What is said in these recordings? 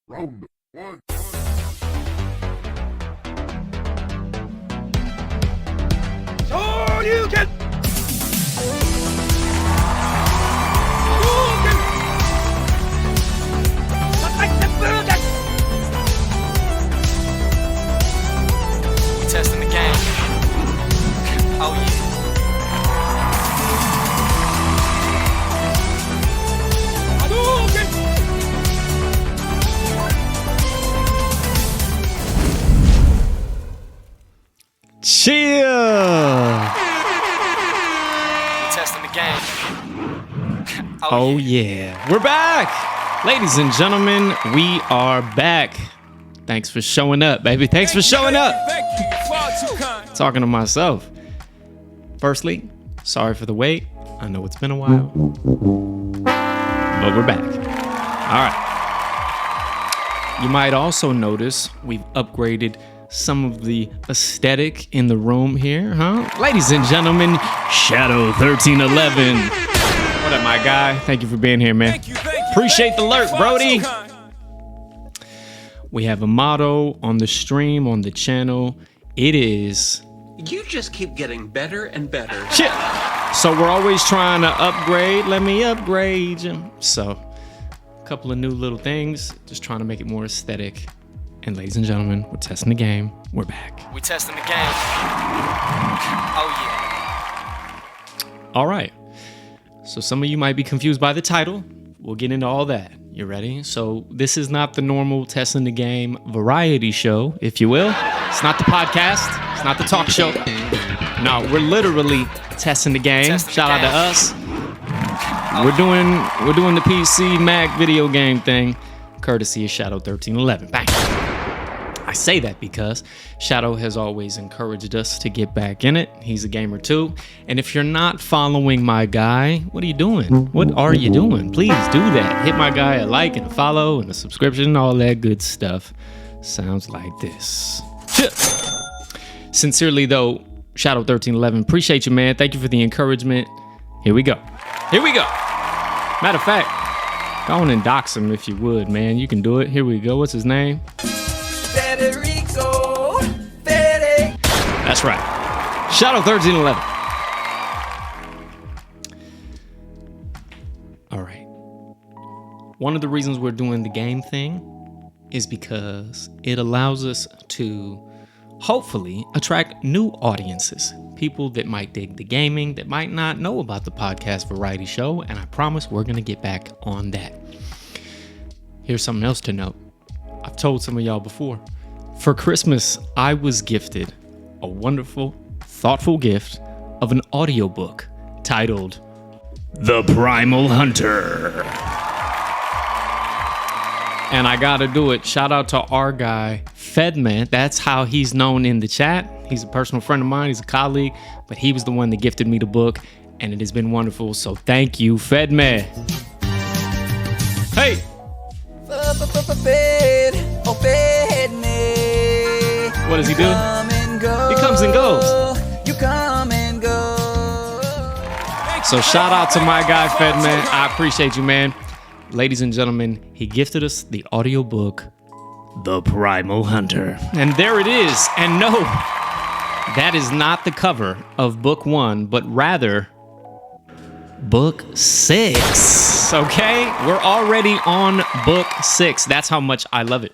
Round one. Shoryuken! We testing the game. Oh yeah. Chill. We testing the game. Oh yeah. We're back. Ladies and gentlemen, we are back. Thanks for showing up, baby. Thanks for showing up. Talking to myself. Firstly, sorry for the wait. I know it's been a while, but we're back. All right. You might also notice we've upgraded some of the aesthetic in the room here, huh? Ladies and gentlemen, Shadow 1311. What up, my guy? Thank you for being here, man. Appreciate the alert, Brody. We have a motto on the stream, on the channel. It is... You just keep getting better and better. Shit. So we're always trying to upgrade. Let me upgrade you. So, a couple of new little things. Just trying to make it more aesthetic. And ladies and gentlemen, we're testing the game. We're back. We testing the game. Oh yeah. All right. So some of you might be confused by the title. We'll get into all that. You ready? So this is not the normal testing the game variety show, if you will. It's not the podcast. It's not the talk show. No, we're literally testing the game. Shout out to us. We're doing the PC Mac video game thing, courtesy of Shadow 1311. Bang. I say that because Shadow has always encouraged us to get back in it. He's a gamer too. And if you're not following my guy, what are you doing? What are you doing? Please do that. Hit my guy a like and a follow and a subscription, all that good stuff. Sounds like this. Sincerely though, Shadow 1311, appreciate you, man. Thank you for the encouragement. Here we go. Here we go. Matter of fact, go on and dox him if you would, man. You can do it. Here we go. What's his name? That's right. Shadow 1311. All right. One of the reasons we're doing the game thing is because it allows us to hopefully attract new audiences. People that might dig the gaming, that might not know about the podcast variety show, and I promise we're going to get back on that. Here's something else to note. I've told some of y'all before. For Christmas, I was gifted a wonderful, thoughtful gift of an audiobook titled The Primal Hunter. And I gotta do it. Shout out to our guy, Fedme. That's how he's known in the chat. He's a personal friend of mine. He's a colleague, but he was the one that gifted me the book, and it has been wonderful. So thank you, Fedme. Hey! What does he do? He comes and goes. You come and go. So shout out to my guy, Fedme. I appreciate you, man. Ladies and gentlemen, he gifted us the audiobook, The Primal Hunter. And there it is. And no, that is not the cover of book 1, but rather book 6. Okay? We're already on book 6. That's how much I love it.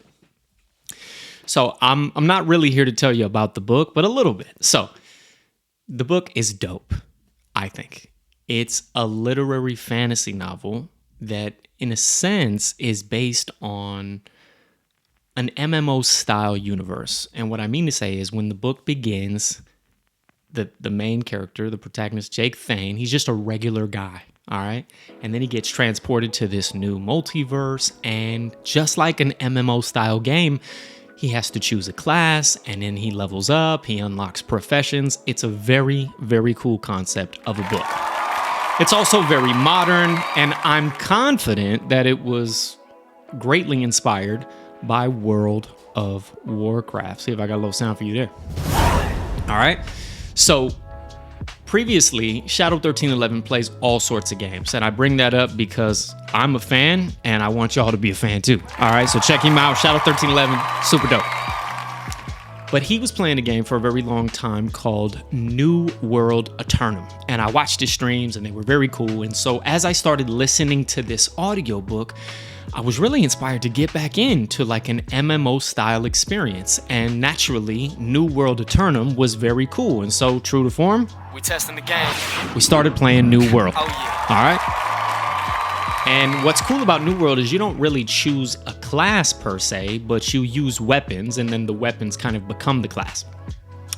So I'm not really here to tell you about the book, but a little bit. So the book is dope, I think. It's a literary fantasy novel that, in a sense, is based on an MMO-style universe. And what I mean to say is when the book begins, the main character, the protagonist, Jake Thayne, he's just a regular guy, all right? And then he gets transported to this new multiverse, and just like an MMO-style game, he has to choose a class, and then he levels up, he unlocks professions. It's a very, very cool concept of a book. It's also very modern, and I'm confident that it was greatly inspired by World of Warcraft. See if I got a little sound for you there. All right. So Previously, Shadow 1311 plays all sorts of games, and I bring that up because I'm a fan, and I want y'all to be a fan too. All right, so check him out, Shadow 1311, super dope. But he was playing a game for a very long time called New World Eternum, and I watched his streams, and they were very cool. And so as I started listening to this audiobook, I was really inspired to get back into like an MMO style experience, and naturally, New World Eternum was very cool. And so, true to form, We testing the game. we started playing New World. Oh yeah. All right. And what's cool about New World is you don't really choose a class per se, but you use weapons, and then the weapons kind of become the class.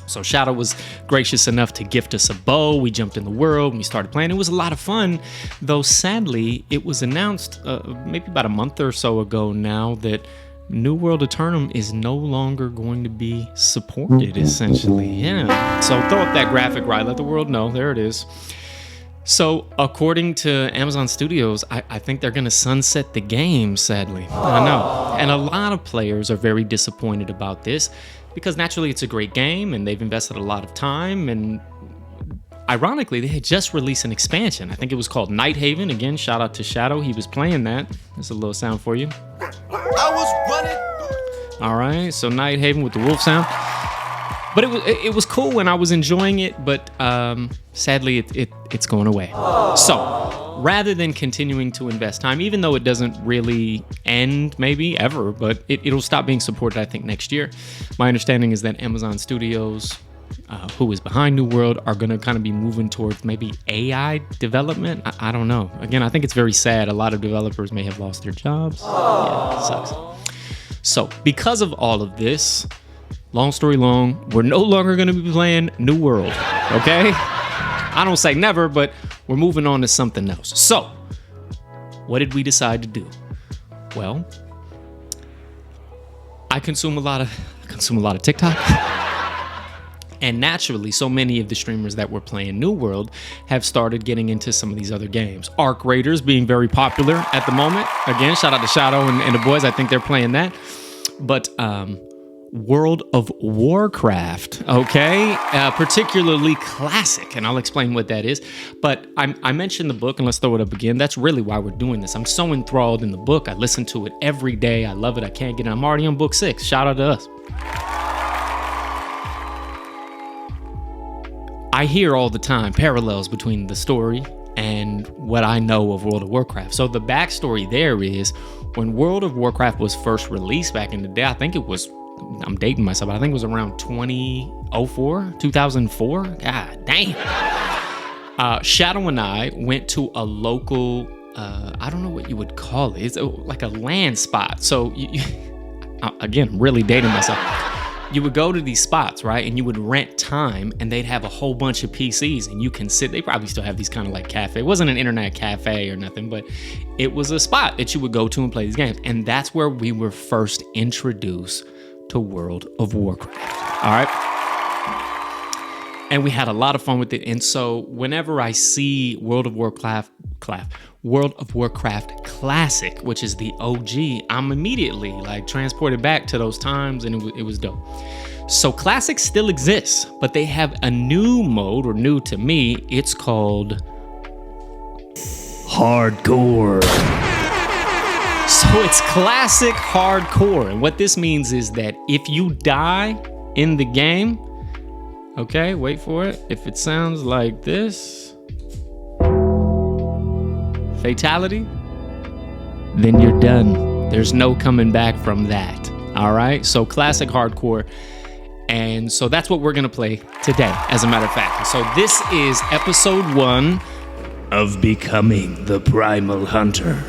So Shadow was gracious enough to gift us a bow. We jumped in the world and we started playing. It was a lot of fun, though sadly, it was announced maybe about a month or so ago now that New World Eternum is no longer going to be supported, essentially. Yeah. So throw up that graphic, right? Let the world know. There it is. So according to Amazon Studios, I think they're going to sunset the game, sadly. I know. And a lot of players are very disappointed about this, because naturally it's a great game and they've invested a lot of time, and ironically they had just released an expansion. I think it was called Night Haven. Again, shout out to Shadow. He was playing that. There's a little sound for you. I was running. All right, so Night Haven with the wolf sound. But it was cool and I was enjoying it, but sadly it's going away. So rather than continuing to invest time, even though it doesn't really end maybe ever, but it'll stop being supported I think next year. My understanding is that Amazon Studios, who is behind New World, are going to kind of be moving towards maybe AI development. I don't know. Again, I think it's very sad. A lot of developers may have lost their jobs. Yeah, it sucks. So because of all of this, long story long, we're no longer going to be playing New World, okay? I don't say never, but we're moving on to something else. So, what did we decide to do? Well, I consume a lot of TikTok. And naturally, so many of the streamers that were playing New World have started getting into some of these other games. Arc Raiders being very popular at the moment. Again, shout out to Shadow and the boys. I think they're playing that. But World of Warcraft, okay? Particularly classic, and I'll explain what that is. But I mentioned the book, and let's throw it up again. That's really why we're doing this. I'm so enthralled in the book. I listen to it every day. I love it. I can't get it. I'm already on book 6. Shout out to us. I hear all the time parallels between the story and what I know of World of Warcraft. So the backstory there is, when World of Warcraft was first released back in the day, I think it was, I'm dating myself, but I think it was around 2004. God damn. Shadow and I went to a local, I don't know what you would call it. It's like a LAN spot. So, again, I'm really dating myself. You would go to these spots, right? And you would rent time, and they'd have a whole bunch of PCs, and you can sit. They probably still have these kind of like cafe. It wasn't an internet cafe or nothing, but it was a spot that you would go to and play these games. And that's where we were first introduced to World of Warcraft. All right. And we had a lot of fun with it. And so whenever I see World of Warcraft Classic, which is the OG, I'm immediately like transported back to those times, and it was dope. So Classic still exists, but they have a new mode, or new to me. It's called Hardcore. So it's Classic Hardcore. And what this means is that if you die in the game, okay, wait for it. If it sounds like this, fatality, then you're done. There's no coming back from that. All right, so Classic Hardcore. And so that's what we're gonna play today, as a matter of fact. So this is episode 1 of Becoming the Primal Hunter.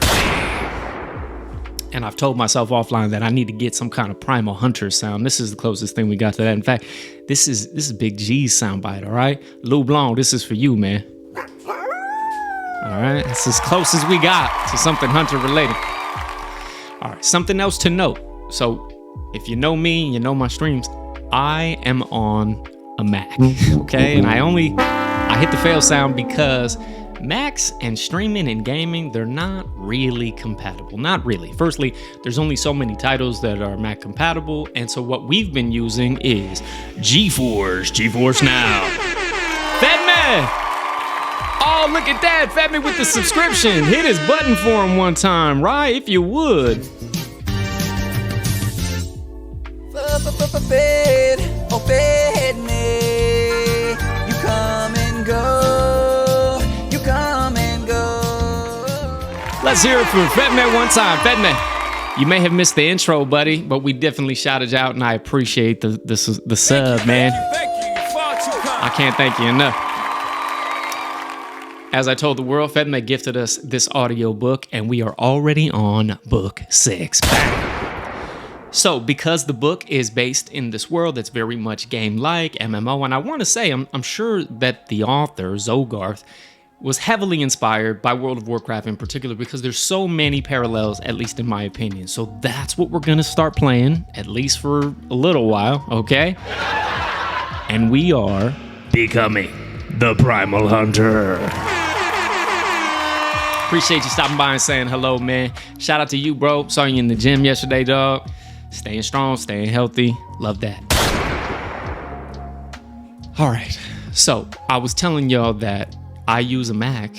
And I've told myself offline that I need to get some kind of Primal Hunter sound. This is the closest thing we got to that. In fact, this is Big G's soundbite, all right? Lou Blanc, this is for you, man. All right, it's as close as we got to something Hunter related. All right, something else to note. So if you know me, you know my streams, I am on a Mac, okay? And I hit the fail sound because Macs and streaming and gaming, they're not really compatible. Not really. Firstly, there's only so many titles that are Mac compatible, and so what we've been using is GeForce Now. Fedme! Oh, look at that. Fedme with the subscription. Hit his button for him one time, right? If you would. Fedme, you come and go, you come and go. Let's hear it for Fedme one time. Fedme, you may have missed the intro, buddy, but we definitely shouted you out, and I appreciate the sub, man. Thank you. Far too kind. I can't thank you enough. As I told the world, Fedme gifted us this audiobook, and we are already on book 6. Bang. So, because the book is based in this world that's very much game-like, MMO, and I want to say, I'm sure that the author, Zogarth, was heavily inspired by World of Warcraft in particular, because there's so many parallels, at least in my opinion. So that's what we're going to start playing, at least for a little while, okay? And we are becoming the Primal Hunter. Appreciate you stopping by and saying hello, man. Shout out to you, bro. Saw you in the gym yesterday, dog. Staying strong, staying healthy. Love that. All right. So I was telling y'all that I use a Mac,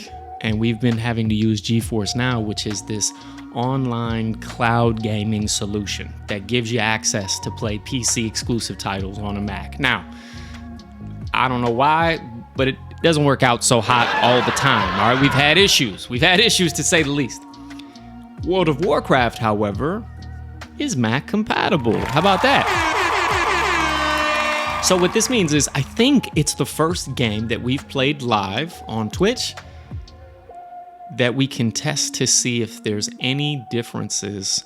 and we've been having to use GeForce Now, which is this online cloud gaming solution that gives you access to play PC exclusive titles on a Mac. Now, I don't know why, but it doesn't work out so hot all the time. All right, we've had issues. We've had issues, to say the least. World of Warcraft, however, is Mac compatible. How about that? So what this means is, I think it's the first game that we've played live on Twitch that we can test to see if there's any differences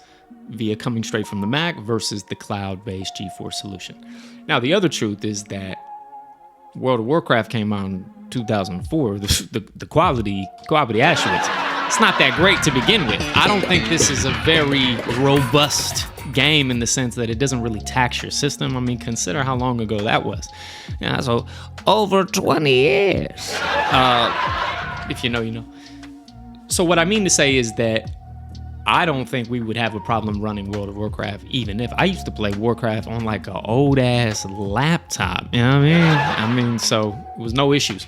via coming straight from the Mac versus the cloud-based GeForce solution. Now, the other truth is that World of Warcraft came out in 2004. The quality Auschwitz, it's not that great to begin with. I don't think this is a very robust game in the sense that it doesn't really tax your system. I mean, consider how long ago that was. Yeah, so over 20 years. If you know, you know. So what I mean to say is that I don't think we would have a problem running World of Warcraft, even if I used to play Warcraft on like an old ass laptop. You know what I mean? So it was no issues.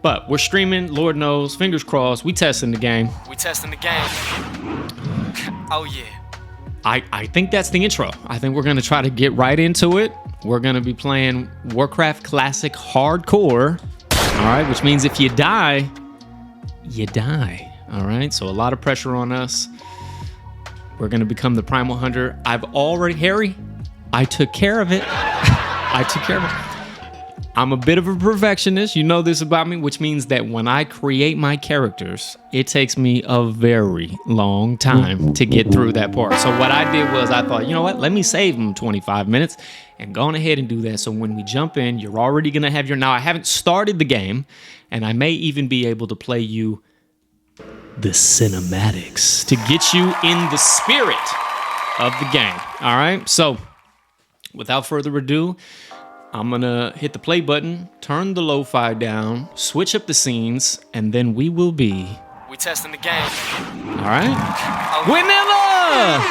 But we're streaming, Lord knows, fingers crossed. We testing the game. We testing the game. Oh yeah. I think that's the intro. I think we're gonna try to get right into it. We're gonna be playing Warcraft Classic Hardcore. All right, which means if you die, you die. All right, so a lot of pressure on us. We're gonna become the Primal Hunter. I've already, Harry, I took care of it. I took care of it. I'm a bit of a perfectionist, you know this about me, which means that when I create my characters, it takes me a very long time to get through that part. So what I did was I thought, you know what, let me save them 25 minutes and go on ahead and do that. So when we jump in, you're already gonna have now I haven't started the game, and I may even be able to play you the cinematics to get you in the spirit of the game. All right, so without further ado, I'm gonna hit the play button, turn the lo-fi down, switch up the scenes, and then we will be... We testing the game. All right? Vanilla!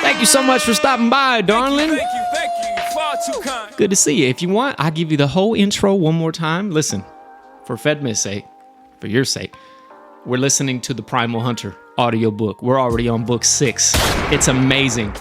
Thank you so much for stopping by, darling. Thank you. Far too kind. Good to see you. If you want, I'll give you the whole intro one more time. Listen, for Fedme's sake, for your sake, we're listening to the Primal Hunter audiobook. We're already on book 6. It's amazing.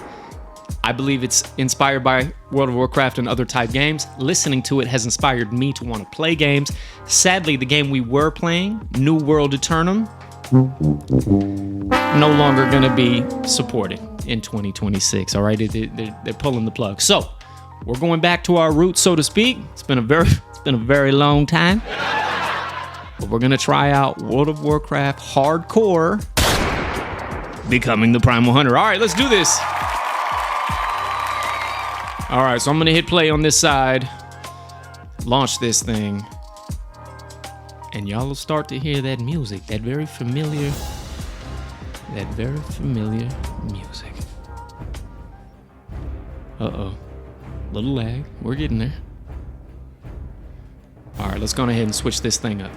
I believe it's inspired by World of Warcraft and other type games. Listening to it has inspired me to want to play games. Sadly, the game we were playing, New World Eternum, no longer going to be supported in 2026. All right, they're pulling the plug. So we're going back to our roots, so to speak. It's been a very long time, but we're going to try out World of Warcraft Hardcore, becoming the Primal Hunter. All right, let's do this. All right, so I'm gonna hit play on this side, launch this thing, and y'all will start to hear that music, that very familiar music. Uh-oh, little lag, we're getting there. All right, let's go ahead and switch this thing up.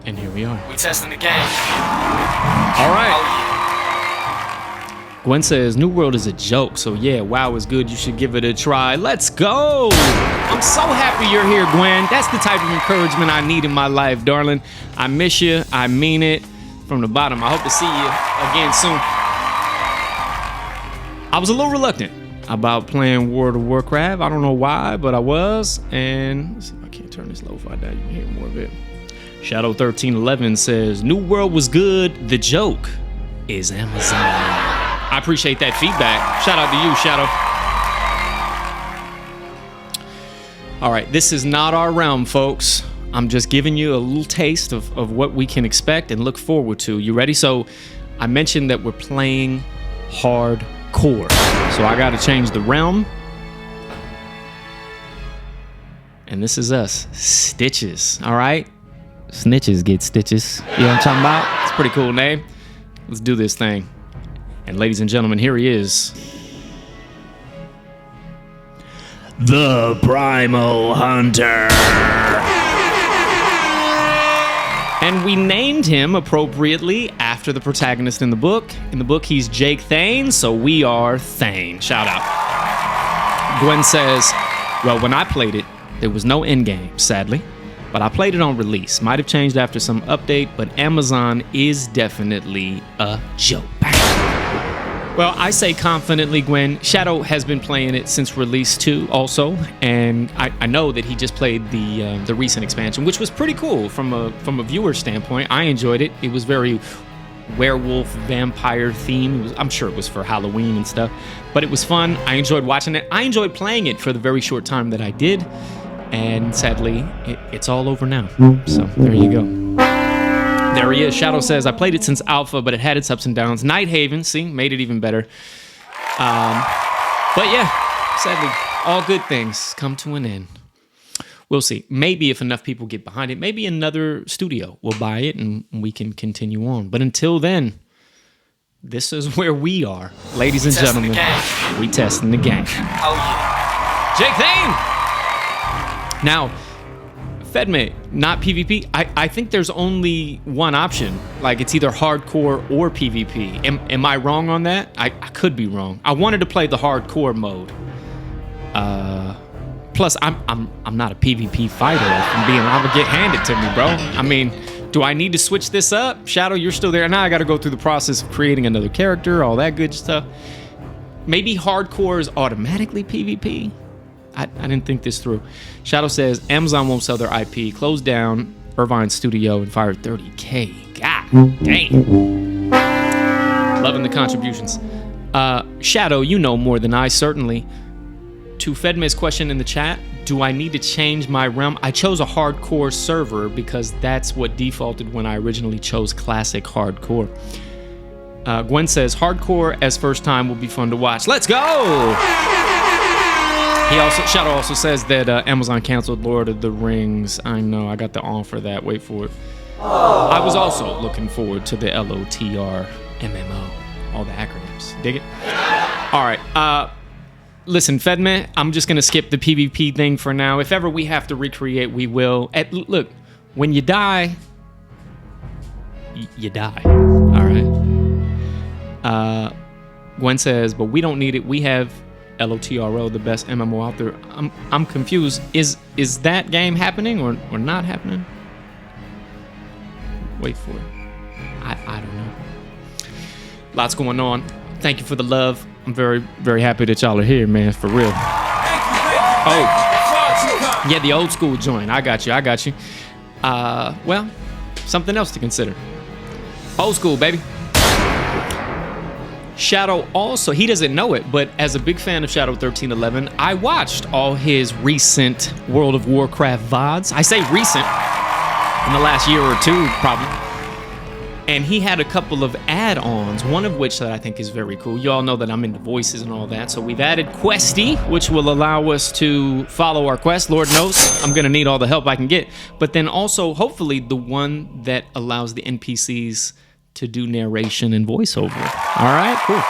And here we are. We testing the game. All right. Oh Gwen says, New World is a joke, so yeah, WoW is good. You should give it a try. Let's go. I'm so happy you're here, Gwen. That's the type of encouragement I need in my life, darling. I miss you. I mean it from the bottom. I hope to see you again soon. I was a little reluctant about playing World of Warcraft. I don't know why, but I was. And let's see if I can't turn this lo-fi down. You can hear more of it. Shadow1311 says, New World was good. The joke is Amazon. I appreciate that feedback. Shout out to you, Shadow. All right, this is not our realm, folks. I'm just giving you a little taste of what we can expect and look forward to. You ready? So I mentioned that we're playing hardcore. So I got to change the realm. And this is us, Stitches, all right? Snitches get stitches. You know what I'm talking about? It's a pretty cool name. Let's do this thing. And ladies and gentlemen, here he is. The Primal Hunter. And we named him appropriately after the protagonist in the book. In the book, he's Jake Thayne, so we are Thayne. Shout out. Gwen says, well, when I played it, there was no endgame, sadly. But I played it on release. Might have changed after some update, but Amazon is definitely a joke. Well, I say confidently, Gwen, Shadow has been playing it since release 2 also, and I know that he just played the recent expansion, which was pretty cool from a viewer standpoint. I enjoyed it. It was very werewolf, vampire themed. I'm sure it was for Halloween and stuff, but it was fun. I enjoyed watching it. I enjoyed playing it for the very short time that I did. And sadly, it's all over now. So there you go. There he is. Shadow says, I played it since alpha, but it had its ups and downs. Nighthaven, see, made it even better. But yeah, sadly, all good things come to an end. We'll see. Maybe if enough people get behind it, maybe another studio will buy it and we can continue on. But until then, this is where we are. Ladies and gentlemen, we testing the game. Oh yeah. Jake Thayne! Now, Fedme, not PvP. I think there's only one option. Like, it's either hardcore or PvP. Am I wrong on that? I could be wrong. I wanted to play the hardcore mode. Plus, I'm not a PvP fighter. If I'm being honest, get handed to me, bro. I mean, do I need to switch this up? Shadow, you're still there. Now I got to go through the process of creating another character, all that good stuff. Maybe hardcore is automatically PvP. I didn't think this through. Shadow says, Amazon won't sell their IP, closed down Irvine Studio and fired 30K. God dang. Loving the contributions. Shadow, you know more than I, certainly. To Fedme's question in the chat, do I need to change my realm? I chose a hardcore server because that's what defaulted when I originally chose classic hardcore. Gwen says, hardcore as first time will be fun to watch. Let's go! Shadow also says that Amazon canceled Lord of the Rings. I know, I got the on for that. Wait for it. I was also looking forward to the LOTR MMO. All the acronyms. Dig it? All right. Listen, Fedme, I'm just going to skip the PvP thing for now. If ever we have to recreate, we will. Look, when you die, you die. All right. Gwen says, but we don't need it. We have LOTRO, the best MMO out there. I'm confused. Is that game happening or not happening? Wait for it. I don't know. Lots going on. Thank you for the love. I'm very, very happy that y'all are here, man. For real. Oh, yeah, the old school joint. I got you. Well, something else to consider. Old school, baby. Shadow also, he doesn't know it, but as a big fan of Shadow 1311, I watched all his recent World of Warcraft VODs. I say recent, in the last year or two, probably. And he had a couple of add-ons, one of which that I think is very cool. You all know that I'm into voices and all that, so we've added Questy, which will allow us to follow our quest. Lord knows, I'm gonna need all the help I can get. But then also, hopefully, the one that allows the NPCs to do narration and voiceover. All right, cool.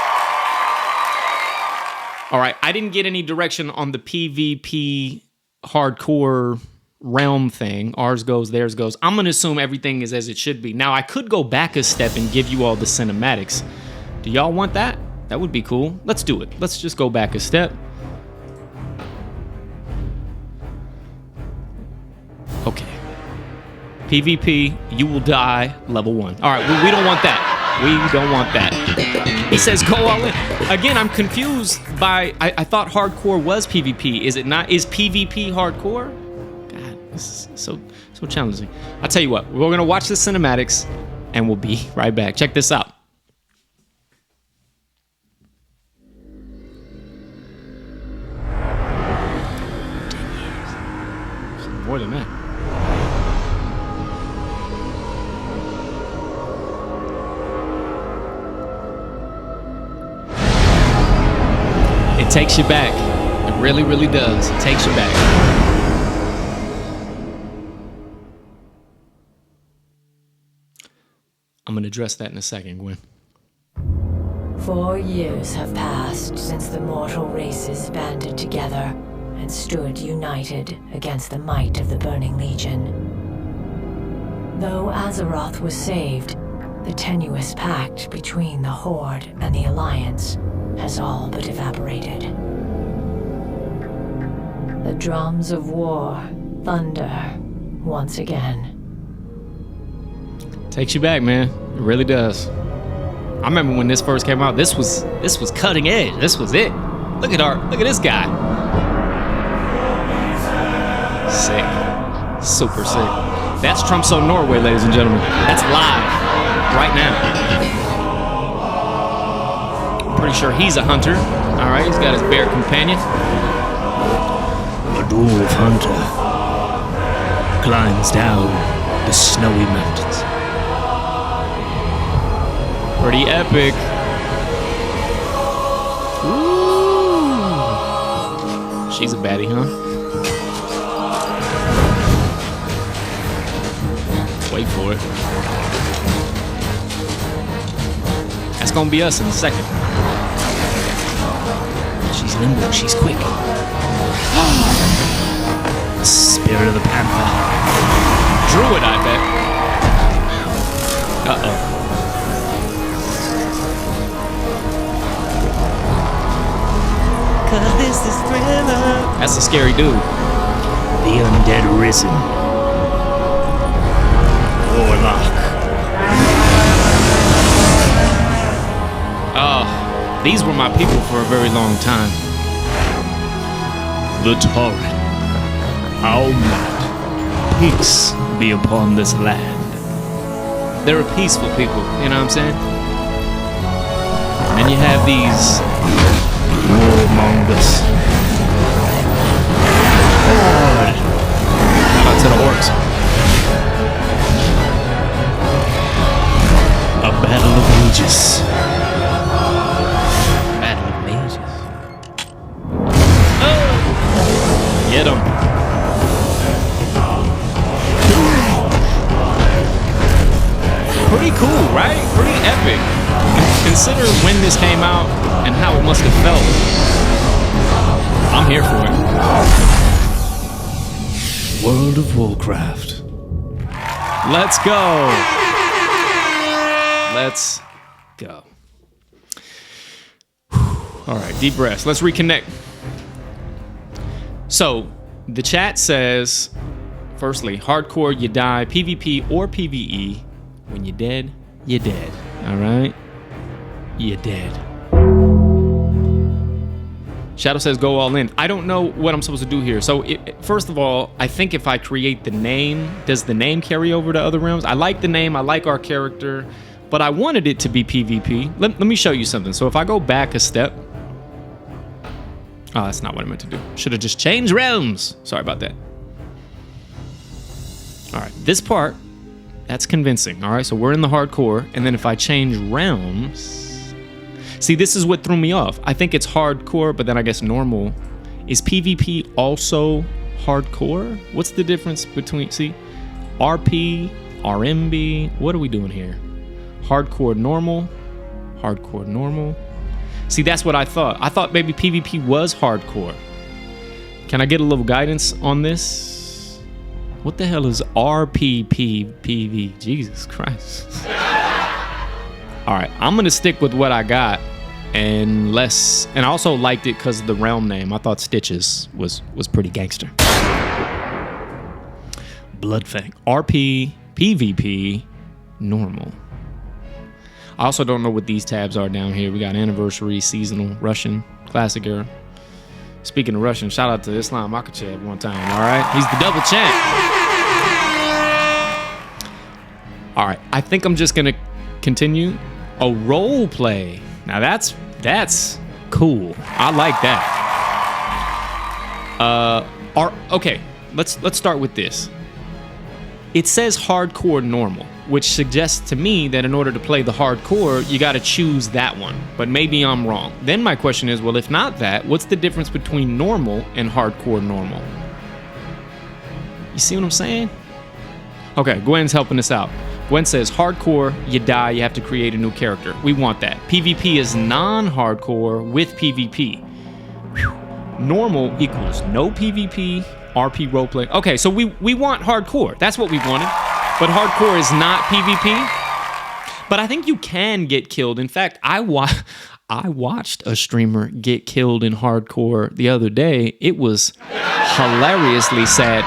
All right, I didn't get any direction on the PvP hardcore realm thing. Ours goes, theirs goes. I'm gonna assume everything is as it should be. Now, I could go back a step and give you all the cinematics. Do y'all want that? That would be cool. Let's do it. Let's just go back a step. Okay. PvP, you will die, level 1. All right, we don't want that. We don't want that. He says go all in. Again, I'm confused by, I thought hardcore was PvP. Is it not? Is PvP hardcore? God, this is so challenging. I'll tell you what, we're gonna watch the cinematics and we'll be right back. Check this out. More than that. It takes you back. It really, really does. It takes you back. I'm going to address that in a second, Gwen. 4 years have passed since the mortal races banded together and stood united against the might of the Burning Legion. Though Azeroth was saved, the tenuous pact between the Horde and the Alliance has all but evaporated. The drums of war thunder once again. Takes you back, man. It really does. I remember when this first came out. This was cutting edge. This was it. Look at this guy. Sick. Super sick. That's Trump's on Norway, ladies and gentlemen. That's live right now. I'm pretty sure he's a hunter. All right, he's got his bear companion. A dwarf hunter climbs down the snowy mountains. Pretty epic. Ooh. She's a baddie, huh? Wait for it. That's gonna be us in a second. She's nimble, she's quick. Spirit of the Panther. Druid, I bet. Uh-oh. Cause this is Thriller. That's a scary dude. The Undead Risen. Warlock. Oh, these were my people for a very long time. The Torrent. How might peace be upon this land. They're a peaceful people, you know what I'm saying? And you have these warmongers. Shout out to the orcs. A battle of ages. Battle of ages. Oh! Get him. Pretty cool, right? Pretty epic. Consider when this came out and how it must have felt. I'm here for it. World of Warcraft. Let's go. Let's go. All right, deep breaths. Let's reconnect. So, the chat says, firstly, hardcore, you die, PvP or PvE. When you're dead, you're dead. All right? You're dead. Shadow says go all in. I don't know what I'm supposed to do here. So first of all, I think if I create the name, does the name carry over to other realms? I like the name, I like our character, but I wanted it to be PvP. Let me show you something. So if I go back a step. Oh, that's not what I meant to do. Should have just changed realms. Sorry about that. All right, this part, that's convincing. All right, so we're in the hardcore, and then if I change realms. See, this is what threw me off. I think it's hardcore, but then I guess normal. Is PvP also hardcore? What's the difference between, see, RP, RMB? What are we doing here? Hardcore normal, hardcore normal. See, that's what I thought. I thought maybe PvP was hardcore. Can I get a little guidance on this? What the hell is RPPPV? Jesus Christ. All right, I'm gonna stick with what I got. and less. And I also liked it because of the realm name. I thought Stitches was pretty gangster. Bloodfang. RP, PvP, normal. I also don't know what these tabs are down here. We got anniversary, seasonal, Russian, classic era. Speaking of Russian, shout out to Islam Makhachev one time, all right? He's the double champ. All right, I think I'm just gonna continue. A role play. Now that's cool. I like that. Okay, let's start with this. It says hardcore normal, which suggests to me that in order to play the hardcore, you got to choose that one. But maybe I'm wrong. Then my question is, well, if not that, what's the difference between normal and hardcore normal? You see what I'm saying? Okay, Gwen's helping us out. Gwen says, hardcore, you die, you have to create a new character. We want that. PvP is non-hardcore with PvP. Whew. Normal equals no PvP, RP roleplay. Okay, so we want hardcore. That's what we wanted. But hardcore is not PvP. But I think you can get killed. In fact, I watched a streamer get killed in hardcore the other day. It was hilariously sad.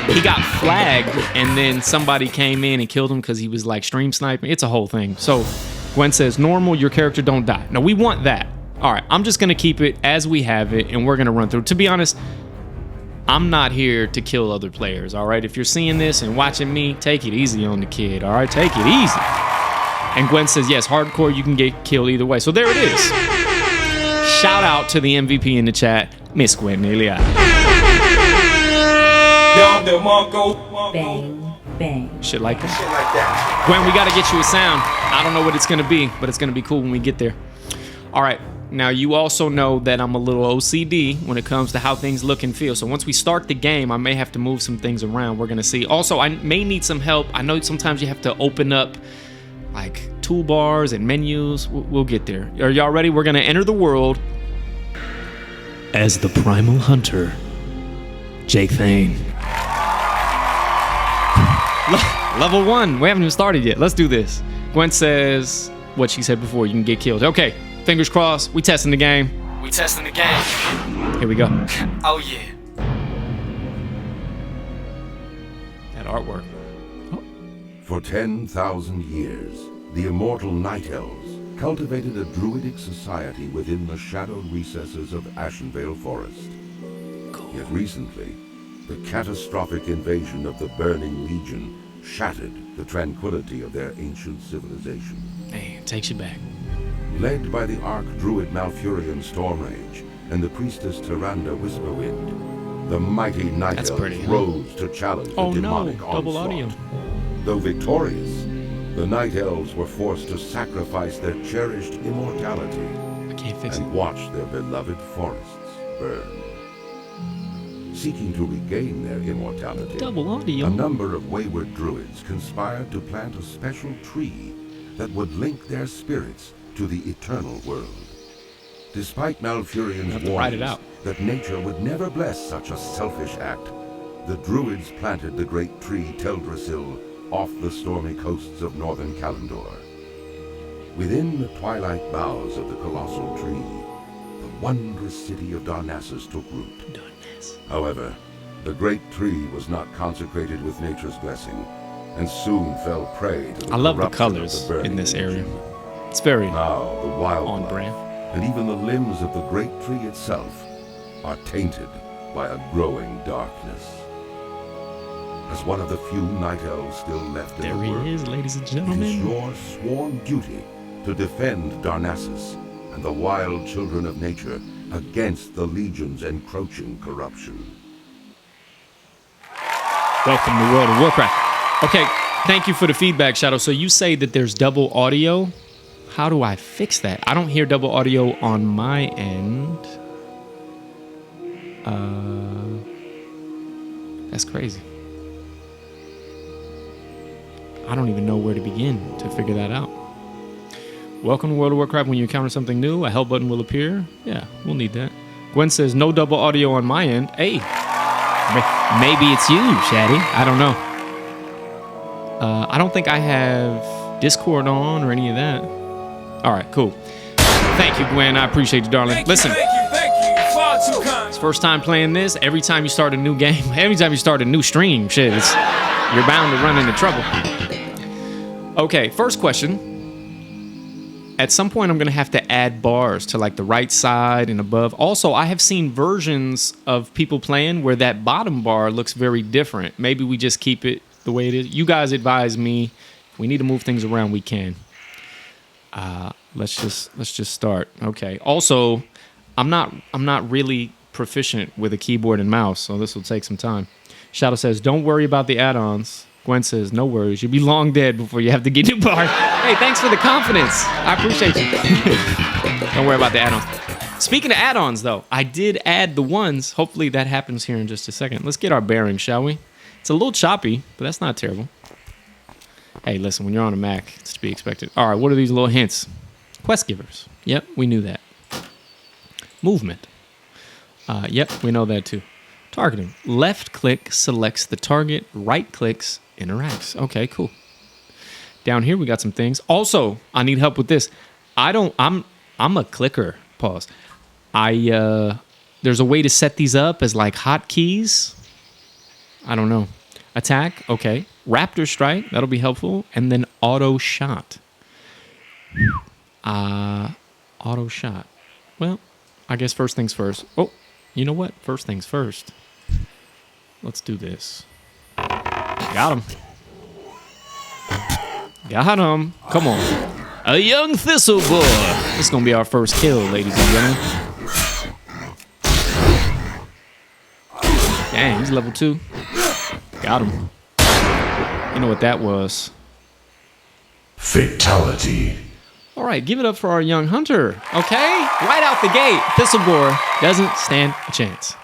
He got flagged, and then somebody came in and killed him because he was like stream sniping. It's a whole thing. So Gwen says, normal, your character don't die. No, we want that. All right, I'm just going to keep it as we have it, and we're going to run through. To be honest, I'm not here to kill other players, all right? If you're seeing this and watching me, take it easy on the kid, all right? Take it easy. And Gwen says, yes, hardcore, you can get killed either way. So there it is. Shout out to the MVP in the chat, Miss Gwen Elia. Bang, bang. Shit like that. Gwen, we got to get you a sound. I don't know what it's going to be, but it's going to be cool when we get there. All right. Now, you also know that I'm a little OCD when it comes to how things look and feel. So once we start the game, I may have to move some things around. We're going to see. Also, I may need some help. I know sometimes you have to open up like toolbars and menus. We'll get there. Are y'all ready? We're going to enter the world as the Primal Hunter, Jake Thayne. Level 1. We haven't even started yet. Let's do this. Gwen says what she said before. You can get killed. Okay. Fingers crossed. We testing the game. We testing the game. Here we go. Oh yeah. That artwork. Oh. For 10,000 years, the immortal Night Elves cultivated a druidic society within the shadowed recesses of Ashenvale Forest. Cool. Yet recently, the catastrophic invasion of the Burning Legion shattered the tranquility of their ancient civilization. Man, takes you back. Led by the Archdruid Malfurion Stormrage and the Priestess Tyrande Whisperwind, the mighty Night Elves rose to challenge the demonic onslaught. Double audio. Though victorious, the Night Elves were forced to sacrifice their cherished immortality and watch their beloved forests burn. Seeking to regain their immortality, double audio. A number of wayward druids conspired to plant a special tree that would link their spirits to the eternal world. Despite Malfurion's warnings that nature would never bless such a selfish act, the druids planted the great tree Teldrassil off the stormy coasts of northern Kalimdor. Within the twilight boughs of the colossal tree, the wondrous city of Darnassus took root. However, the great tree was not consecrated with nature's blessing, and soon fell prey to the I love the colors in this area. It's very now the wild on brand. And even the limbs of the great tree itself are tainted by a growing darkness. As one of the few Night Elves still left in the world, there he is, ladies and gentlemen. It is your sworn duty to defend Darnassus and the wild children of nature against the Legion's encroaching corruption. Welcome to World of Warcraft. Okay, thank you for the feedback, Shadow. So you say that there's double audio. How do I fix that? I don't hear double audio on my end. That's crazy. I don't even know where to begin to figure that out. Welcome to World of Warcraft. When you encounter something new, a help button will appear. Yeah, we'll need that. Gwen says, no double audio on my end. Hey, maybe it's you, Shaddy. I don't know. I don't think I have Discord on or any of that. All right, cool. Thank you, Gwen. I appreciate you, darling. Listen. Thank you. Far too kind. It's first time playing this. Every time you start a new game, every time you start a new stream, shit, you're bound to run into trouble. Okay, first question. At some point, I'm going to have to add bars to like the right side and above. Also, I have seen versions of people playing where that bottom bar looks very different. Maybe we just keep it the way it is. You guys advise me. If we need to move things around, we can. Let's just start. Okay. Also, I'm not really proficient with a keyboard and mouse, so this will take some time. Shadow says, "Don't worry about the add-ons." Gwen says, "No worries. You'll be long dead before you have to get new bars." Hey, thanks for the confidence. I appreciate you. Don't worry about the add-ons. Speaking of add-ons, though, I did add the ones. Hopefully that happens here in just a second. Let's get our bearings, shall we? It's a little choppy, but that's not terrible. Hey, listen, when you're on a Mac, it's to be expected. All right, what are these little hints? Quest givers. Yep, we knew that. Movement. Yep, we know that too. Targeting. Left click selects the target. Right clicks interacts. Okay, cool. Down here we got some things. Also, I need help with this. I'm a clicker. Pause. There's a way to set these up as like hotkeys. I don't know. Attack. Okay. Raptor strike. That'll be helpful. And then auto shot. Auto shot. Well, I guess first things first. Oh, you know what? First things first. Let's do this. Got him. Got him. Come on. A young thistle boy. This is going to be our first kill, ladies and gentlemen. Dang, he's level 2. Got him. You know what that was? Fatality. All right, give it up for our young hunter. Okay? Right out the gate, Thistlebore doesn't stand a chance.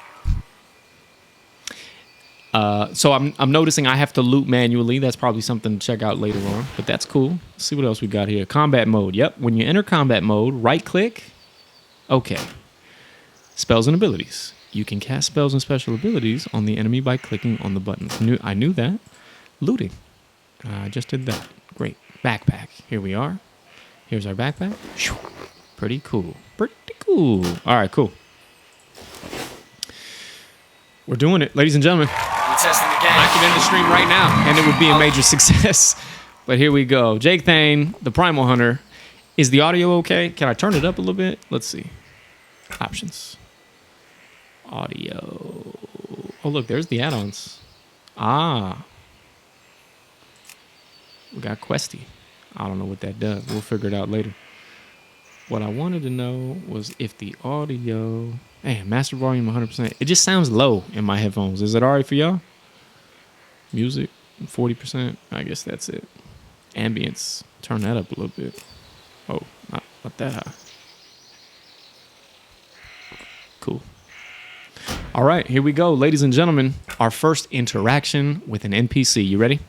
So I'm noticing I have to loot manually. That's probably something to check out later on, but that's cool. Let's see what else we got here. Combat mode. Yep, when you enter combat mode, right-click. Okay. Spells and abilities. You can cast spells and special abilities on the enemy by clicking on the buttons. I knew that. Looting. I just did that. Great. Backpack. Here we are. Here's our backpack. Pretty cool. Pretty cool. All right, cool. We're doing it, ladies and gentlemen. We're testing the game. I could end the stream right now, and it would be a major success. But here we go. Jake Thayne, the Primal Hunter. Is the audio okay? Can I turn it up a little bit? Let's see. Options. Audio. Oh, look, there's the add-ons. We got Questy. I don't know what that does. We'll figure it out later. What I wanted to know was if the audio... Man, master volume 100%. It just sounds low in my headphones. Is it all right for y'all? Music, 40%. I guess that's it. Ambience. Turn that up a little bit. Oh, not that high. Cool. All right, here we go. Ladies and gentlemen, our first interaction with an NPC. You ready?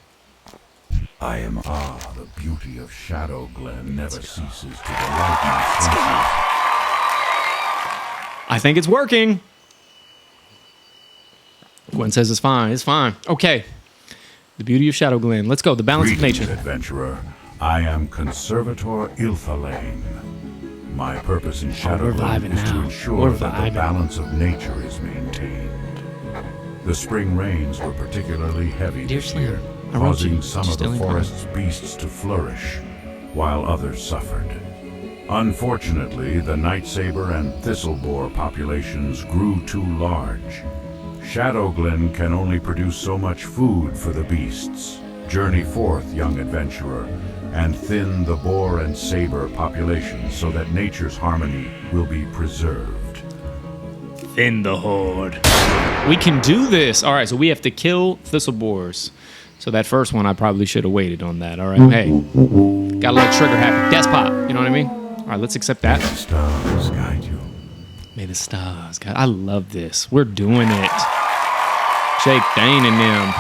I am the beauty of Shadow Glen never ceases to delight my senses. I think it's working. Gwen says it's fine. It's fine. Okay. The beauty of Shadow Glen. Let's go. The balance of nature. Adventurer. I am Conservator Ilthalane. My purpose in Shadow Glen is to ensure that the balance of nature is maintained. The spring rains were particularly heavy this year, causing some of the forest's beasts to flourish, while others suffered. Unfortunately, the Nightsaber and Thistleboar populations grew too large. Shadow Glen can only produce so much food for the beasts. Journey forth, young adventurer, and thin the boar and saber populations so that nature's harmony will be preserved. Thin the horde. We can do this. All right, so we have to kill Thistleboars. So that first one, I probably should have waited on that. All right, hey, got a little trigger happy. Despot, you know what I mean? All right, let's accept that. May the stars guide you. May the stars guide. I love this. We're doing it. Jake Thayne and them.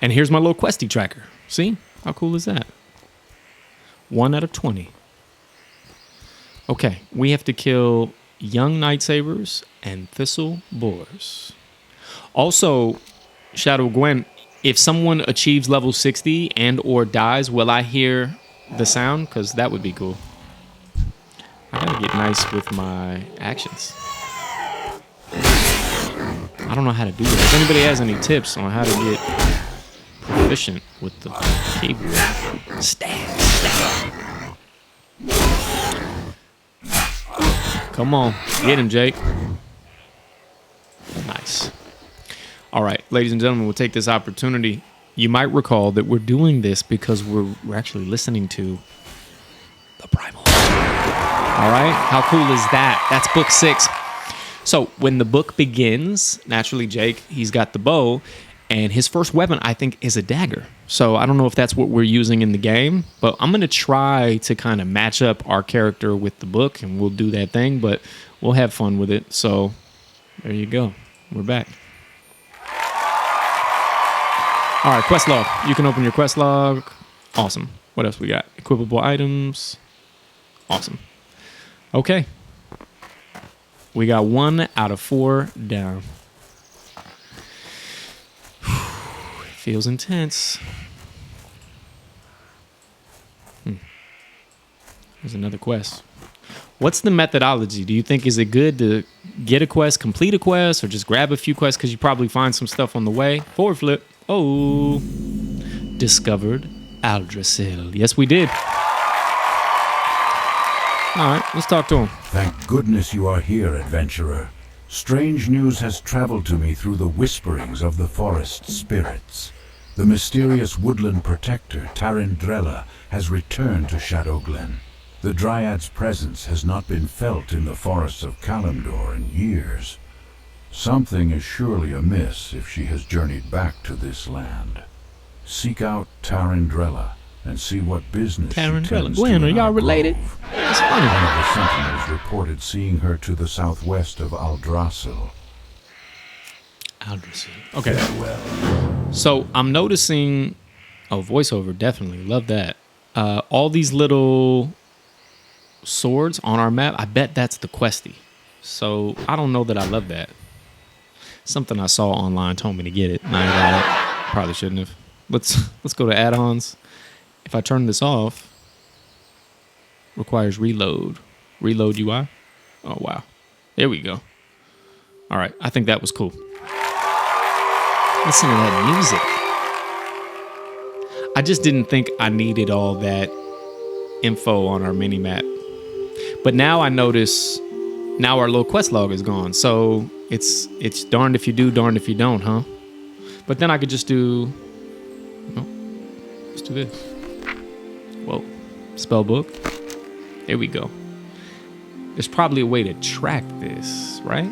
And here's my little questy tracker. See? How cool is that? 1 out of 20. Okay, we have to kill young Nightsabers and Thistleboars. Also, Shadow Gwen, if someone achieves level 60 and or dies, will I hear the sound? Because that would be cool. I gotta get nice with my actions. I don't know how to do that. If anybody has any tips on how to get proficient with the keyboard. Stab. Come on. Get him, Jake. Nice. All right, ladies and gentlemen, we'll take this opportunity. You might recall that we're doing this because we're actually listening to the Primal Hunter. All right, how cool is that? That's book 6. So when the book begins, naturally, Jake, he's got the bow, and his first weapon, I think, is a dagger. So I don't know if that's what we're using in the game, but I'm going to try to kind of match up our character with the book, and we'll do that thing, but we'll have fun with it. So there you go. We're back. All right, quest log. You can open your quest log. Awesome. What else we got? Equipable items. Awesome. Okay. We got 1 out of 4 down. Feels intense. There's another quest. What's the methodology? Do you think, is it good to get a quest, complete a quest, or just grab a few quests because you probably find some stuff on the way? Forward flip. Oh. Discovered Aldrasil. Yes, we did. All right, let's talk to him. Thank goodness you are here, adventurer. Strange news has traveled to me through the whisperings of the forest spirits. The mysterious woodland protector, Tarindrella, has returned to Shadowglen. The Dryad's presence has not been felt in the forests of Kalimdor in years. Something is surely amiss if she has journeyed back to this land. Seek out Tarindrella and see what business she tends to. Gwen, are y'all related? That's funny. One of the sentinels reported seeing her to the southwest of Aldrasil. Aldrasil. Okay. So I'm noticing, voiceover, definitely. Love that. All these little swords on our map, I bet that's the questy. So I don't know that I love that. Something I saw online told me to get it. And I got it. Probably shouldn't have. Let's go to add-ons. If I turn this off, requires reload. Reload UI. Oh, wow. There we go. All right. I think that was cool. Listen to that music. I just didn't think I needed all that info on our mini-map. But now I notice, now our little quest log is gone. So it's darned if you do, darned if you don't, huh? But then I could just do, let's do this. Whoa, spell book. There we go. There's probably a way to track this, right?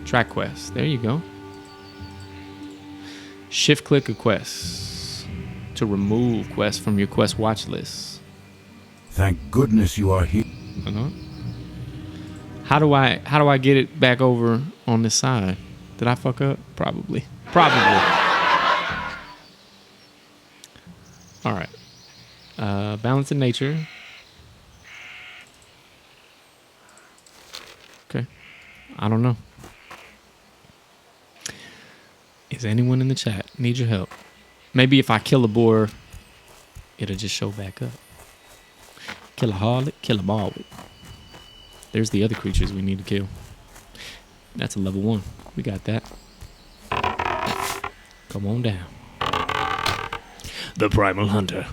Track quest. There you go. Shift click a quest to remove quests from your quest watch list. Thank goodness you are here. How do I get it back over on this side? Did I fuck up? Probably. All right. Balance in nature. Okay. I don't know. Is anyone in the chat? Need your help. Maybe if I kill a boar, it'll just show back up. Kill a harlot, kill a ballwit. There's the other creatures we need to kill. That's a level 1. We got that. Come on down. The Primal Hunter.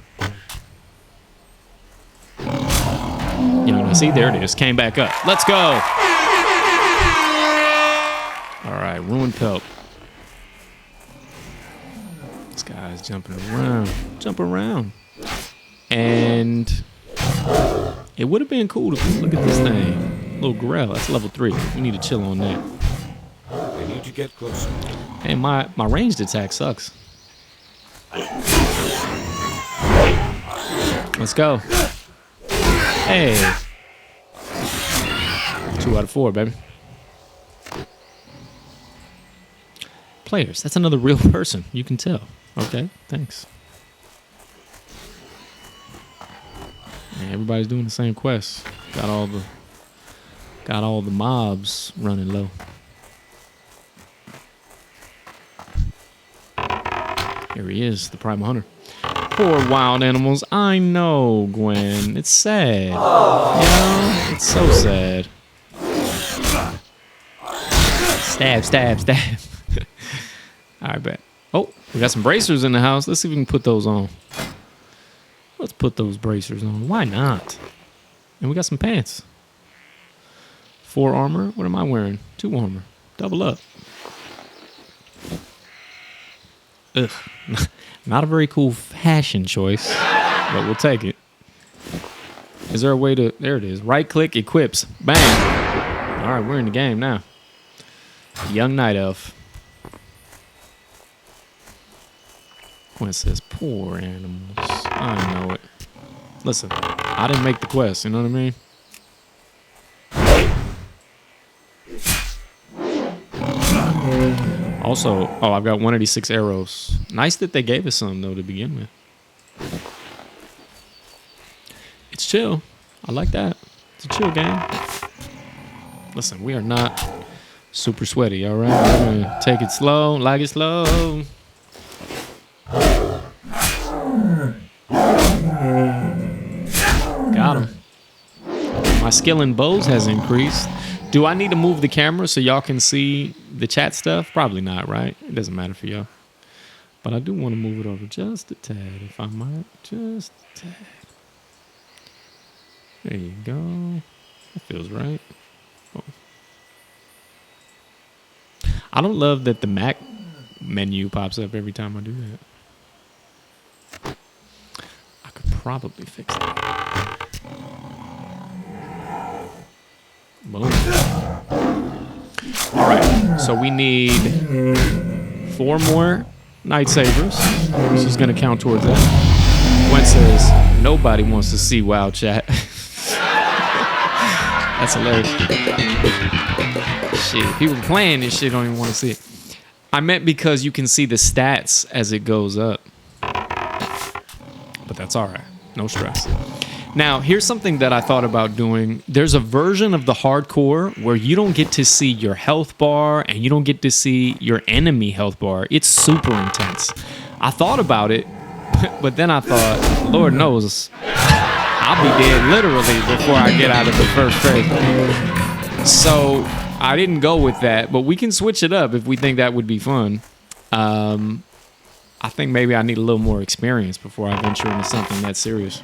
You know, see, there it is. Came back up. Let's go. All right, ruined pelt. This guy's jumping around. Jump around. And it would have been cool to look at this thing. Little Gorell. That's level 3. We need to chill on that. I need to get closer. And my ranged attack sucks. Let's go. Hey. 2 out of 4, baby. Players. That's another real person. You can tell. Okay, thanks. Yeah, everybody's doing the same quest. Got all the mobs running low. Here he is, the Primal Hunter. Poor wild animals. I know, Gwen. It's sad. You know? It's so sad. Stab, stab, stab. Alright, bet. Oh, we got some bracers in the house. Let's see if we can put those on. Let's put those bracers on. Why not? And we got some pants. 4 armor. What am I wearing? 2 armor. Double up. Ugh. Not a very cool fashion choice, but we'll take it. Is there a way to... There it is. Right click, equips. Bang. All right, we're in the game now. Young Night Elf. When it says poor animals, I know it. Listen, I didn't make the quest, you know what I mean? Also, oh, I've got 186 arrows. Nice that they gave us some, though, to begin with. It's chill. I like that. It's a chill game. Listen, we are not super sweaty, all right? We're going to take it slow, like it slow. Got him. My skill in bows has increased. Do I need to move the camera so y'all can see the chat stuff? Probably not, right? It doesn't matter for y'all. But I do want to move it over just a tad, if I might. Just a tad. There you go. That feels right. Oh. I don't love that the Mac menu pops up every time I do that. I could probably fix that. Boom. All right, so we need 4 more Night Sabers. This is going to count towards that. Gwen says, nobody wants to see WoW chat. That's hilarious. Shit, people playing this shit don't even want to see it. I meant because you can see the stats as it goes up. But that's all right. No stress. Now, here's something that I thought about doing. There's a version of the hardcore where you don't get to see your health bar and you don't get to see your enemy health bar. It's super intense. I thought about it, but then I thought, Lord knows, I'll be dead literally before I get out of the first phase. So I didn't go with that, but we can switch it up if we think that would be fun. I think maybe I need a little more experience before I venture into something that serious.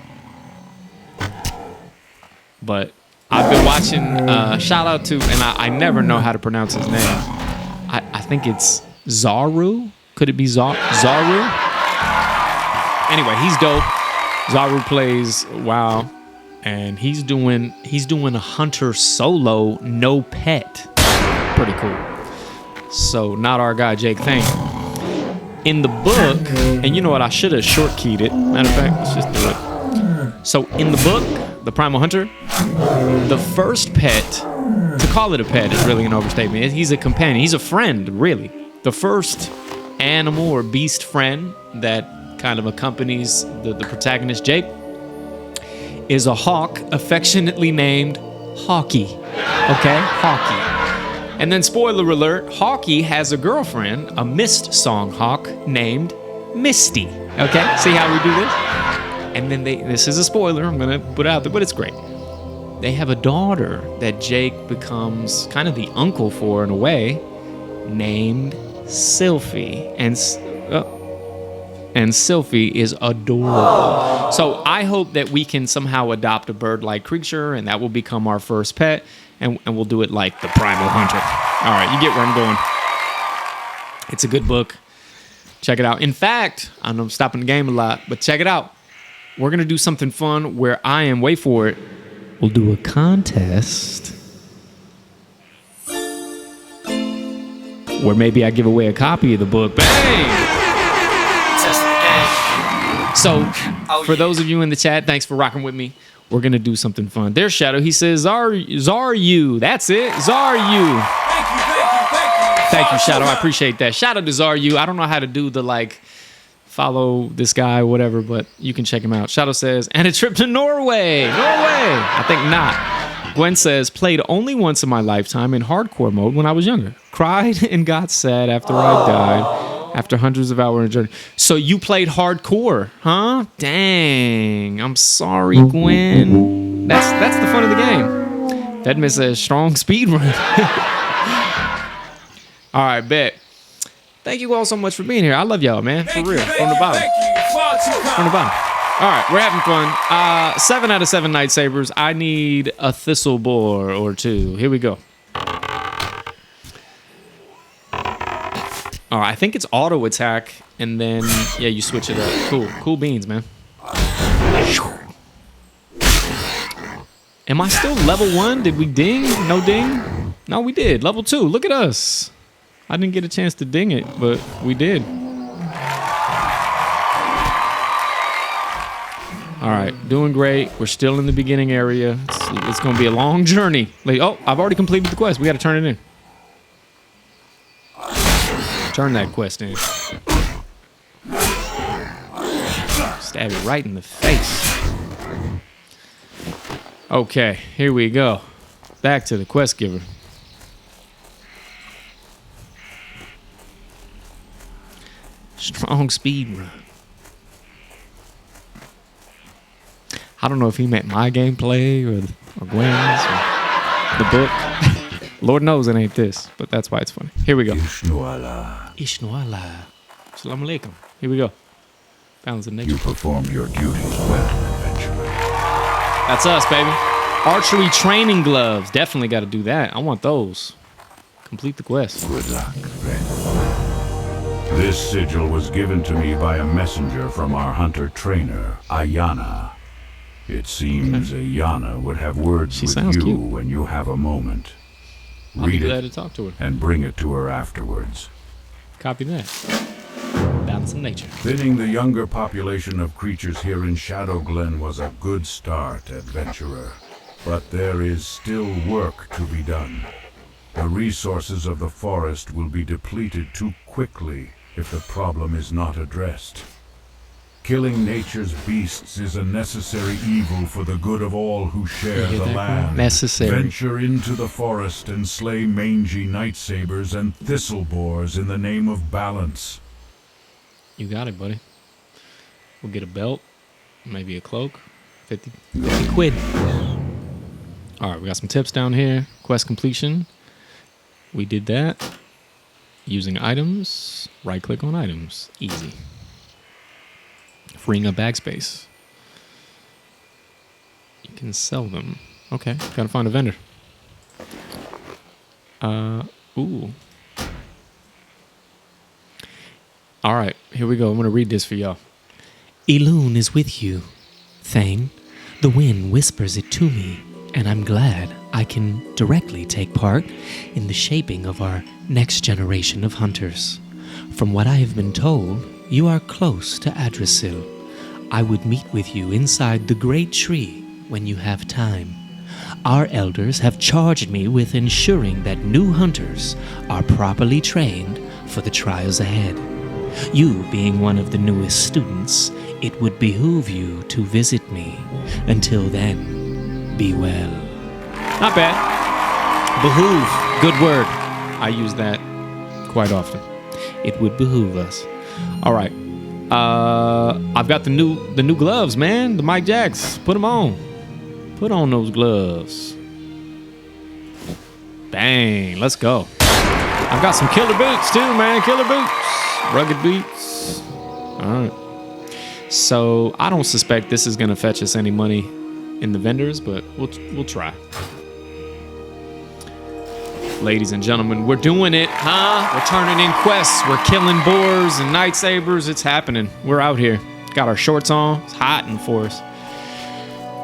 But I've been watching, shout out to, and I never know how to pronounce his name. I think it's Zaru. Could it be Zaru? Anyway, he's dope. Zaru plays WoW, and he's doing a hunter solo, no pet. Pretty cool. So not our guy Jake Thayne. In the book, and you know what? I should have short keyed it. Matter of fact, let's just do it. So in the book, the Primal Hunter, the first pet, to call it a pet is really an overstatement. He's a companion. He's a friend, really. The first animal or beast friend that kind of accompanies the protagonist, Jake, is a hawk affectionately named Hawky. Okay? Hawky. And then, spoiler alert, Hawky has a girlfriend, a mist song hawk named Misty. Okay? See how we do this? And then this is a spoiler, I'm going to put it out there, but it's great. They have a daughter that Jake becomes kind of the uncle for in a way, named Sylphie. And Sylphie is adorable. So I hope that we can somehow adopt a bird-like creature, and that will become our first pet, and we'll do it like the Primal Hunter. All right, you get where I'm going. It's a good book. Check it out. In fact, I know I'm stopping the game a lot, but check it out. We're going to do something fun where I am, wait for it, we'll do a contest where maybe I give away a copy of the book. Bang! So, for those of you in the chat, thanks for rocking with me. We're going to do something fun. There's Shadow. He says, Zaryu. That's it. Zaryu. Thank you, Shadow. I appreciate that. Shout out to Zaryu. I don't know how to do the, follow this guy or whatever, but you can check him out. Shadow says, and a trip to Norway. I think not. Gwen says, played only once in my lifetime in hardcore mode when I was younger. Cried and got sad after I died. After hundreds of hours of journey. So you played hardcore, huh? Dang. I'm sorry, Gwen. That's the fun of the game. Fedme says strong speed run. All right, bet. Thank you all so much for being here. I love y'all, man. For real. From the bottom. From the bottom. All right, we're having fun. 7 out of 7 lightsabers. I need a thistle boar or 2. Here we go. All right, I think it's auto attack, and then, yeah, you switch it up. Cool. Cool beans, man. Am I still level 1? Did we ding? No ding? No, we did. Level 2. Look at us. I didn't get a chance to ding it, but we did. All right, doing great. We're still in the beginning area. It's going to be a long journey. Like, oh, I've already completed the quest. We got to turn it in. Turn that quest in. Stab it right in the face. Okay, here we go. Back to the quest giver. Strong speed run. I don't know if he meant my gameplay or Gwen's or the book. Lord knows it ain't this, but that's why it's funny. Here we go. Ishnuala. Ishnuala. Assalamu alaikum. Here we go. Balance of nature. You performed your duties well, adventurer. That's us, baby. Archery training gloves. Definitely got to do that. I want those. Complete the quest. Good luck, friend. This sigil was given to me by a messenger from our hunter trainer, Ayana. It seems Ayana would have words with you cute. when you have a moment. I'll be Read glad it to talk to her. and bring it to her afterwards. Copy that. Balance of nature. Thinning the younger population of creatures here in Shadow Glen was a good start, adventurer. But there is still work to be done. The resources of the forest will be depleted too quickly if the problem is not addressed. Killing nature's beasts is a necessary evil for the good of all who share the land. Necessary. Venture into the forest and slay mangy nightsabers and thistleboars in the name of balance. You got it, buddy. We'll get a belt, maybe a cloak. 50 quid. All right, we got some tips down here. Quest completion. We did that. Using items. Right-click on items. Easy. Freeing up bag space. You can sell them. Okay, gotta find a vendor. Ooh. All right, here we go. I'm gonna read this for y'all. Elune is with you, Thayne. The wind whispers it to me, and I'm glad I can directly take part in the shaping of our next generation of hunters. From what I have been told, you are close to Adrasil. I would meet with you inside the great tree when you have time. Our elders have charged me with ensuring that new hunters are properly trained for the trials ahead. You being one of the newest students, it would behoove you to visit me. Until then, be well. Not bad. Behoove, good word. I use that quite often. It would behoove us. All right. I've got the new gloves, man. The Mike Jacks. Put them on. Put on those gloves. Bang. Let's go. I've got some killer boots too, man. Killer boots. Rugged boots. All right. So I don't suspect this is gonna fetch us any money in the vendors, but we'll try. Ladies and gentlemen, we're doing it, huh? We're turning in quests. We're killing boars and nightsabers. It's happening. We're out here. Got our shorts on. It's hot in the forest.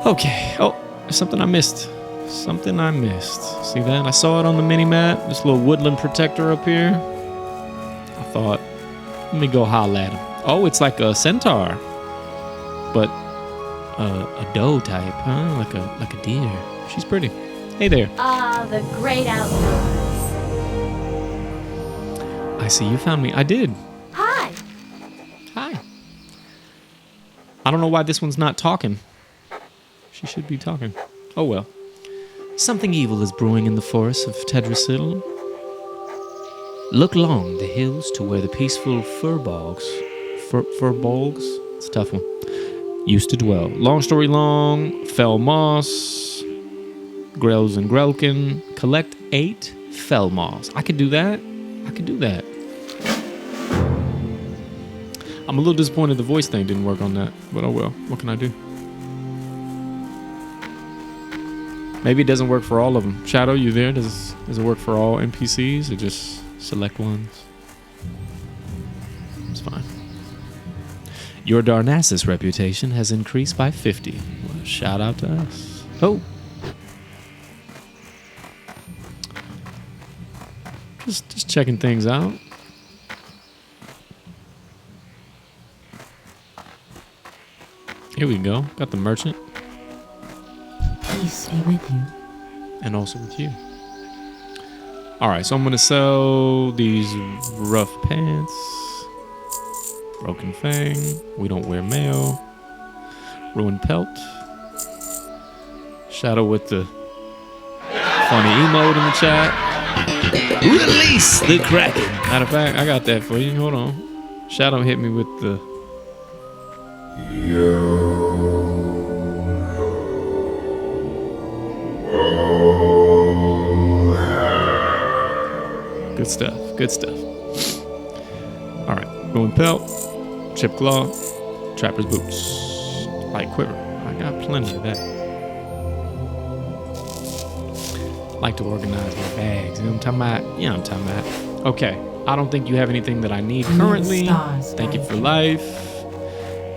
Okay. Oh, there's something I missed. Something I missed. See that? I saw it on the mini-map. This little woodland protector up here. I thought, let me go holla at him. Oh, it's like a centaur. But a doe type, huh? Like a deer. She's pretty. Hey there. Ah, the great outdoors. I see you found me. I did. Hi. Hi. I don't know why this one's not talking. She should be talking. Oh well. Something evil is brewing in the forests of Tedrasil. Look along the hills to where the peaceful furbolgs, it's a tough one, used to dwell. Long story long, fell moss, Grells and Grelkin. Collect 8 fell moss. I could do that. I could do that. I'm a little disappointed the voice thing didn't work on that, but oh well. What can I do? Maybe it doesn't work for all of them. Shadow, you there? Does it work for all NPCs or just select ones? It's fine. Your Darnassus reputation has increased by 50. Well, shout out to us. Oh. Just checking things out. Here we go. Got the merchant. Peace be with you. And also with you. Alright, so I'm gonna sell these rough pants. Broken Fang. We don't wear mail. Ruined Pelt. Shadow with the funny emote in the chat. Release the Kraken. Matter of fact, I got that for you. Hold on. Shadow hit me with the... Good stuff. Good stuff. Alright. Ruined Pelt. Chip Claw. Trapper's Boots. Light Quiver. I got plenty of that. Like to organize my bags. You know what I'm talking about? Yeah, I'm talking about. Okay. I don't think you have anything that I need currently. Thank you for life.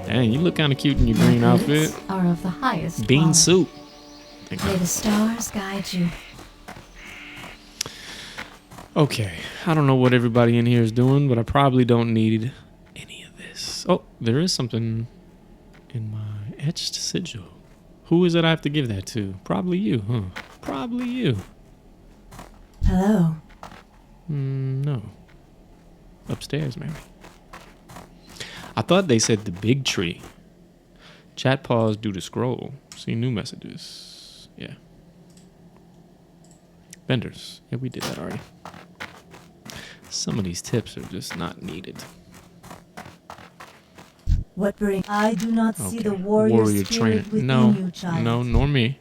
Dang, you look kind of cute in your green outfit. Are of the highest Bean quality. soup. May the stars guide you. Okay. I don't know what everybody in here is doing, but I probably don't need any of this. Oh, there is something in my etched sigil. Who is it I have to give that to? Probably you, huh? Probably you. Hello. No. Upstairs, maybe. I thought they said the big tree. Chat pause due to scroll. See new messages. Yeah. Vendors. Yeah, we did that already. Some of these tips are just not needed. What bring? I do not see the Warrior spirit trainer. within No, you, child. no, nor me.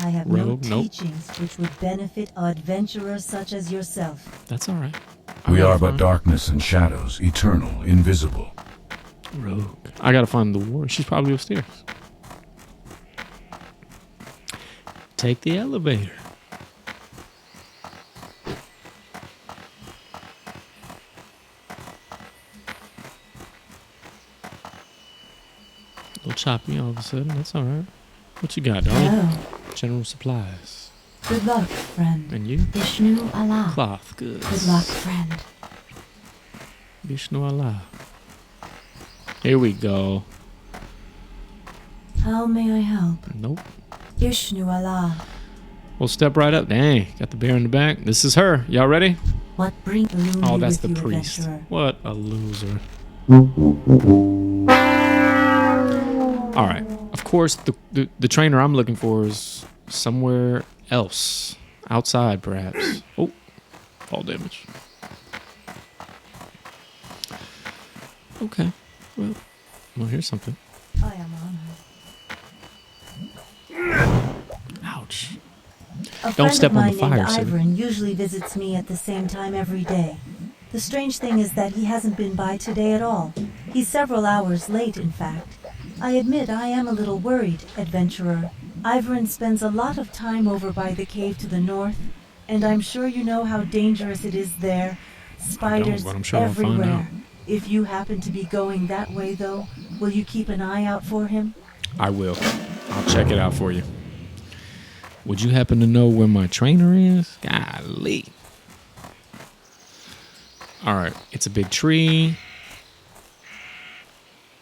I have Rogue, no nope. teachings which would benefit adventurers such as yourself. That's all right. We are but darkness and shadows, eternal, invisible. Rogue. I gotta find the warrior. She's probably upstairs. Take the elevator. A little choppy all of a sudden. That's all right. What you got, darling? Hello. General supplies. Good luck, friend. And you? Vishnu Allah. Cloth goods. Good luck, friend. Vishnu Allah. Here we go. How may I help? Nope. Ishnu Allah. We'll step right up. Dang, got the bear in the back. This is her. Y'all ready? What brings you Oh, that's with the you, priest. adventurer? What a loser. All right. Of course, the trainer I'm looking for is somewhere else. Outside, perhaps. Oh, fall damage. Okay. Well, here's something. I am honored. Ouch. A Don't friend step of on mine the fire, named Sid. Ivern usually visits me at the same time every day. The strange thing is that he hasn't been by today at all. He's several hours late, in fact. I admit I am a little worried, adventurer. Ivern spends a lot of time over by the cave to the north, and I'm sure you know how dangerous it is there. Spiders but I'm sure I'll find everywhere. If you happen to be going that way, though, will you keep an eye out for him? I will. I'll check it out for you. Would you happen to know where my trainer is? Golly. All right. It's a big tree.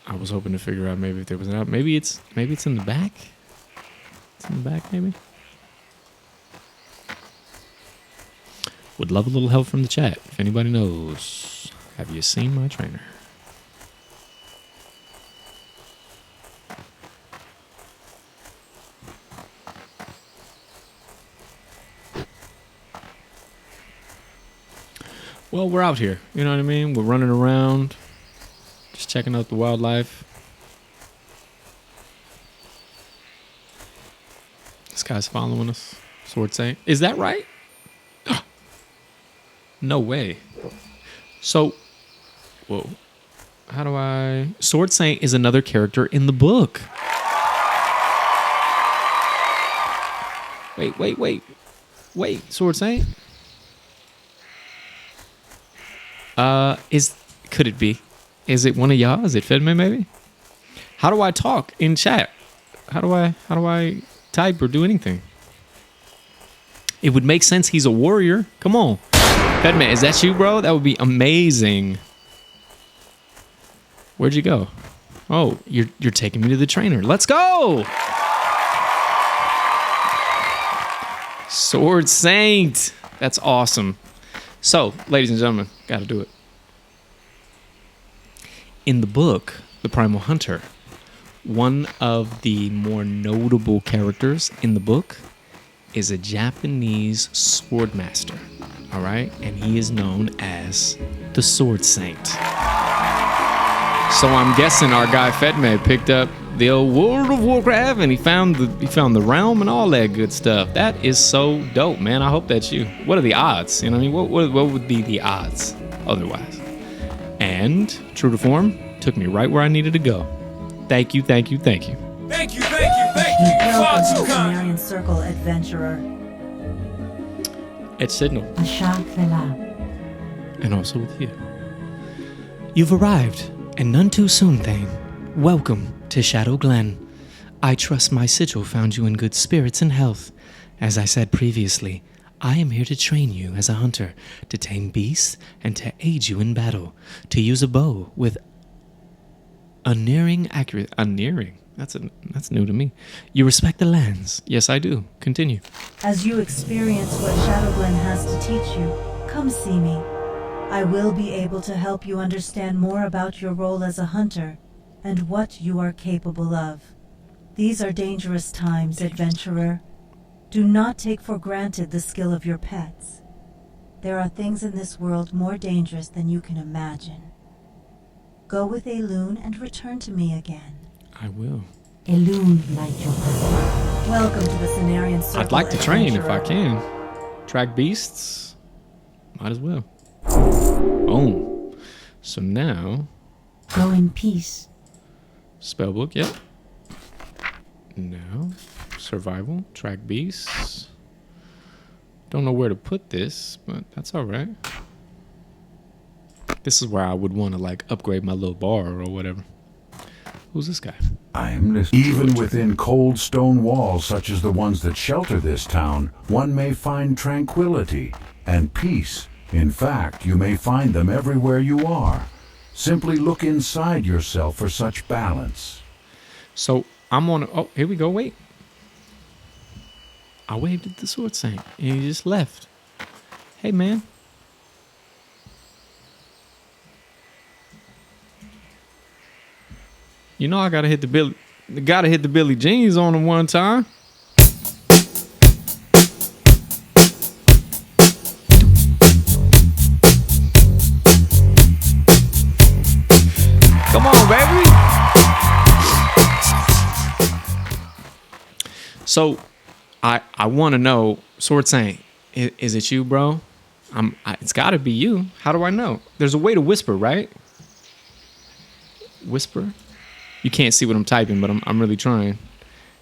I was hoping to figure out maybe if there was an out. Maybe it's in the back. It's in the back, maybe. Would love a little help from the chat. If anybody knows, have you seen my trainer? well, we're out here. You know what I mean? We're running around, just checking out the wildlife. This guy's following us. SwordxSaint. Is that right? No way. So, whoa. How do I... SwordxSaint is another character in the book. Wait. SwordxSaint? Could it be? Is it one of y'all? Is it Fedme maybe? How do I talk in chat? How do I type or do anything? It would make sense he's a warrior. Come on. Fedme, is that you, bro? That would be amazing. Where'd you go? Oh, you're taking me to the trainer. Let's go! SwordxSaint. That's awesome. So, ladies and gentlemen, gotta do it. In the book, The Primal Hunter, one of the more notable characters in the book is a Japanese sword master, all right? And he is known as the SwordxSaint. So I'm guessing our guy Fedme picked up the old World of Warcraft and he found the realm and all that good stuff. That is so dope, man. I hope that's you. What are the odds? You know what I mean? What would be the odds otherwise? And true to form, took me right where I needed to go. Thank you. Thank you. Far Welcome too to the kind. Marion Circle, adventurer. It's Signal. Hunter.Let. And also with you. You've arrived, and none too soon, Thayne. Welcome to Shadow Glen. I trust my sigil found you in good spirits and health. As I said previously, I am here to train you as a hunter, to tame beasts, and to aid you in battle, to use a bow with unerring accuracy. Unerring? That's new to me. You respect the lands. Yes, I do. Continue. As you experience what Shadowglen has to teach you, come see me. I will be able to help you understand more about your role as a hunter and what you are capable of. These are dangerous times, adventurer. Do not take for granted the skill of your pets. There are things in this world more dangerous than you can imagine. Go with Elune and return to me again. I will. Elune light your path. Welcome to the Cenarian Circle. I'd like to train if I adventurer. can. Track beasts? Might as well. Boom. So now... Go in peace. Spellbook, yep. Now, survival, track beasts. Don't know where to put this, but that's all right. This is where I would want to like upgrade my little bar or whatever. Who's this guy? I am listening. Even within cold stone walls such as the ones that shelter this town, one may find tranquility and peace. In fact, you may find them everywhere you are. Simply look inside yourself for such balance. So I'm on. Oh, here we go. Wait. I waved at the SwordxSaint and he just left. Hey, man. You know I gotta hit the Billy Jeans on him one time. Come on, baby. So I want to know, SwordxSaint, is it you, bro? It's got to be you. How do I know? There's a way to whisper, right? Whisper? You can't see what I'm typing, but I'm really trying.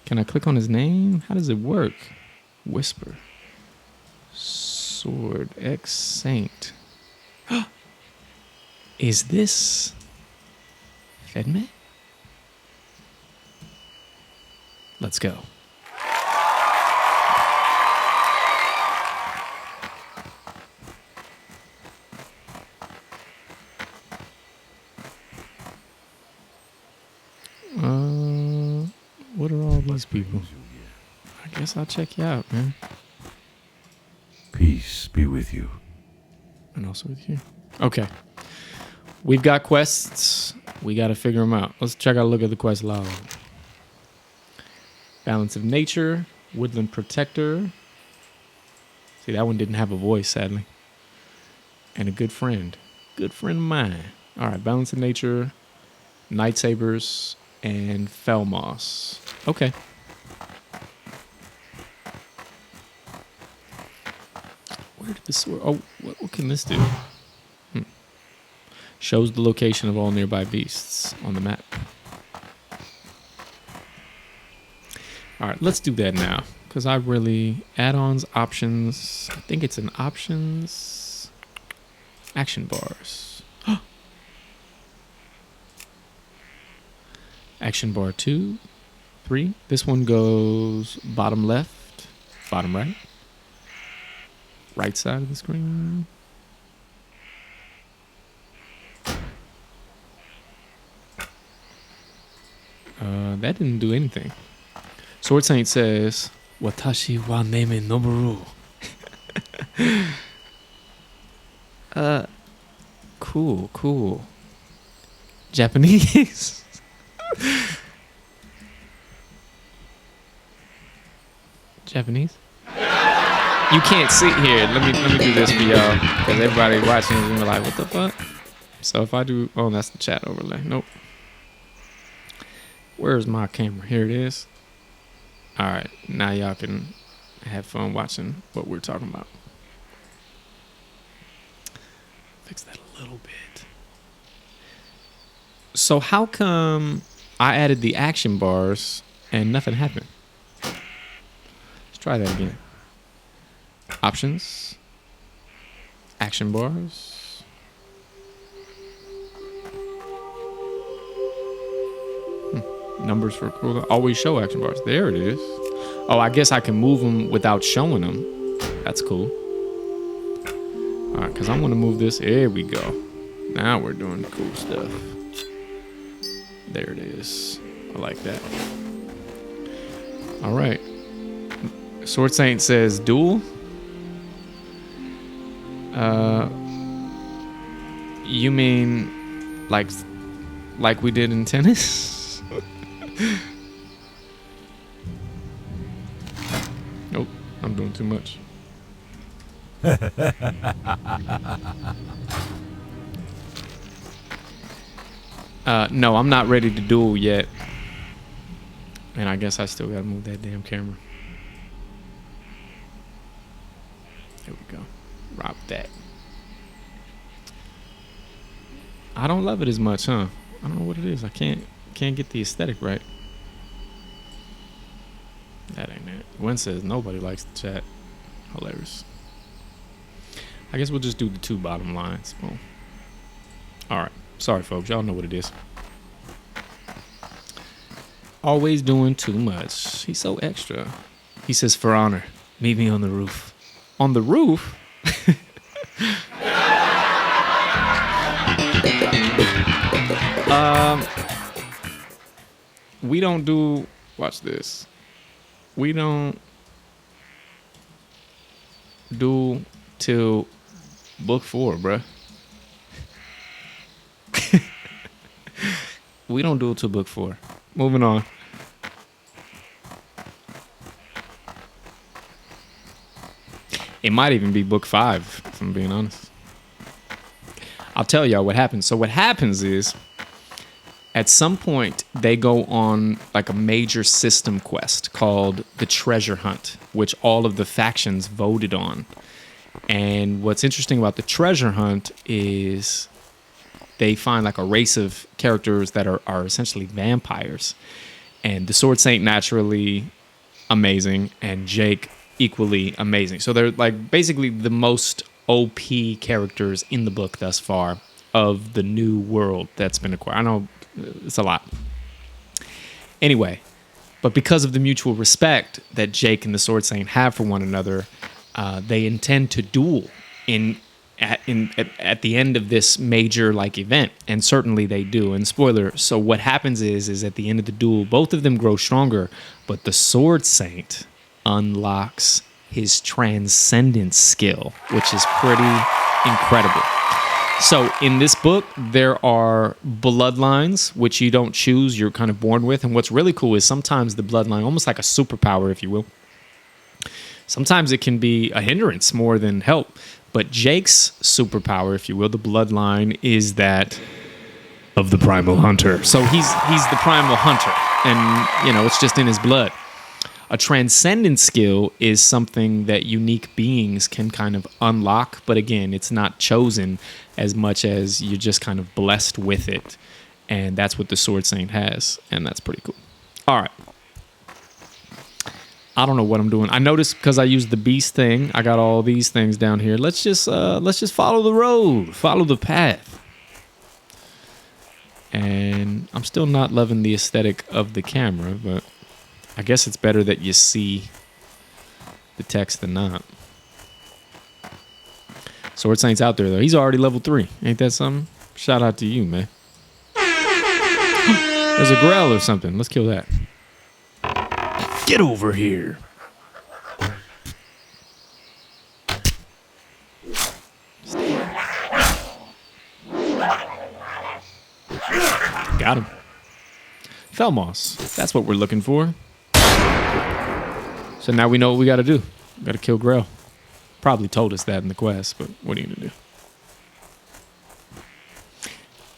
Can I click on his name? How does it work? Whisper. SwordxSaint. Is this Fedme? Let's go. What are all these people? I guess I'll check you out, man. Peace be with you. And also with you. Okay. We've got quests. We got to figure them out. Let's check out a look at the quest log. Balance of Nature. Woodland Protector. See, that one didn't have a voice, sadly. and a good friend. Good friend of mine. All right, Balance of Nature, Night Sabers, and Felmoss. Okay. Where did the sword... Oh, what can this do? Shows the location of all nearby beasts on the map. All right, let's do that now. Because I really... Add-ons, options... I think it's in options... Action bars. Action bar 2, 3. This one goes bottom left, bottom right. Right side of the screen. That didn't do anything. SwordxSaint says, Watashi wa neme noboru. Cool. Japanese. Japanese? You can't see here. Let me do this for y'all, because everybody watching is gonna be like, what the fuck? So if I do, oh, that's the chat overlay. Nope. Where's my camera? Here it is. All right, now y'all can have fun watching what we're talking about. Fix that a little bit. So how come I added the action bars and nothing happened? Let's try that again. Options. Action bars. Numbers for cool. Always show action bars. There it is. Oh, I guess I can move them without showing them. That's cool. All right, because I'm going to move this. There we go. Now we're doing cool stuff. There it is. I like that. All right. SwordxSaint says duel. You mean like we did in tennis? Nope, I'm doing too much. No, I'm not ready to duel yet. And I guess I still gotta move that damn camera. There we go. Drop that. I don't love it as much, huh? I don't know what it is. I can't get the aesthetic right. That ain't it. Gwen says nobody likes the chat. Hilarious. I guess we'll just do the two bottom lines. Boom. All right. Sorry, folks. Y'all know what it is. Always doing too much. He's so extra. He says, for honor, meet me on the roof. On the roof? We don't do... Watch this. We don't do till book 4, bruh. We don't do it till book 4. Moving on. It might even be book 5, if I'm being honest. I'll tell y'all what happens. So what happens is, at some point, they go on like a major system quest called the Treasure Hunt, which all of the factions voted on. And what's interesting about the Treasure Hunt is they find like a race of characters that are essentially vampires. And the SwordxSaint naturally amazing, and Jake equally amazing. So they're like basically the most OP characters in the book thus far of the new world that's been acquired. I know it's a lot. Anyway, but because of the mutual respect that Jake and the SwordxSaint have for one another, they intend to duel at the end of this major like event, and certainly they do. And spoiler, so what happens is at the end of the duel, both of them grow stronger, but the SwordxSaint unlocks his transcendence skill, which is pretty incredible. So in this book, there are bloodlines, which you don't choose, you're kind of born with. And what's really cool is sometimes the bloodline, almost like a superpower, if you will, sometimes it can be a hindrance more than help. But Jake's superpower, if you will, the bloodline, is that of the Primal Hunter. So he's the Primal Hunter, and you know, it's just in his blood. A transcendent skill is something that unique beings can kind of unlock, but again, it's not chosen as much as you're just kind of blessed with it. And that's what the SwordxSaint has, and that's pretty cool. All right. I don't know what I'm doing. I noticed because I used the beast thing, I got all these things down here. Let's just follow the road, follow the path. And I'm still not loving the aesthetic of the camera, but I guess it's better that you see the text than not. SwordxSaint's out there, though. He's already level 3. Ain't that something? Shout out to you, man. There's a grell or something. Let's kill that. Get over here. Got him. Felmoss. That's what we're looking for. So now we know what we got to do. We got to kill Grell. Probably told us that in the quest, but what are you going to do?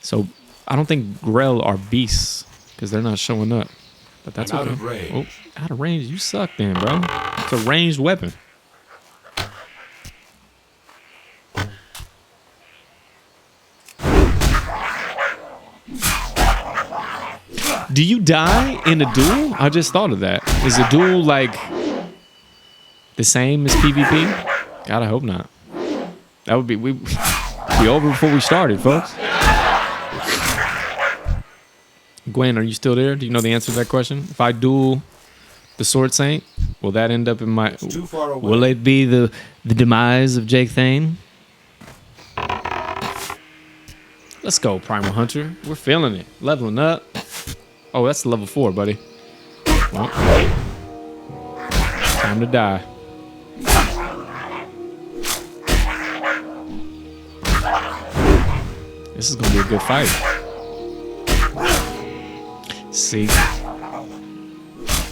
So I don't think Grell are beasts because they're not showing up. But that's I'm okay. out of range. Oh, out of range. You suck then, bro. It's a ranged weapon. Do you die in a duel? I just thought of that. Is a duel like the same as PvP? God, I hope not. That would be be over before we started, folks. Gwen, are you still there? Do you know the answer to that question? If I duel the SwordxSaint, will that end up in my? Too far away. Will it be the demise of Jake Thayne? Let's go, Primal Hunter. We're feeling it. Leveling up. Oh, that's level 4, buddy. Well, time to die. This is gonna be a good fight. See,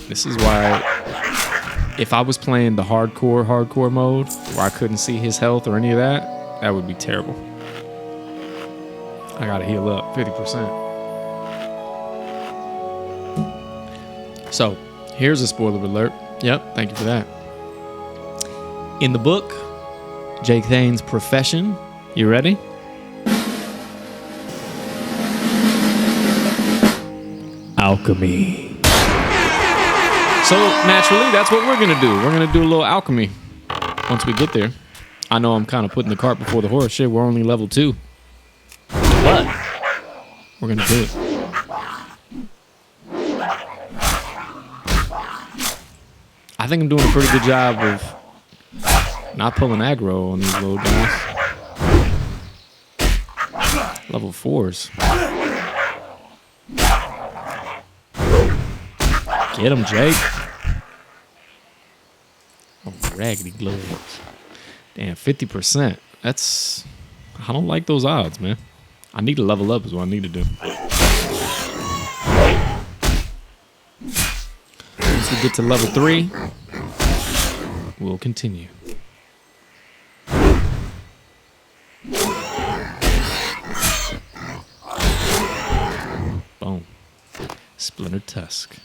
this is why if I was playing the hardcore mode where I couldn't see his health or any of that, that would be terrible. I gotta heal up 50%. So, here's a spoiler alert. Yep, thank you for that. In the book, Jake Thayne's profession, you ready? Alchemy. So, naturally, that's what we're gonna do. We're gonna do a little alchemy once we get there. I know I'm kind of putting the cart before the horse. Shit, we're only level 2. But we're gonna do it. I think I'm doing a pretty good job of not pulling aggro on these little guys. Level 4s. Get him, Jake. Oh, raggedy gloves. Damn, 50%. That's... I don't like those odds, man. I need to level up is what I need to do. Once we get to level 3, we'll continue. Boom. Splintered Tusk.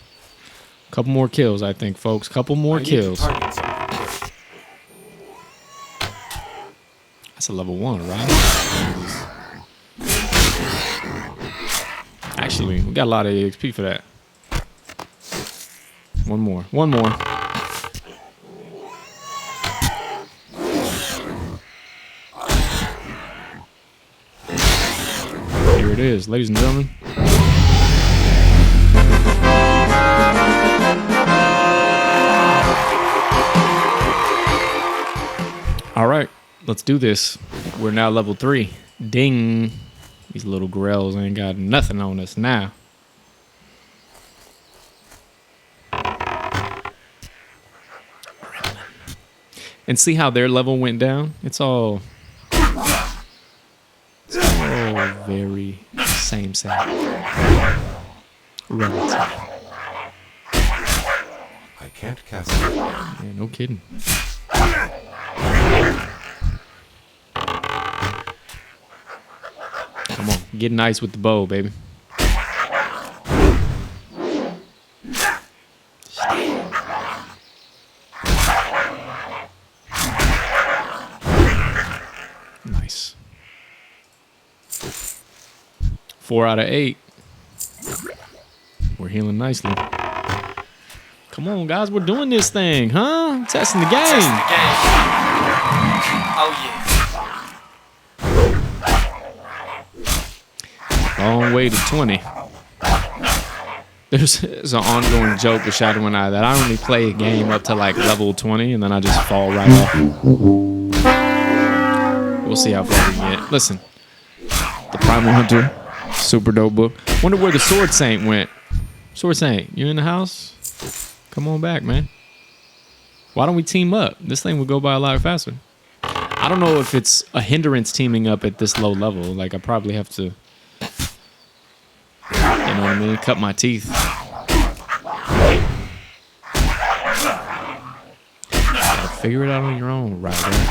Couple more kills, I think, folks. Couple more kills. That's a level 1, right? Actually, we got a lot of XP for that. One more. One more. Here it is, ladies and gentlemen. All right, let's do this. We're now level 3. Ding. These little grells ain't got nothing on us now. And see how their level went down? It's all very same. Relative. I can't cast it. Yeah, no kidding. Get nice with the bow, baby. Nice. 4 out of 8. We're healing nicely. Come on, guys. We're doing this thing, huh? Testing the game. Testing the game. Oh, yeah. Long way to 20. There's an ongoing joke with Shadow and I that I only play a game up to like level 20 and then I just fall right off. We'll see how far we get. Listen, the Primal Hunter, super dope book. Wonder where the SwordxSaint went. SwordxSaint, you in the house? Come on back, man. Why don't we team up? This thing would go by a lot faster. I don't know if it's a hindrance teaming up at this low level. Like, I probably have to, you know what I mean? Cut my teeth. Figure it out on your own, right there.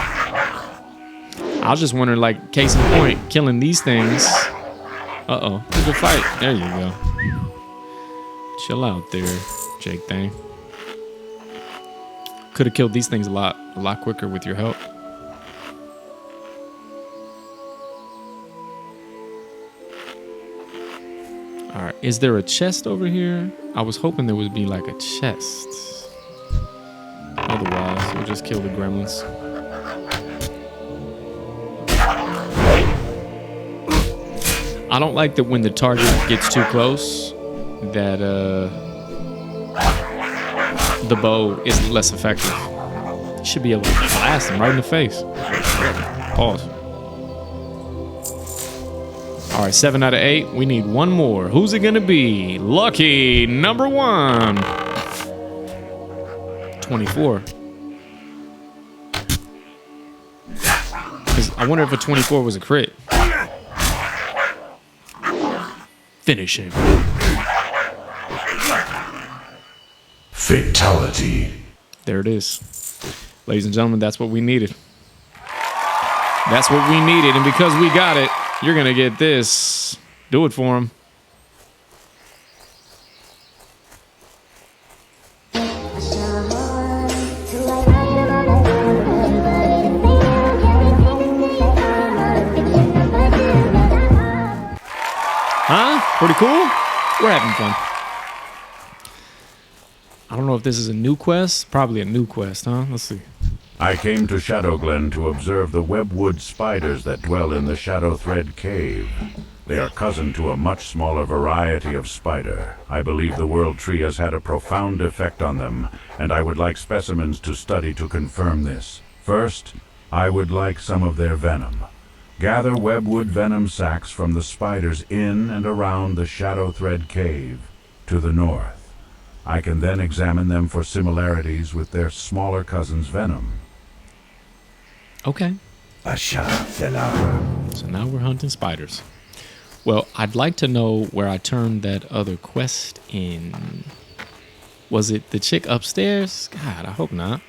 I was just wondering, like, case in point, killing these things. Uh-oh, there's a fight. There you go. Chill out there, Jake Thayne. Could have killed these things a lot quicker with your help. All right, is there a chest over here? I was hoping there would be like a chest. Otherwise, we'll just kill the gremlins. I don't like that when the target gets too close, that the bow is less effective. You should be able to blast him right in the face. Pause. All right, 7 out of 8. We need one more. Who's it gonna be? Lucky number 1. 24. I wonder if a 24 was a crit. Finish him. Fatality. There it is. Ladies and gentlemen, that's what we needed. That's what we needed, and because we got it, you're gonna get this. Do it for him. Huh? Pretty cool? We're having fun. I don't know if this is a new quest. Probably a new quest, huh? Let's see. I came to Shadowglen to observe the webwood spiders that dwell in the Shadow Thread Cave. They are cousin to a much smaller variety of spider. I believe the World Tree has had a profound effect on them, and I would like specimens to study to confirm this. First, I would like some of their venom. Gather webwood venom sacs from the spiders in and around the Shadow Thread Cave to the north. I can then examine them for similarities with their smaller cousin's venom. Okay. So now we're hunting spiders. Well, I'd like to know where I turned that other quest in. Was it the chick upstairs? God, I hope not.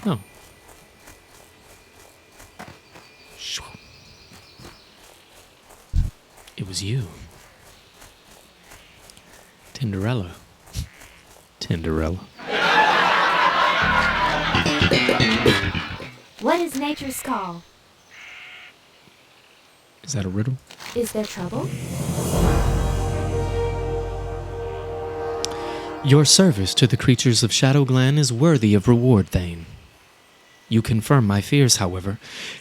No. It was you. Tinderella. What is nature's call? Is that a riddle? Is there trouble? Your service to the creatures of Shadowglen is worthy of reward, Thayne. You confirm my fears, however.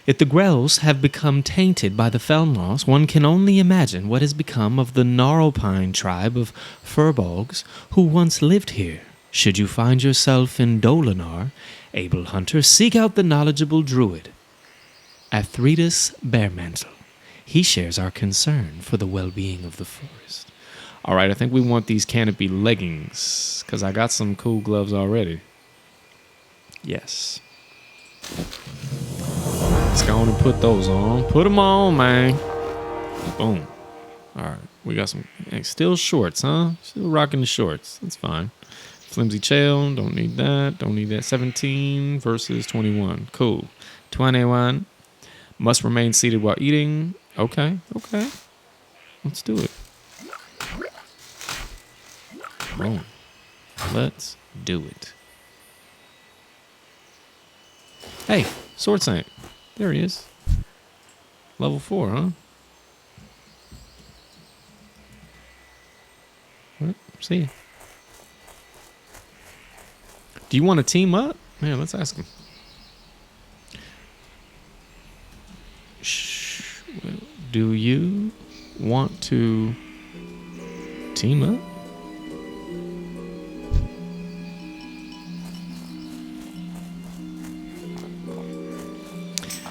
If the Grells have become tainted by the Felnloss, one can only imagine what has become of the Gnarlpine tribe of Furbolgs who once lived here. Should you find yourself in Dolinar, able hunter, seek out the knowledgeable druid, Athretus Bearmantle. He shares our concern for the well-being of the forest. All right, I think we want these canopy leggings, because I got some cool gloves already. Yes. Let's go on and put those on. Put them on, man. Boom. All right, we got some still shorts, huh? Still rocking the shorts. That's fine. Flimsy chail, don't need that. Don't need that. 17 versus 21. Cool. 21. Must remain seated while eating. Okay. Let's do it. Boom. Let's do it. Hey, SwordxSaint. There he is. Level 4, huh? What? See ya. Do you want to team up? Man, let's ask him. Do you want to team up?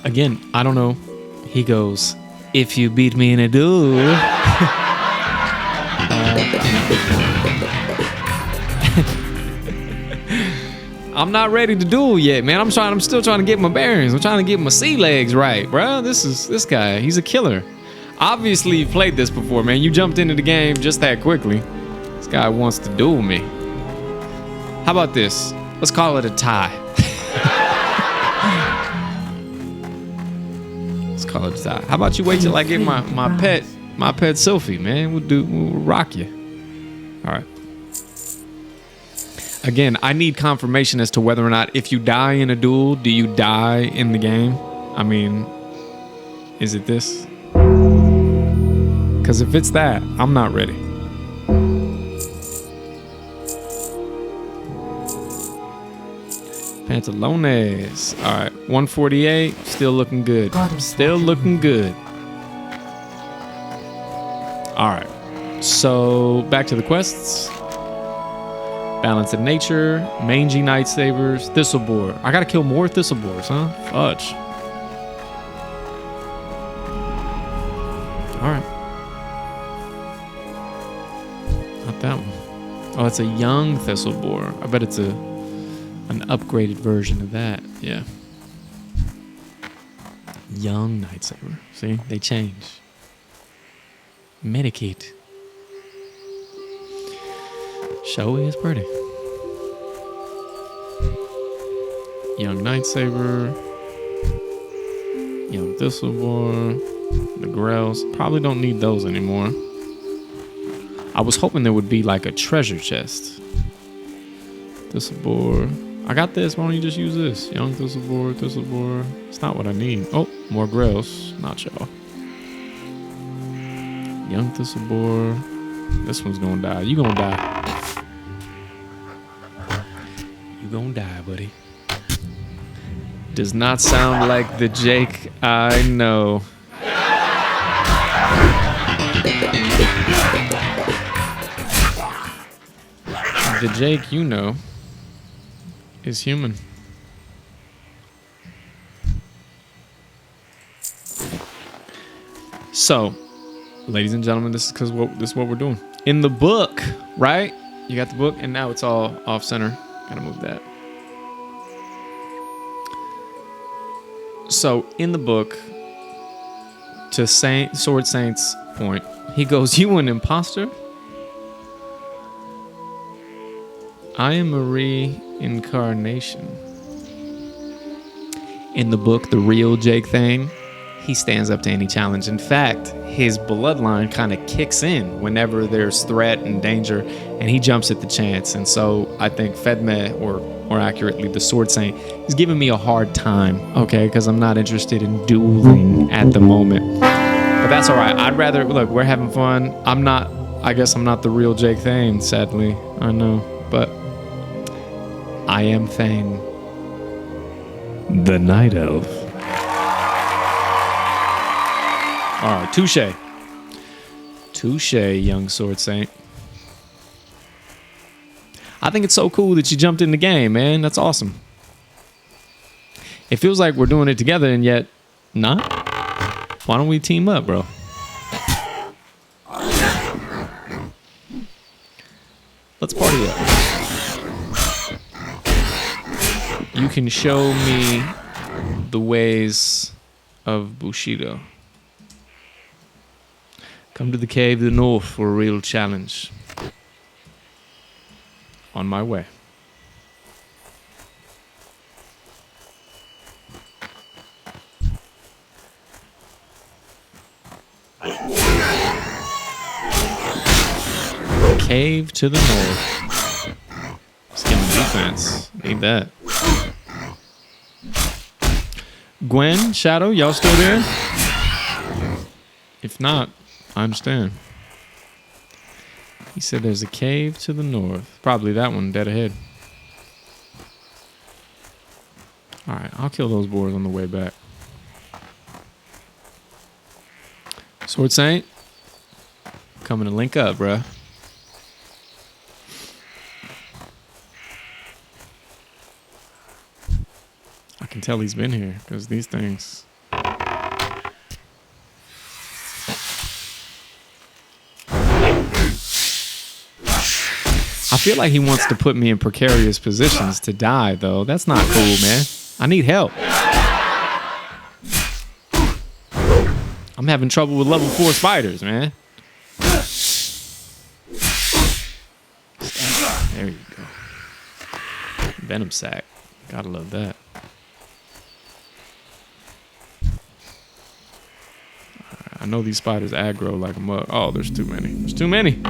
Again, I don't know. He goes, if you beat me in a duel. I'm not ready to duel yet, man. I'm still trying to get my bearings. I'm trying to get my sea legs right, bro. This guy. He's a killer. Obviously, you've played this before, man. You jumped into the game just that quickly. This guy wants to duel me. How about this? Let's call it a tie. Let's call it a tie. How about you wait till I get my pet Sophie, man? We'll rock you. All right. Again, I need confirmation as to whether or not if you die in a duel, do you die in the game? I mean, is it this? Because if it's that, I'm not ready. Pantalones. All right, 148. Still looking good. Still looking good. All right. So back to the quests. Balance of nature, mangy night sabers, thistleboar. I gotta kill more thistleboars, huh? Fudge. All right. Not that one. Oh, it's a young thistleboar. I bet it's an upgraded version of that. Yeah. Young night saber. See, they change. Medicate. Showy is pretty. Young night saber. Young thistleboar. The Grells. Probably don't need those anymore. I was hoping there would be like a treasure chest. Thistleboar. I got this. Why don't you just use this? Young thistleboar. It's not what I need. Oh, more Grells. Not y'all. Young thistleboar. This one's gonna die. You gonna die. You gonna die, buddy. Does not sound like the Jake I know. The Jake you know is human. So, ladies and gentlemen, this is what we're doing. In the book, right? You got the book, and now it's all off center. Gotta move that. So, in the book, to SwordxSaint's point, he goes, "You an imposter? I am a reincarnation." In the book, the real Jake Thayne, he stands up to any challenge. In fact, his bloodline kind of kicks in whenever there's threat and danger, and he jumps at the chance. And so I think Fedme, or more accurately, the SwordxSaint, is giving me a hard time, okay, because I'm not interested in dueling at the moment. But that's all right. I'd rather, look, we're having fun. I guess I'm not the real Jake Thayne, sadly. I know, but I am Thayne, the Night Elf. All right, touche. Touche, young SwordxSaint. I think it's so cool that you jumped in the game, man. That's awesome. It feels like we're doing it together and yet not. Why don't we team up, bro? Let's party up. You can show me the ways of Bushido. Come to the cave to the north for a real challenge. On my way. cave to the north. Skimming defense. Need that. Gwen, Shadow, y'all still there? If not, I understand. He said there's a cave to the north. Probably that one dead ahead. Alright, I'll kill those boars on the way back. SwordxSaint, coming to link up, bruh. I can tell he's been here because these things. I feel like he wants to put me in precarious positions to die, though. That's not cool, man. I need help. I'm having trouble with level 4 spiders, man. There you go. Venom sack. Gotta love that. I know these spiders aggro like a mug. Oh, there's too many. There's too many.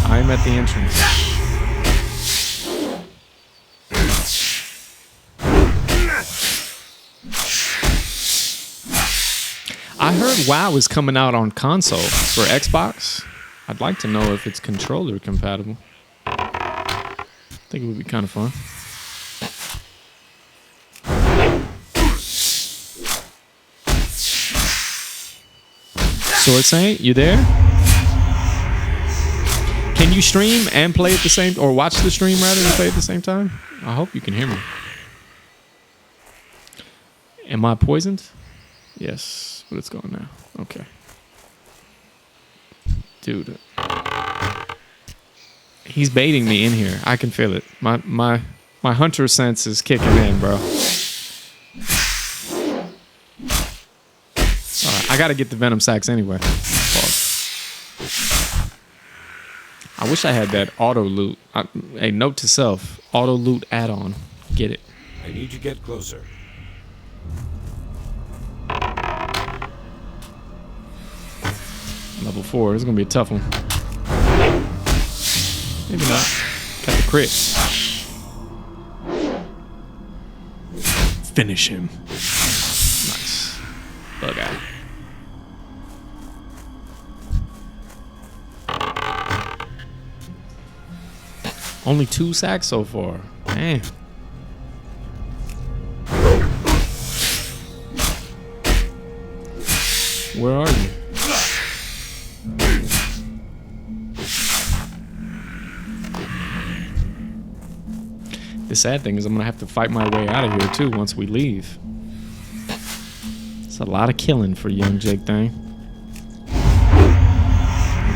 I'm at the entrance. I heard WoW is coming out on console for Xbox. I'd like to know if it's controller compatible. I think it would be kind of fun. SwordxSaint, you there? Can you stream and play at the same, or watch the stream rather than play at the same time? I hope you can hear me. Am I poisoned? Yes, but it's gone now. Okay. Dude. He's baiting me in here. I can feel it. My hunter sense is kicking in, bro. Alright, I gotta get the venom sacks anyway. Pause. I wish I had that auto loot. A note to self. Auto loot add-on. Get it. I need to get closer. Level 4. This is gonna be a tough one. Maybe not. Got the crit. Finish him. Nice. Bug out. Only 2 sacks so far. Man. Where are you? The sad thing is I'm gonna have to fight my way out of here too once we leave. It's a lot of killing for young Jake Thayne.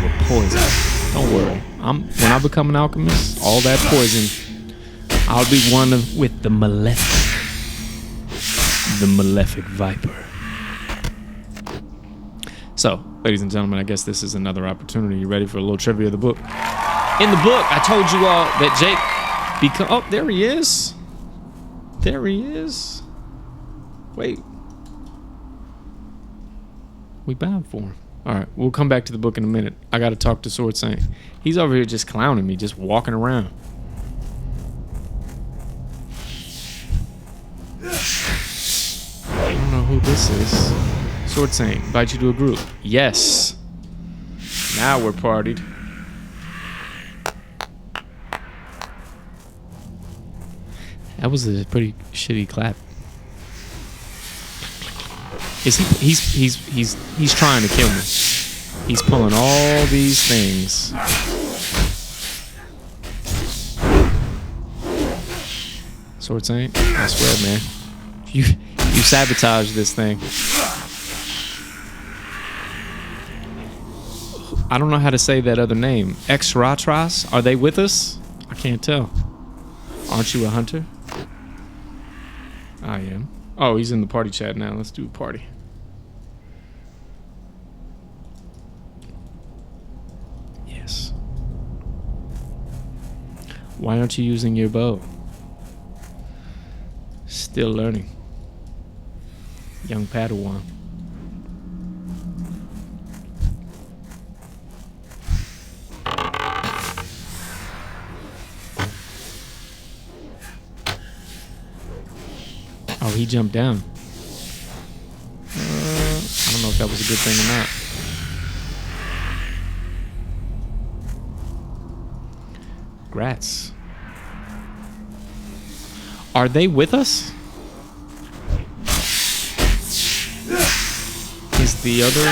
We're poisoned. Don't worry. When I become an alchemist, all that poison, I'll be one with the malefic. The malefic viper. So, ladies and gentlemen, I guess this is another opportunity. You ready for a little trivia of the book? In the book, I told you all that Jake oh, there he is. There he is. Wait. We bowed for him. All right, we'll come back to the book in a minute. I got to talk to SwordxSaint. He's over here just clowning me, just walking around. I don't know who this is. SwordxSaint, invite you to a group. Yes. Now we're partied. That was a pretty shitty clap. Is he's trying to kill me. He's pulling all these things. SwordxSaint, I swear, man. You sabotaged this thing. I don't know how to say that other name. Exratras? Are they with us? I can't tell. Aren't you a hunter? I am. Oh, he's in the party chat now. Let's do a party. Yes. Why aren't you using your bow? Still learning. Young Padawan. he jumped down. I don't know if that was a good thing or not. Grats. Are they with us? Is the other...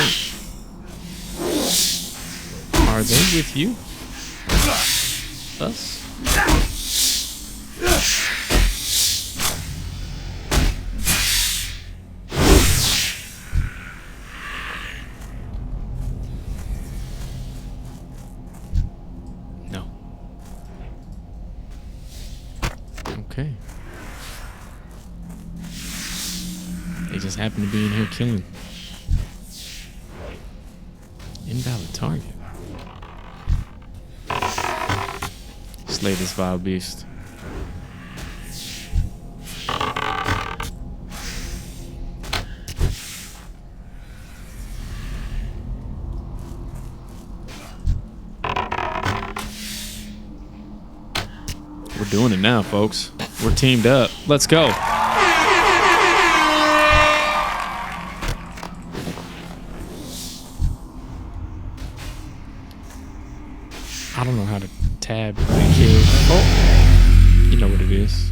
Are they with you? Us? No. Okay. They just happen to be in here killing. Invalid target. Slay this vile beast. We're doing it now, folks. We're teamed up. Let's go. I don't know how to tab and kill. Oh, you know what it is.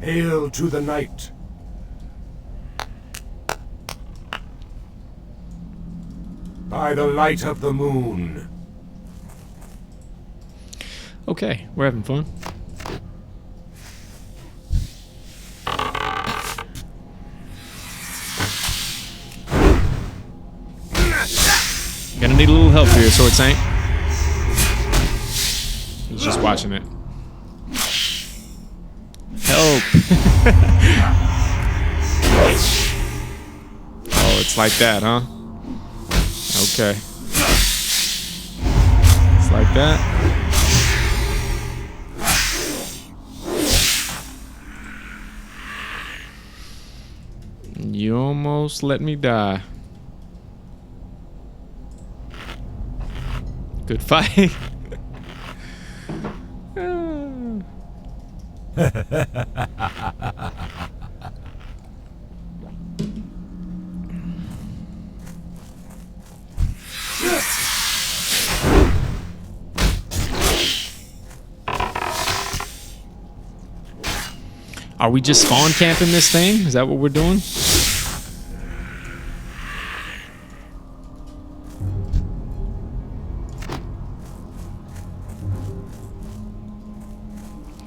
Hail to the night. By the light of the moon. Okay, we're having fun. Gonna need a little help here, SwordxSaint. He's just watching it. Help! Oh, it's like that, huh? Okay. It's like that. You almost let me die. Good fight. Are we just spawn camping this thing? Is that what we're doing?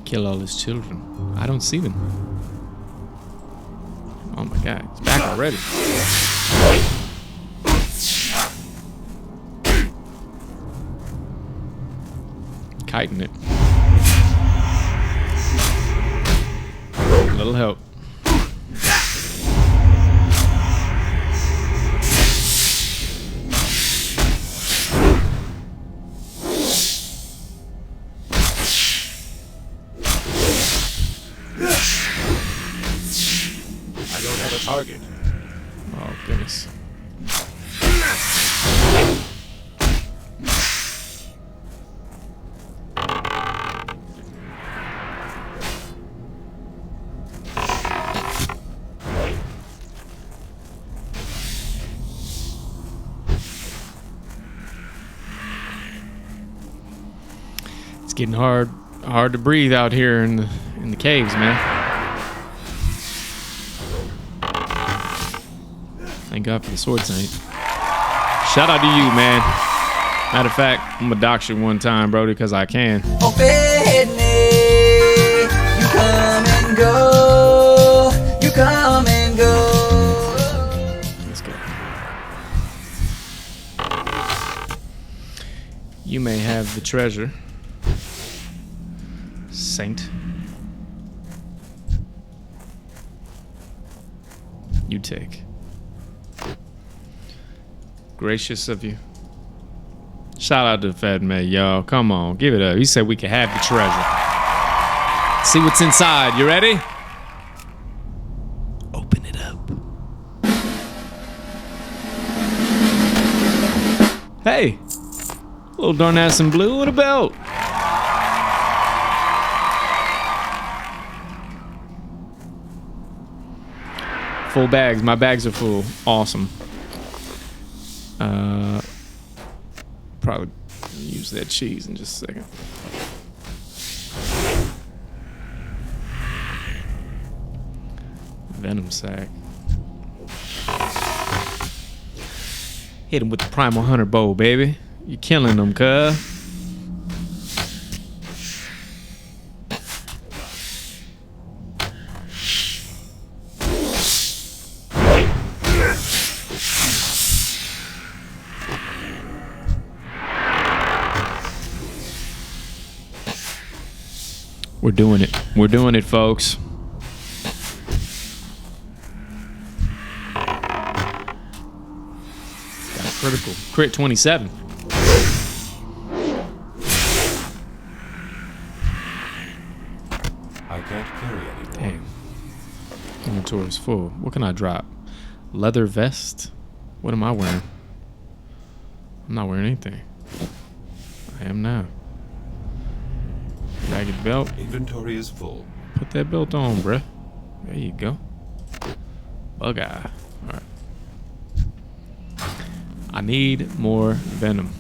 Kill all his children. I don't see them. Oh my god, it's back already. Kiting it. A little help. Target. Oh, goodness. It's getting hard to breathe out here in the caves, man. Thank God for the SwordxSaint. Shout out to you, man. Matter of fact, I'm gonna dox you one time, bro, because I can. Oh, Fedme, you come and go. You come and go. Let's go. You may have the treasure, Saint. You take. Gracious of you. Shout out to Fedme, y'all. Come on, give it up. He said we could have the treasure. See what's inside. You ready? Open it up. Hey, Little darn ass in blue with a belt. Full bags. My bags are full. Awesome. Probably use that cheese in just a second. Venom sack. Hit him with the Primal Hunter bow, baby. You killing them, cuz. We're doing it. We're doing it, folks. Got a critical. Crit 27. I can't carry anymore. Damn. Inventory is full. What can I drop? Leather vest? What am I wearing? I'm not wearing anything. I am now. Ragged belt. Inventory is full. Put that belt on, bruh. There you go. Bug eye. Alright. I need more venom.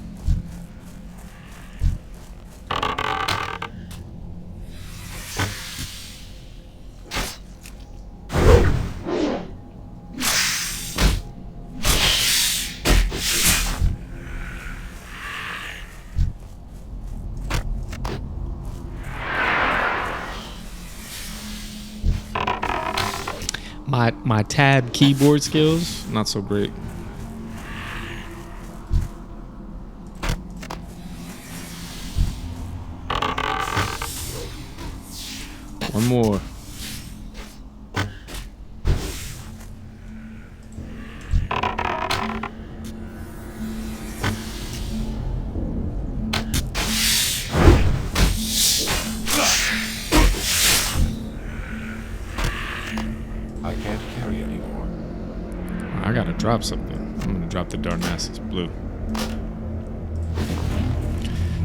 My tab keyboard skills, not so great. One more. I gotta drop something. I'm gonna drop the Darnassus blue.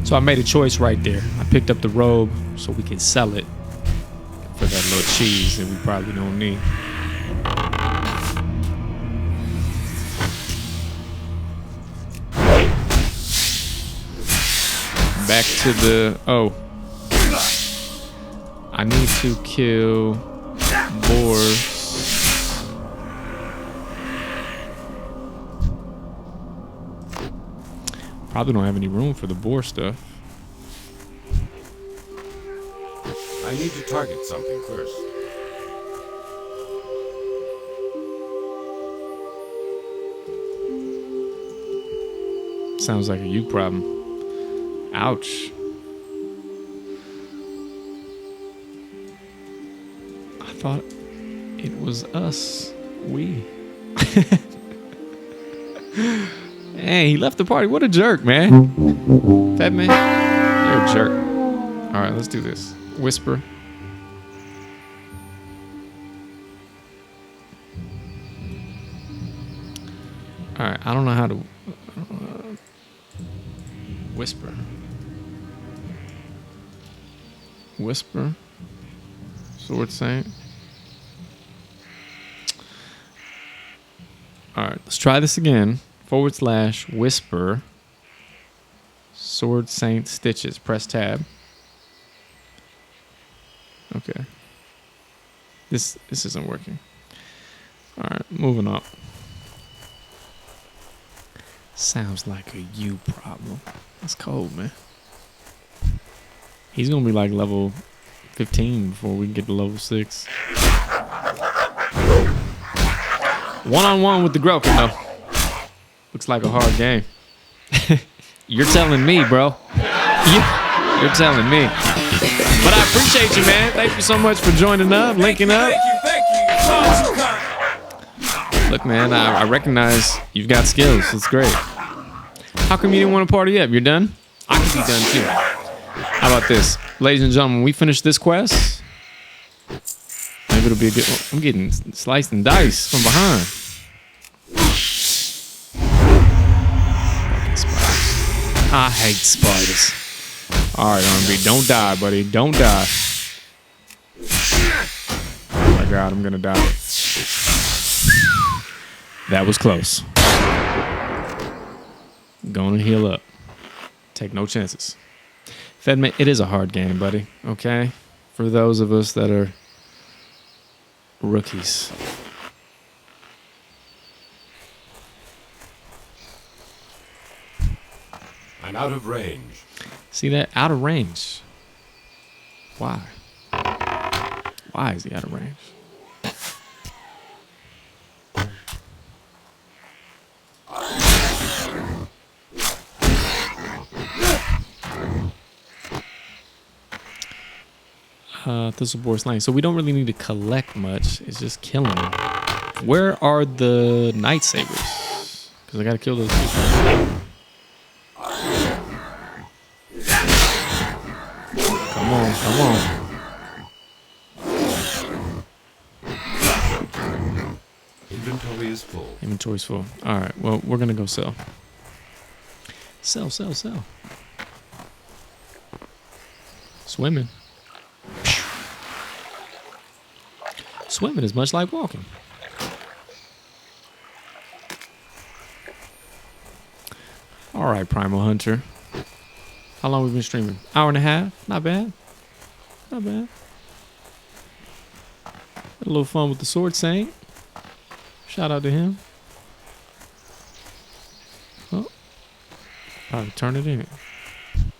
So I made a choice right there. I picked up the robe so we can sell it for that little cheese that we probably don't need. Back to the... Oh. I need to kill boars. Probably don't have any room for the boar stuff. I need to target something first. Sounds like a you problem. Ouch. I thought it was us. We. Hey, he left the party. What a jerk, man. Fedme, you're a jerk. All right, let's do this. Whisper. All right, I don't know how to... whisper. Whisper. SwordxSaint. All right, let's try this again. /whisper SwordxSaint stitches. Press tab. Okay. This isn't working. All right, moving on. Sounds like a you problem. That's cold, man. He's gonna be like level 15 before we can get to level 6. One-on-one with the Groken, though. Looks like a hard game. You're telling me, bro. You're telling me. But I appreciate you, man. Thank you so much for joining up, linking up. Thank you. Look, man, I recognize you've got skills. It's great. How come you didn't want to party up? You're done? I can be done, too. How about this? Ladies and gentlemen, we finish this quest. Maybe it'll be a good one. I'm getting sliced and diced from behind. Fucking spiders. I hate spiders. Alright, R&B, don't die, buddy. Don't die. Oh my god, I'm gonna die. That was close. Gonna heal up. Take no chances. Fedme, it is a hard game, buddy. Okay? For those of us that are rookies. I'm out of range. See that? Out of range. Why? Why is he out of range? Thistlebor's Lane. So we don't really need to collect much. It's just killing them. Where are the night sabers? Because I gotta kill those people. Come on, come on. Inventory is full. Inventory's full. All right. Well, we're gonna go sell. Sell, sell, sell. Swimming. Swimming is much like walking. All right, Primal Hunter. How long have we been streaming? Hour and a half? Not bad. Not bad. Had a little fun with the SwordxSaint. Shout out to him. Oh. I'll turn it in.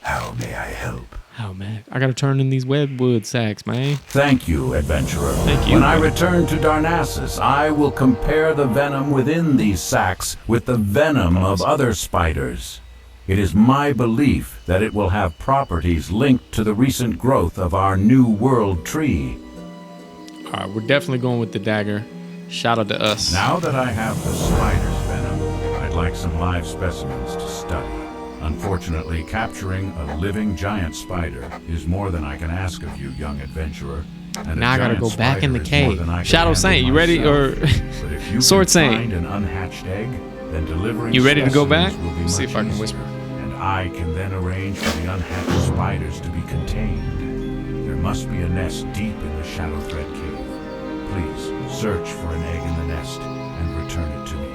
How may I help? Oh, man. I got to turn in these webwood sacks, man. Thank you, adventurer. Thank you. When I return to Darnassus, I will compare the venom within these sacks with the venom of other spiders. It is my belief that it will have properties linked to the recent growth of our new world tree. All right, we're definitely going with the dagger. Shout out to us. Now that I have the spider's venom, I'd like some live specimens to study. Unfortunately, capturing a living giant spider is more than I can ask of you, young adventurer. And now I gotta go back in the cave. Shadow Saint, you ready? Or SwordxSaint. An unhatched egg, then delivering you ready to go back? Let's see if I can whisper. And I can then arrange for the unhatched spiders to be contained. There must be a nest deep in the Shadow Thread cave. Please search for an egg in the nest and return it to me.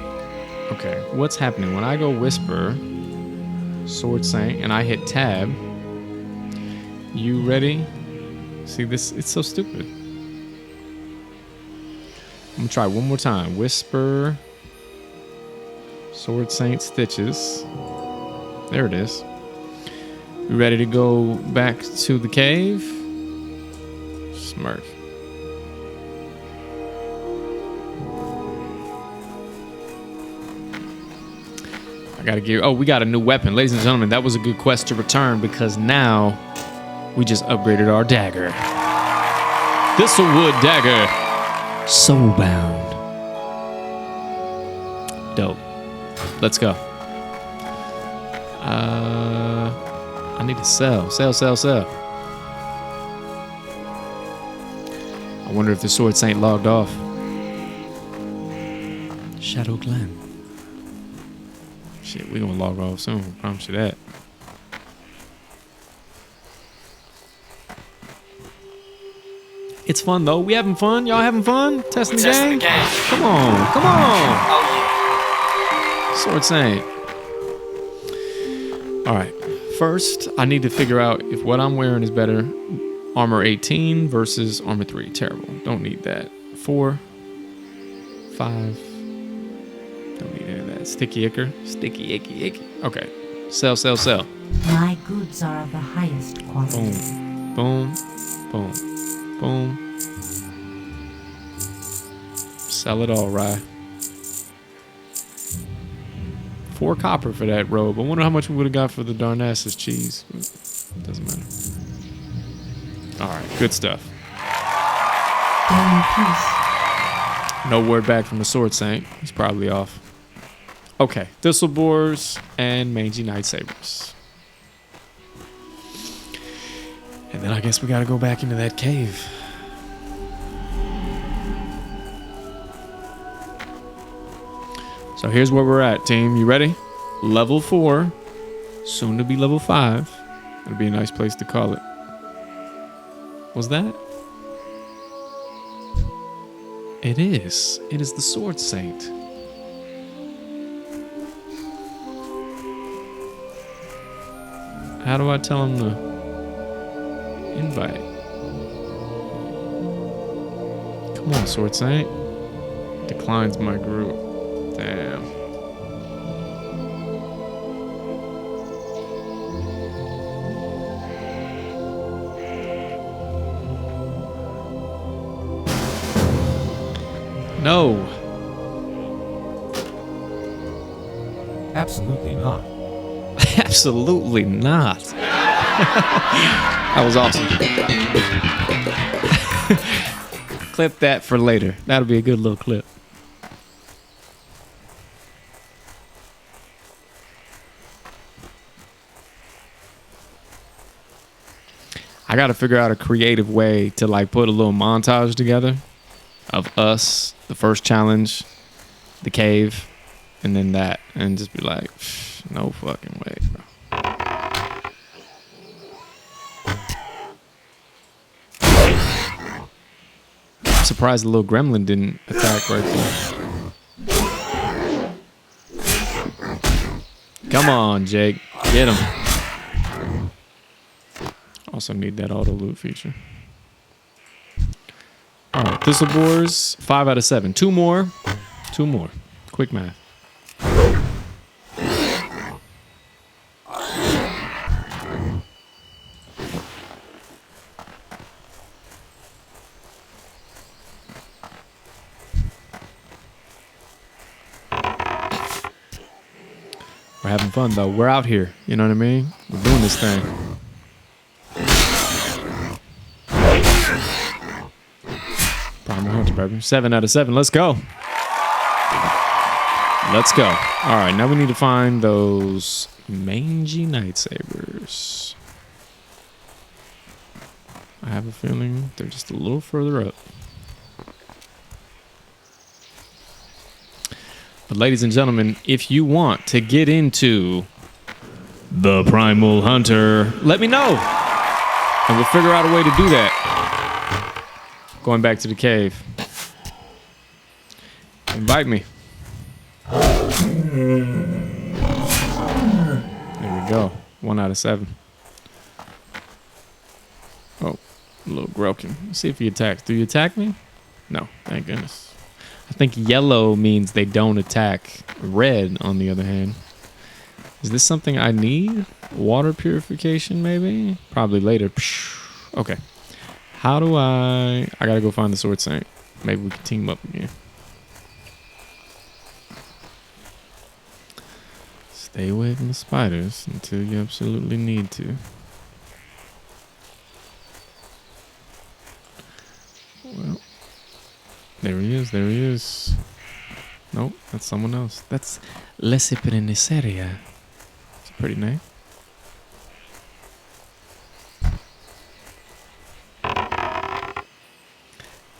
Okay, what's happening when I go whisper? SwordxSaint, and I hit tab. You ready? See this? It's so stupid. I'm gonna try one more time. Whisper. SwordxSaint stitches. There it is. You ready to go back to the cave? Smirk. Gotta give. Oh, we got a new weapon, ladies and gentlemen. That was a good quest to return because now we just upgraded our dagger. Thistlewood dagger, soulbound. Dope. Let's go. I need to sell. Sell. I wonder if the SwordxSaint logged off. Shadow Glen. Shit, we gonna log off soon. I promise you that. It's fun though. We having fun? Y'all having fun? Testing the game? Come on. Oh, SwordxSaint. Alright. First, I need to figure out if what I'm wearing is better. Armor 18 versus armor 3. Terrible. Don't need that. 4. 5. Don't need any of that. Sticky icky. Okay. Sell. My goods are of the highest quality. Boom. Sell it all, Rye. 4 copper for that robe. I wonder how much we would have got for the Darnassus cheese. Doesn't matter. Alright, good stuff. Go in peace. No word back from the SwordxSaint. He's probably off. Okay, Thistlebores and Mangy Night Sabers. And then I guess we gotta go back into that cave. So here's where we're at, team. You ready? Level 4. Soon to be level 5. It'll be a nice place to call it. Was that? It is. It is the SwordxSaint. How do I tell him to invite? Come on, SwordxSaint. Declines my group. Damn. No. Absolutely not. Absolutely not. That was awesome. Clip that for later. That'll be a good little clip. I got to figure out a creative way to like put a little montage together of us, the first challenge, the cave, and then that, and just be like, no fucking way, bro. I'm surprised the little gremlin didn't attack right there. Come on, Jake. Get him. Also need that auto loot feature. All right, thistle boars, 5 out of 7. 2 more. 2 more. Quick math. We're having fun though. We're out here. You know what I mean? We're doing this thing. Primal Hunter, baby. 7 out of 7. Let's go. Let's go. All right, now we need to find those mangy lightsabers. I have a feeling they're just a little further up. But ladies and gentlemen, if you want to get into the Primal Hunter, let me know. And we'll figure out a way to do that. Going back to the cave. Invite me. There we go. 1 out of 7. Oh, a little broken. Let's see if he attacks. Do you attack me? No, thank goodness. I think yellow means they don't attack. Red, on the other hand. Is this something I need? Water purification, maybe? Probably later. Okay. How do I gotta go find the SwordxSaint. Maybe we can team up again. Stay away from the spiders until you absolutely need to. Well, there he is, there he is. Nope, that's someone else. That's Lesiperiniceria. It's a pretty name.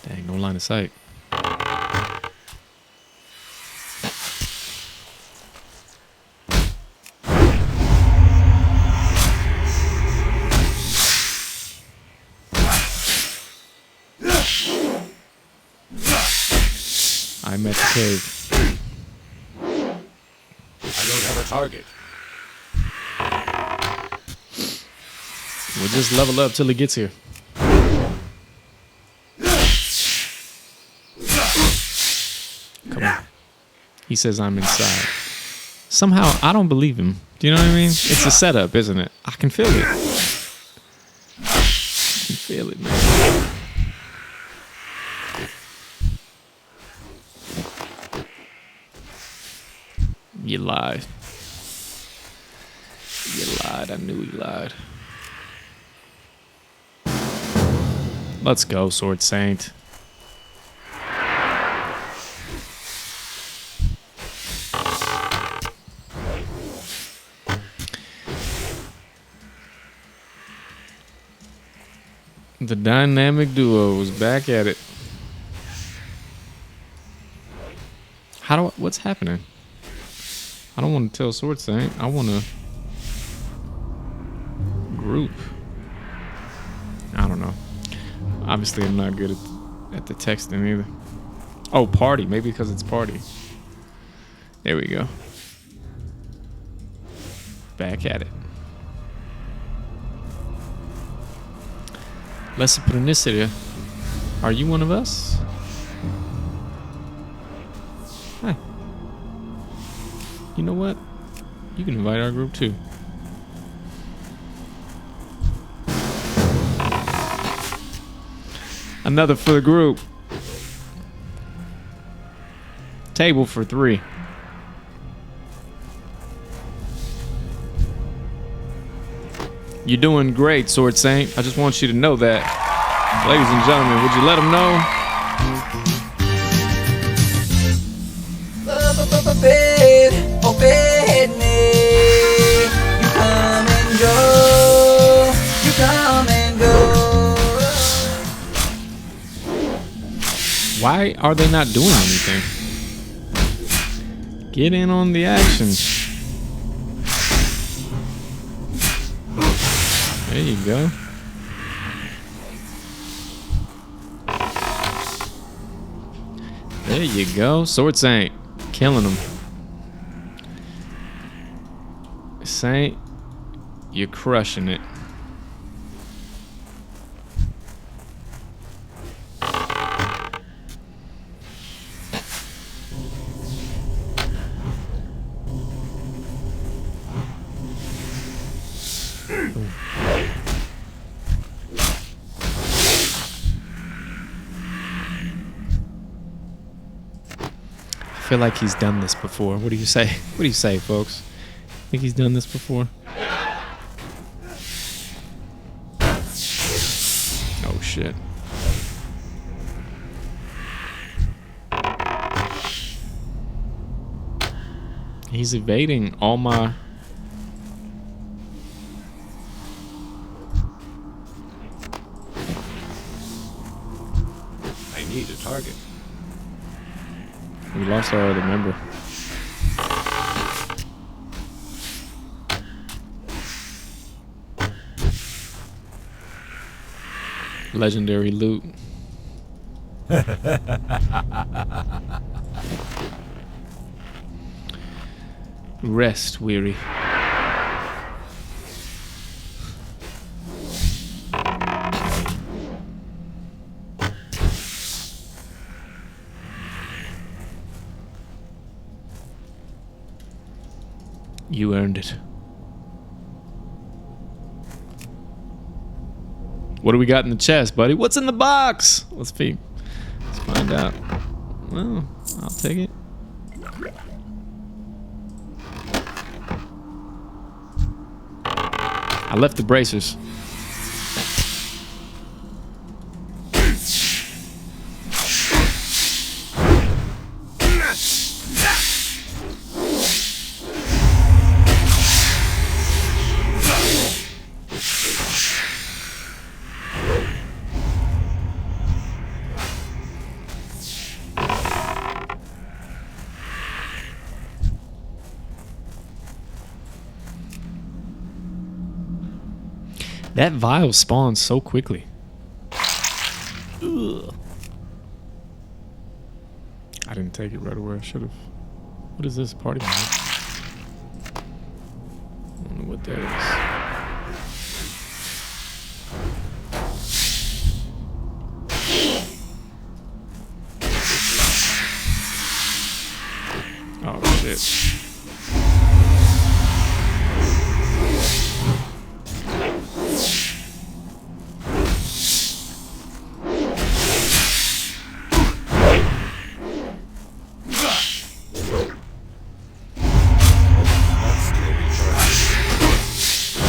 Dang, no line of sight. I'm at the cave. I don't have a target. We'll just level up till he gets here. Come on. He says I'm inside. Somehow, I don't believe him. Do you know what I mean? It's a setup, isn't it? I can feel it. I can feel it, man. You lied. You lied. I knew you lied. Let's go, SwordxSaint. The dynamic duo is back at it. What's happening? I don't want to tell SwordxSaint. I want to group. I don't know. Obviously, I'm not good at the texting either. Oh, party. Maybe because it's party. There we go. Back at it. Lesser Pronicity. Are you one of us? Hi. You know what? You can invite our group too. Another for the group. Table for 3. You're doing great, SwordxSaint. I just want you to know that. Ladies and gentlemen, would you let them know? Fedme, you come and go, you come and go. Why are they not doing anything? Get in on the action. There you go. There you go. SwordxSaint. Killing them. Saint, you're crushing it. I feel like he's done this before. What do you say? What do you say, folks? Think he's done this before? Oh shit. He's evading all my... I need a target. We lost our other member. Legendary loot. Rest weary. You earned it. What do we got in the chest, buddy? What's in the box? Let's find out. Well, I'll take it. I left the bracers. That vial spawns so quickly. Ugh. I didn't take it right away. I should have. What is this party mode? I don't know what that is. Oh shit.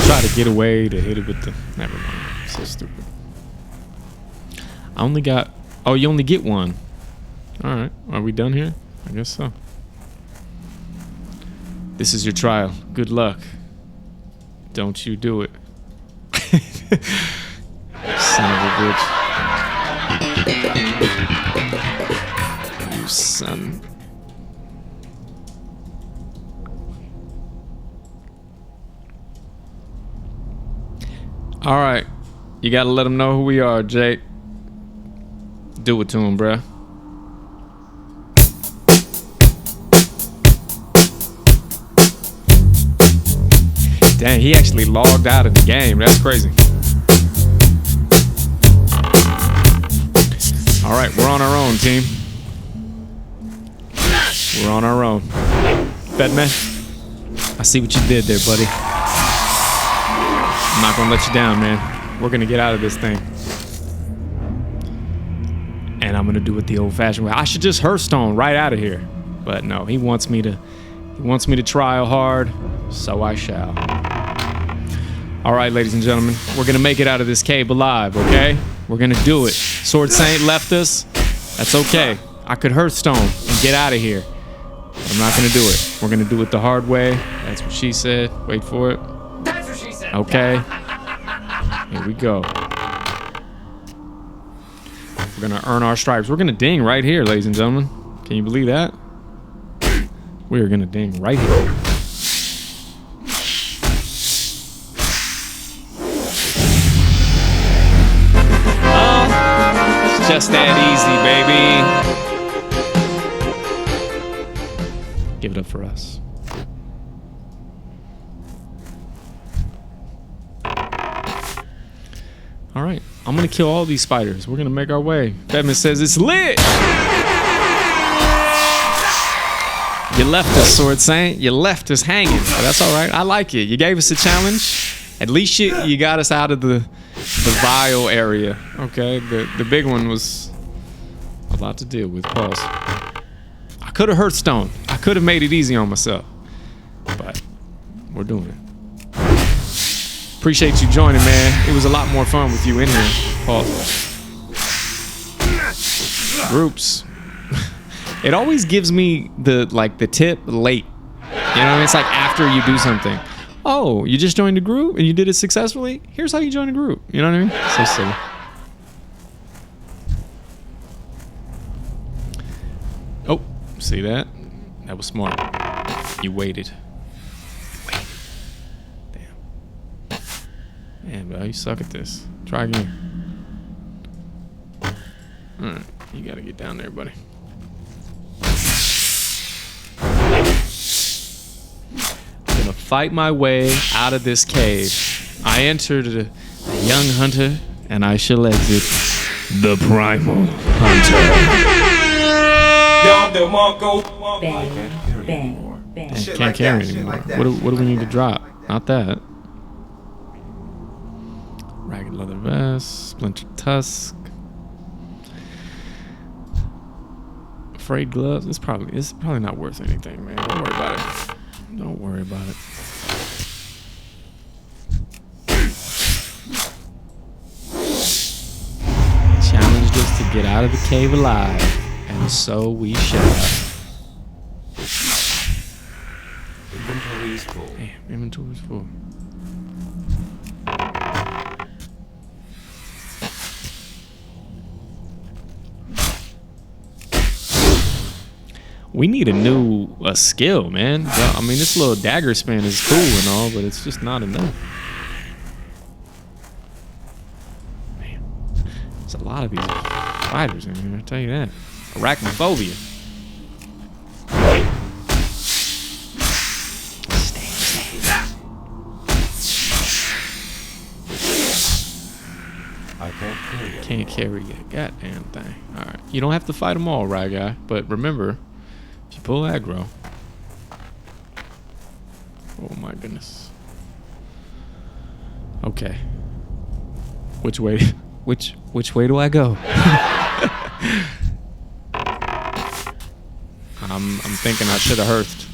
Try to get away to hit it with the... Never mind. So stupid. I only got... Oh, you only get one. Alright. Are we done here? I guess so. This is your trial. Good luck. Don't you do it. Son of a bitch. You son... All right. You got to let them know who we are, Jake. Do it to him, bruh. Dang, he actually logged out of the game. That's crazy. All right, we're on our own, team. We're on our own. Fedme, I see what you did there, buddy. I'm not gonna let you down, man. We're gonna get out of this thing. And I'm gonna do it the old-fashioned way. I should just Hearthstone right out of here. But no, he wants me to try hard, so I shall. All right, ladies and gentlemen, we're gonna make it out of this cave alive, okay? We're gonna do it. SwordxSaint left us. That's okay. I could Hearthstone and get out of here. But I'm not gonna do it. We're gonna do it the hard way. That's what she said. Wait for it. That's what she said. Okay. Here we go. We're gonna earn our stripes. We're gonna ding right here, ladies and gentlemen. Can you believe that? We are gonna ding right here. Just that easy, baby. Give it up for us. All right, I'm gonna kill all these spiders. We're gonna make our way. Fedme says it's lit. You left us, SwordxSaint. You left us hanging. But that's all right. I like it. You gave us a challenge. At least you got us out of the vile area. Okay, the big one was a lot to deal with. Pause. I could have Hearthstone. I could have made it easy on myself, but we're doing it. Appreciate you joining, man. It was a lot more fun with you in here. Pause. Groups. It always gives me the tip late. You know what I mean? It's like after you do something. Oh, you just joined a group and you did it successfully? Here's how you join a group. You know what I mean? So silly. Oh, see that? That was smart. You waited. Wait. Damn. Man, bro, you suck at this. Try again. Alright, you gotta get down there, buddy. Fight my way out of this cave. I entered a young hunter, and I shall exit the Primal Hunter. Bang, bang, bang. Can't carry anymore. What do we need to drop? Not that. Ragged leather vest, splintered tusk, frayed gloves. It's probably not worth anything, man. Don't worry about it. Don't worry about it. Challenged us to get out of the cave alive, and so we shall. Inventory is full. Damn, inventory is full. We need a skill, man. I mean, this little dagger spin is cool and all, but it's just not enough. Man, there's a lot of these spiders in here, I'll tell you that. Arachnophobia. I can't carry a goddamn thing. All right, you don't have to fight them all, right, guy? But remember, if you pull aggro, oh my goodness. Okay. Which way? Which way do I go? I'm thinking I should have hearthed.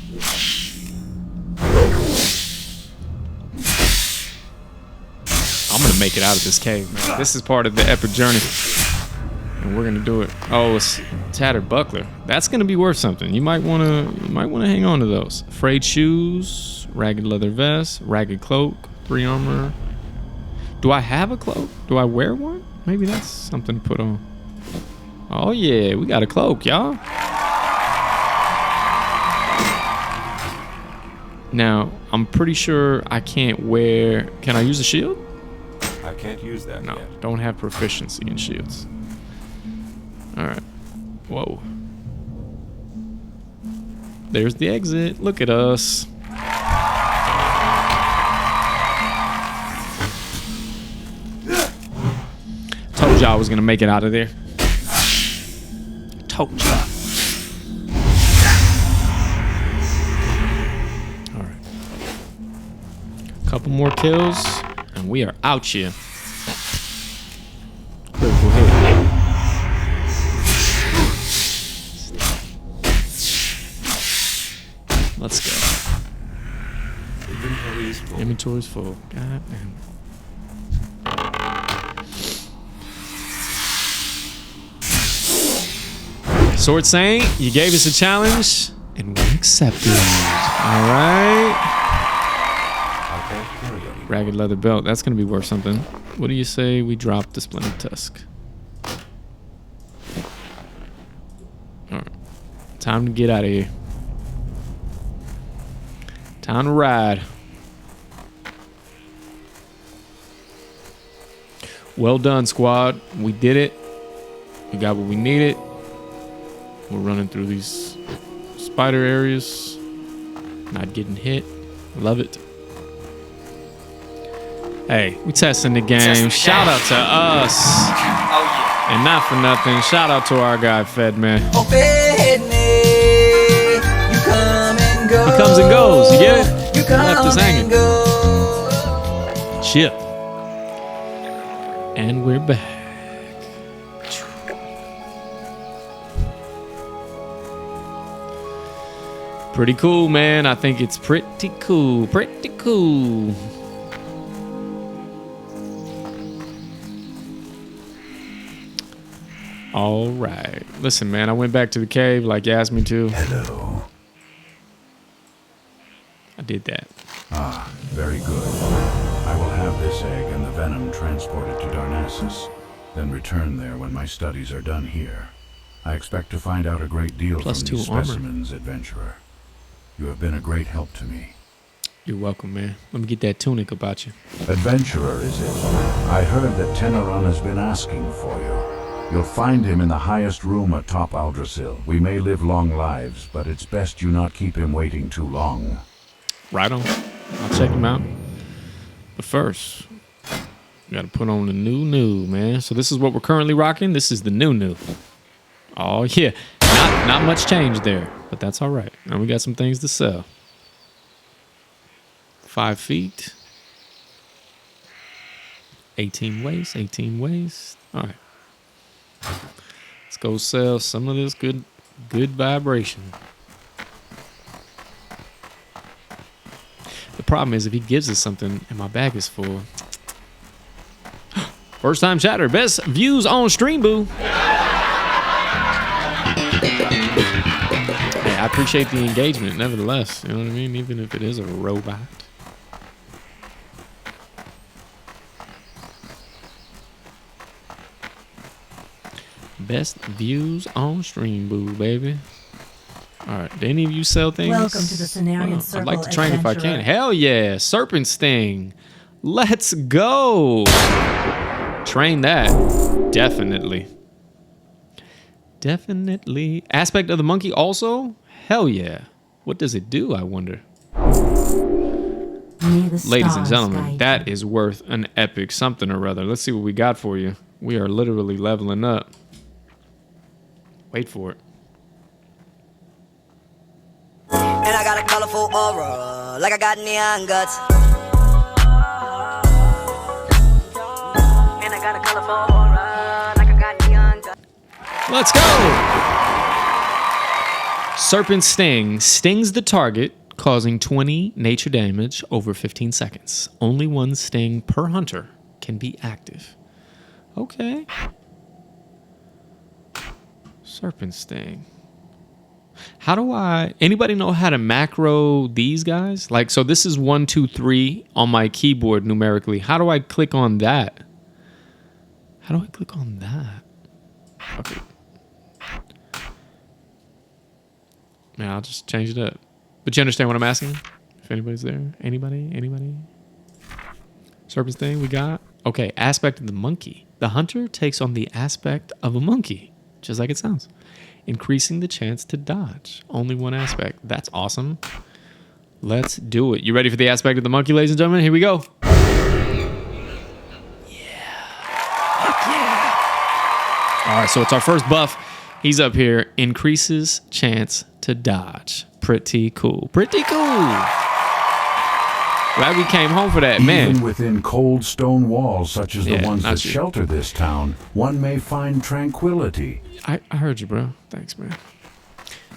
I'm gonna make it out of this cave, man. This is part of the epic journey, and we're gonna do it. Oh, it's tattered buckler. That's gonna be worth something. You might wanna hang on to those. Frayed shoes, ragged leather vest, ragged cloak, 3 armor. Do I have a cloak? Do I wear one? Maybe that's something to put on. Oh yeah, we got a cloak, y'all. Now, I'm pretty sure I can't wear... Can I use a shield? I can't use that No, yet. don't have proficiency in shields. All right. Whoa. There's the exit. Look at us. Told y'all I was gonna make it out of there. Told y'all. All right. Couple more kills, and we are out here. Critical hit. Let's go. Inventory is full. Inventory's full. God damn. SwordxSaint, you gave us a challenge, and we accepted. All right. Ragged leather belt. That's gonna be worth something. What do you say we drop the splendid tusk? All right. Time to get out of here. Time to ride. Well done, squad. We did it. We got what we needed. We're running through these spider areas. Not getting hit. Love it. Hey, we testing the game. Shout out to us. Oh yeah. And not for nothing, shout out to our guy, Fedme. Oh, Fedme, you come and go. He comes and goes, you get it? You come Left us hanging. and go. Shit. And we're back. Pretty cool, man. I think it's pretty cool. Pretty cool. All right. Listen, man, I went back to the cave like you asked me to. Hello. I did that. Ah, very good. I will have this egg and the venom transported to Darnassus, then return there when my studies are done here. I expect to find out a great deal Plus from 2 these armor. specimens, adventurer. You have been a great help to me. You're welcome, man. Let me get that tunic about you. Adventurer, is it? I heard that Teneron has been asking for you. You'll find him in the highest room atop Aldrasil. We may live long lives, but it's best you not keep him waiting too long. Right on. I'll check him out. But first, we gotta put on the new, man. So this is what we're currently rocking. This is the new. Oh yeah. Not much change there, but that's all right. And we got some things to sell. 5 feet. 18 waist, 18 waist. All right. Let's go sell some of this good vibration. The problem is if he gives us something and my bag is full. First time chatter, best views on stream, boo. Hey, I appreciate the engagement, nevertheless. You know what I mean? Even if it is a robot. Best views on stream, boo, baby. All right. Do any of you sell things? Welcome to the Cenarian I'd Circle, like to train if I adventurer. can. Hell yeah. Serpent Sting. Let's go. Train that. Definitely. Definitely. Aspect of the monkey also? Hell yeah. What does it do, I wonder? May the Ladies and stars gentlemen, guide that is worth an epic something or other. Let's see what we got for you. We are literally leveling up. Wait for it. And I got a colorful aura, like I got neon guts. And I got a colorful aura, like I got neon guts. Let's go! Serpent Sting stings the target, causing 20 nature damage over 15 seconds. Only one sting per hunter can be active. Okay. Serpent Sting. How do anybody know how to macro these guys? Like, so this is 1, 2, 3 on my keyboard numerically. How do I click on that? How do I click on that? Okay. Man, I'll just change it up. But you understand what I'm asking? If anybody's there? Anybody? Serpent Sting we got? Okay, aspect of the monkey. The hunter takes on the aspect of a monkey, just like it sounds. Increasing the chance to dodge. Only one aspect. That's awesome. Let's do it. You ready for the aspect of the monkey, ladies and gentlemen? Here we go. All right, so it's our first buff. He's up here. Increases chance to dodge. Pretty cool. Pretty cool. Glad we came home for that, man. Even within cold stone walls such as the ones that you. shelter this town, one may find tranquility. I heard you, bro. Thanks, man.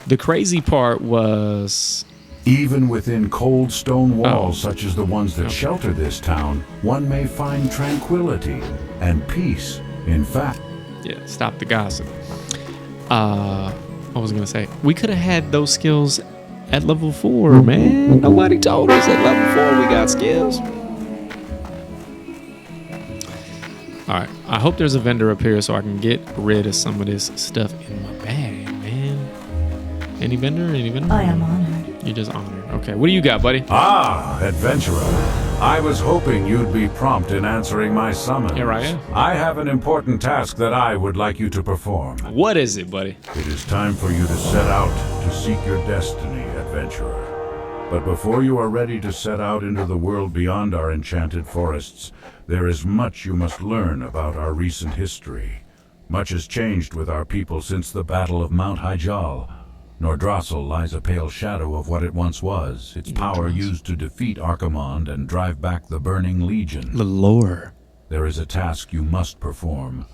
The crazy part was... Even within cold stone walls such as the ones that shelter this town, one may find tranquility and peace. In fact... Yeah, stop the gossip. What was I going to say? We could have had those skills at level 4, man. Nobody told us at level 4 we got skills. All right. I hope there's a vendor up here so I can get rid of some of this stuff in my bag, man. Any vendor? Any vendor? I am honored. You're just honored. Okay. What do you got, buddy? Ah, adventurer. I was hoping you'd be prompt in answering my summons. Here I am. I have an important task that I would like you to perform. What is it, buddy? It is time for you to set out to seek your destiny, adventurer. But before you are ready to set out into the world beyond our enchanted forests, there is much you must learn about our recent history. Much has changed with our people since the Battle of Mount Hyjal. Nordrassil lies a pale shadow of what it once was, its power used to defeat Archimonde and drive back the Burning Legion. The lore. There is a task you must perform.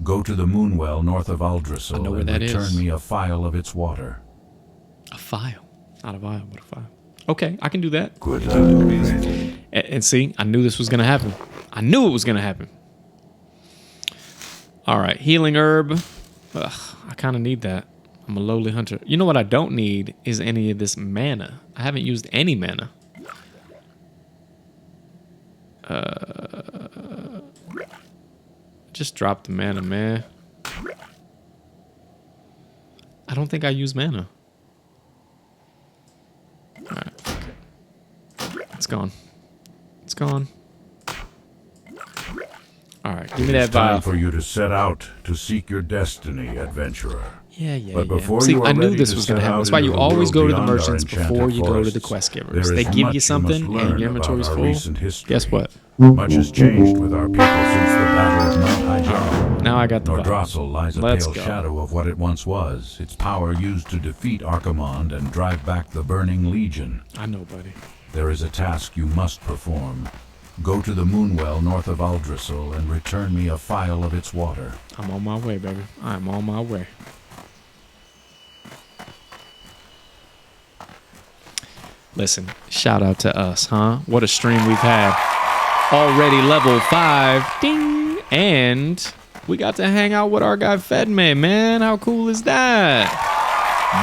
Go to the Moonwell north of Aldrassil and return me a phial of its water. A phial? Not a vial, but a phial. Okay, I can do that. Good. And see, I knew this was going to happen. I knew it was going to happen. All right, healing herb. Ugh, I kind of need that. I'm a lowly hunter. You know what I don't need is any of this mana. I haven't used any mana. Just drop the mana, man. I don't think I use mana. All right. It's gone. It's gone. All right, give me that vial. It's time for you to set out to seek your destiny, adventurer. Yeah. But before See, you are I knew ready this to was going to set happen. out That's why into you the always world go to the beyond our merchants enchanted before you go to forests, the quest givers. there They is give you much something must and learn your inventory's about our full. recent history. Guess what? Much has changed with our people since the Battle of Mount Hyjal. Now I got the vial. Nordrassil lies a Let's pale go. shadow of what it once was, its power used to defeat Archimonde and drive back the Burning Legion. I know, buddy. There is a task you must perform. Go to the Moonwell north of Aldrassil and return me a phial of its water. I'm on my way, baby. I'm on my way. Listen, shout out to us, huh? What a stream we've had. Already level 5. Ding! And we got to hang out with our guy Fedme, man. How cool is that?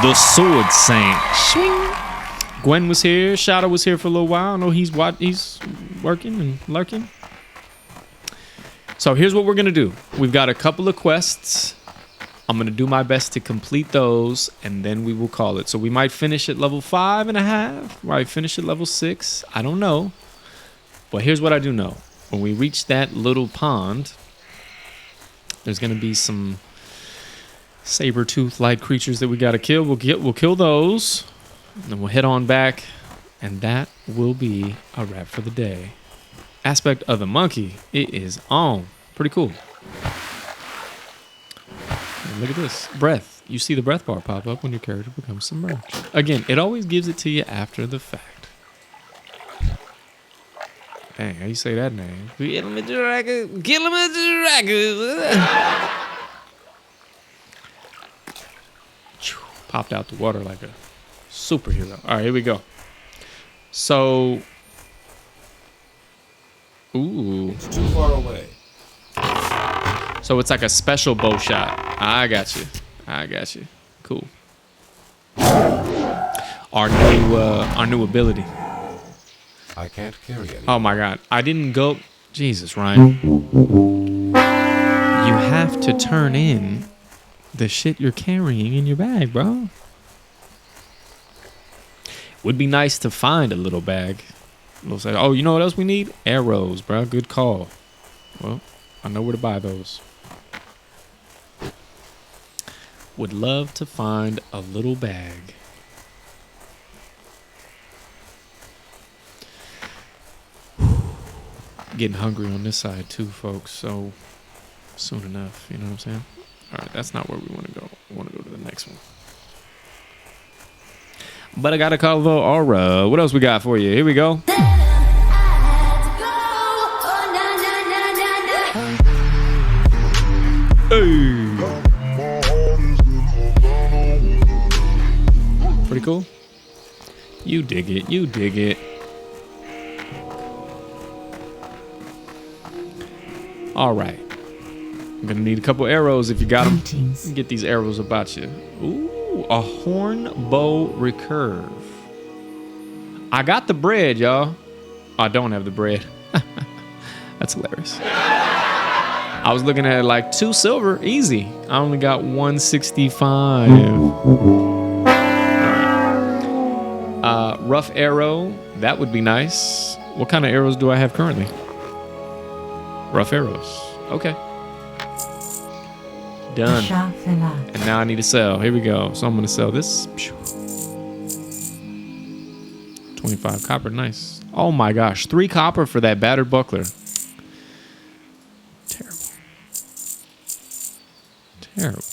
The SwordxSaint. Swing! Gwen was here. Shadow was here for a little while. I know he's working and lurking. So here's what we're going to do. We've got a couple of quests. I'm going to do my best to complete those, and then we will call it. So we might finish at level 5.5. Might finish at level 6. I don't know. But here's what I do know. When we reach that little pond, there's going to be some saber-tooth-like creatures that we got to kill. We'll kill those, and then we'll head on back, and that will be a wrap for the day. Aspect of the monkey. It is on. Pretty cool. And look at this. Breath. You see the breath bar pop up when your character becomes submerged. Again, it always gives it to you after the fact. Dang, how you say that name? Kill him at the racket. Kill him at the racket. Popped out the water like a superhero. All right, here we go. So... Ooh. It's too far away. So it's like a special bow shot. I got you. Cool. Our new ability. I can't carry any. Oh my god. I didn't go. Jesus, Ryan. You have to turn in the shit you're carrying in your bag, bro. Would be nice to find a little bag. We'll say, oh, you know what else we need? Arrows, bro. Good call. Well, I know where to buy those. Would love to find a little bag. Getting hungry on this side too, folks. So soon enough, you know what I'm saying? All right, that's not where we want to go. We want to go to the next one. But I got a call of aura. What else we got for you? Here we go. Hey. Pretty cool. You dig it. You dig it. All right. I'm gonna need a couple arrows if you got them. Get these arrows about you. Ooh, a horn bow recurve. I got the bread, y'all. I don't have the bread. That's hilarious. I was looking at like 2 silver, easy. I only got 165. Alright. Rough arrow, that would be nice. What kind of arrows do I have currently? Rough arrows. Okay. Done. And now I need to sell. Here we go. So I'm going to sell this. 25 copper. Nice. Oh my gosh. 3 copper for that battered buckler. Terrible. Terrible.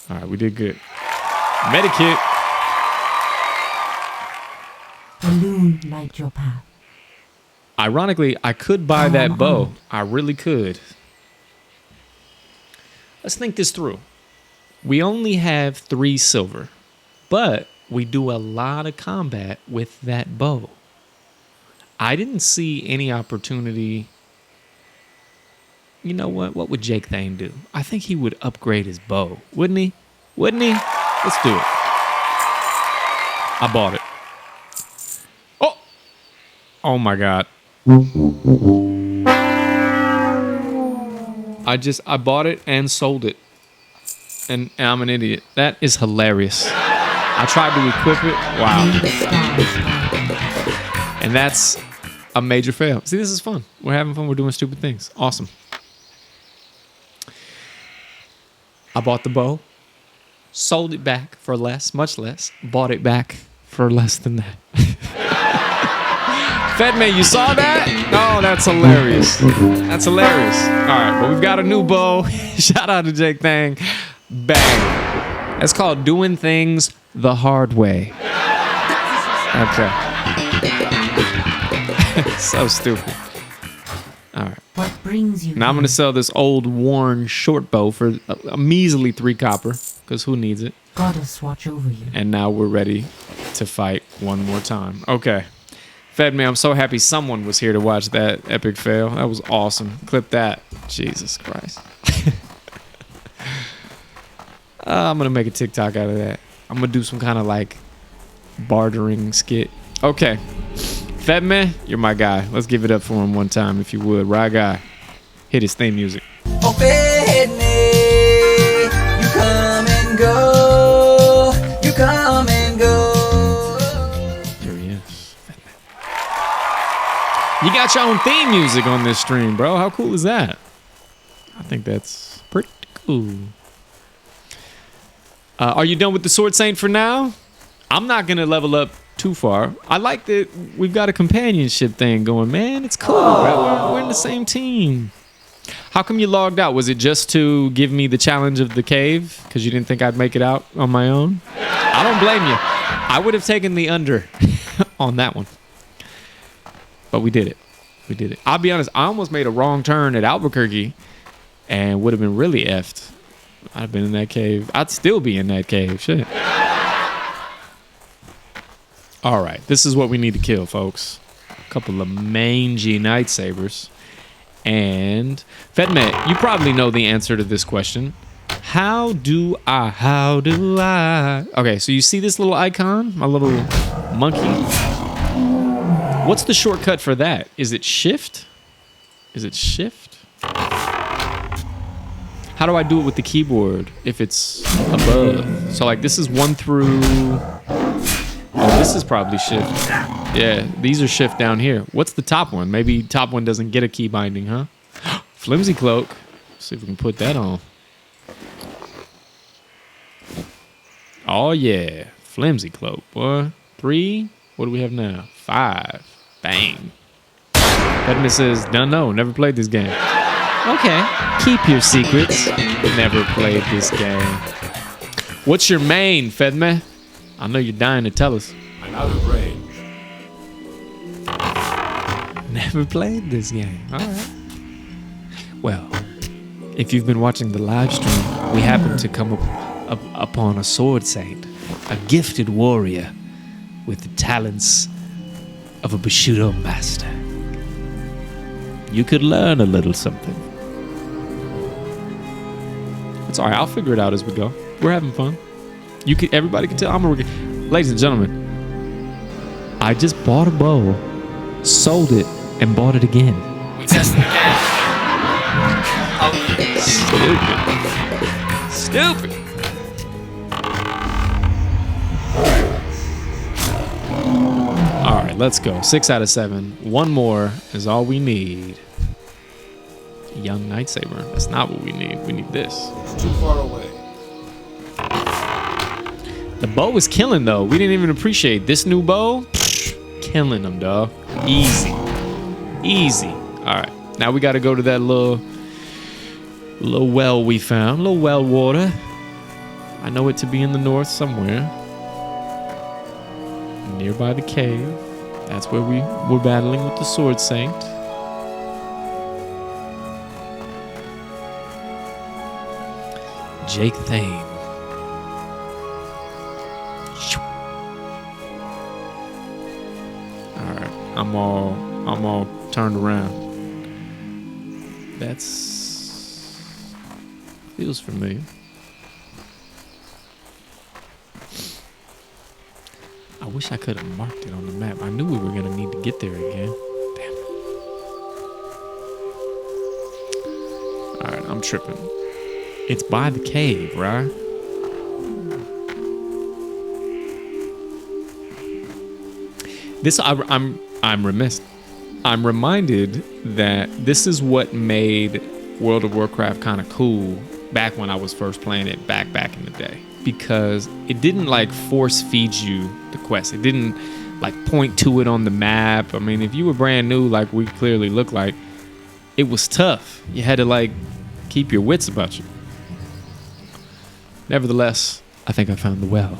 All right. We did good. Medikit. Balloon light your path. Ironically, I could buy that bow. I really could. Let's think this through. We only have 3 silver, but we do a lot of combat with that bow. I didn't see any opportunity. You know what? What would Jake Thayne do? I think he would upgrade his bow, wouldn't he? Wouldn't he? Let's do it. I bought it. Oh! Oh my God. I bought it and sold it. And I'm an idiot. That is hilarious. I tried to equip it. Wow. And that's a major fail. See, this is fun. We're having fun. We're doing stupid things. Awesome. I bought the bow. Sold it back for less, much less. Bought it back for less than that. Fedme, you saw that? Oh, that's hilarious. That's hilarious. All right, but we've got a new bow. Shout out to Jake Thayne. Bang. That's called doing things the hard way. Okay. So stupid. All right. What brings you? Now I'm going to sell this old worn short bow for a measly 3 copper, because who needs it? Goddess watch over you. And now we're ready to fight one more time. Okay. Fedme, I'm so happy someone was here to watch that epic fail. That was awesome. Clip that. Jesus Christ. I'm going to make a TikTok out of that. I'm going to do some kind of like bartering skit. Okay. Fedme, you're my guy. Let's give it up for him one time if you would. Right guy. Hit his theme music. Oh, Fedme, you come and go. You come and go. You got your own theme music on this stream, bro. How cool is that? I think that's pretty cool. Are you done with the SwordxSaint for now? I'm not going to level up too far. I like that we've got a companionship thing going, man. It's cool, bro. We're in the same team. How come you logged out? Was it just to give me the challenge of the cave? Because you didn't think I'd make it out on my own? I don't blame you. I would have taken the under on that one. But we did it. We did it. I'll be honest, I almost made a wrong turn at Albuquerque and would have been really effed. I'd have been in that cave. I'd still be in that cave. Shit. All right. This is what we need to kill, folks. A couple of mangy night sabers. And Fedme, you probably know the answer to this question. How do I? Okay, so you see this little icon? My little monkey? What's the shortcut for that? Is it shift? Is it shift? How do I do it with the keyboard if it's above? So like this is 1 through... Oh, this is probably shift. Yeah, these are shift down here. What's the top one? Maybe top one doesn't get a key binding, huh? Flimsy cloak. See if we can put that on. Oh yeah, flimsy cloak, boy. 3. What do we have now? 5. Bang. Fedme says, no, never played this game. Okay, keep your secrets. Never played this game. What's your main, Fedme? I know you're dying to tell us. I'm out of range. Never played this game. All right. Well, if you've been watching the live stream, we happened to come upon a SwordxSaint, a gifted warrior with the talents of a Bushido master. You could learn a little something. It's all right. I'll figure it out as we go. We're having fun. Everybody can tell. Ladies and gentlemen, I just bought a bow, sold it, and bought it again. We testing the game. Oh, Stupid. All right, let's go. 6 out of 7. One more is all we need. Young Nightsaber. That's not what we need. We need this. It's too far away. The bow is killing, though. We didn't even appreciate this new bow. Killing them, dog. Easy. All right. Now we got to go to that little well we found. Little well water. I know it to be in the north somewhere. Nearby the cave. That's where we were battling with the SwordxSaint. Jake Thayne. Alright, I'm all turned around. That's feels familiar. I wish I could have marked it on the map. I knew we were gonna need to get there again. Damn. Alright, I'm tripping. It's by the cave, right? This I'm remiss. I'm reminded that this is what made World of Warcraft kind of cool back when I was first playing it back in the day, because it didn't like force feed you the quest. It didn't like point to it on the map. I mean, if you were brand new, like we clearly look like, it was tough. You had to like keep your wits about you. Nevertheless, I think I found the well.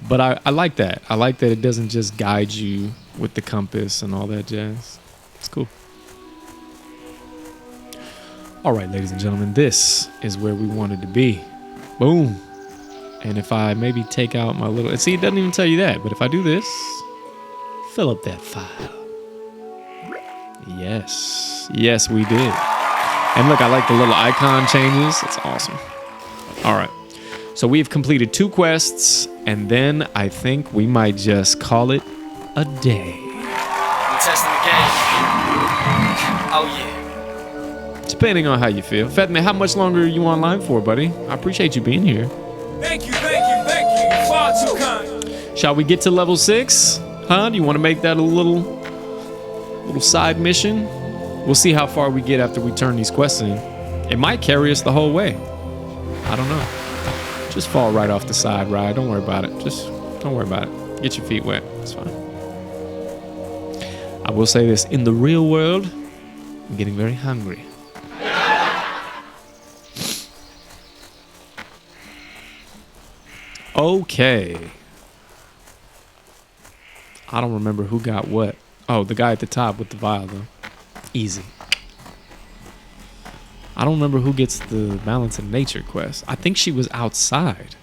But I like that. I like that it doesn't just guide you with the compass and all that jazz. It's cool. All right, ladies and gentlemen, this is where we wanted to be. Boom. And if I maybe take out my little... See, it doesn't even tell you that. But if I do this, fill up that file. Yes. Yes, we did. And look, I like the little icon changes. It's awesome. All right. So we've completed 2 quests, and then I think we might just call it a day. We testing the game. Oh yeah. Depending on how you feel. Fedme, how much longer are you online for, buddy? I appreciate you being here. Thank you. Far too kind. Shall we get to level 6? Huh? Do you want to make that a little side mission? We'll see how far we get after we turn these quests in. It might carry us the whole way. I don't know. Just fall right off the side, Rye. Don't worry about it. Just don't worry about it. Get your feet wet. It's fine. I will say this. In the real world, I'm getting very hungry. Okay. I don't remember who got what. Oh, the guy at the top with the vial, though. Easy. I don't remember who gets the Balance in Nature quest. I think she was outside,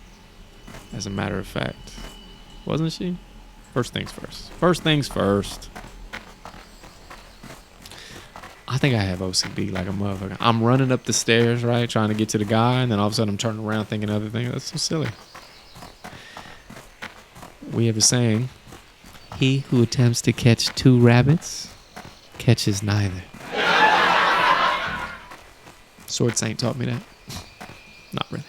as a matter of fact. Wasn't she? First things first. First things first. I think I have OCD like a motherfucker. I'm running up the stairs, right, trying to get to the guy, and then all of a sudden I'm turning around thinking other things. That's so silly. We have a saying, he who attempts to catch 2 rabbits catches neither. SwordxSaint taught me that. Not really.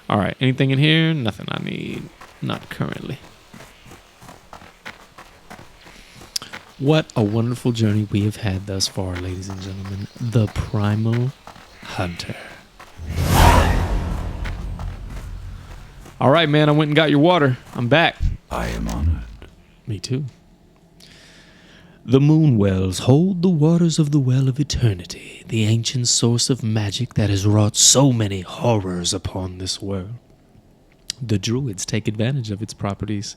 All right, anything in here? Nothing I need. Not currently. What a wonderful journey we have had thus far, ladies and gentlemen. The Primal Hunter. All right, man, I went and got your water. I'm back. I am honored. Me too. The moon wells hold the waters of the Well of Eternity, the ancient source of magic that has wrought so many horrors upon this world. The druids take advantage of its properties,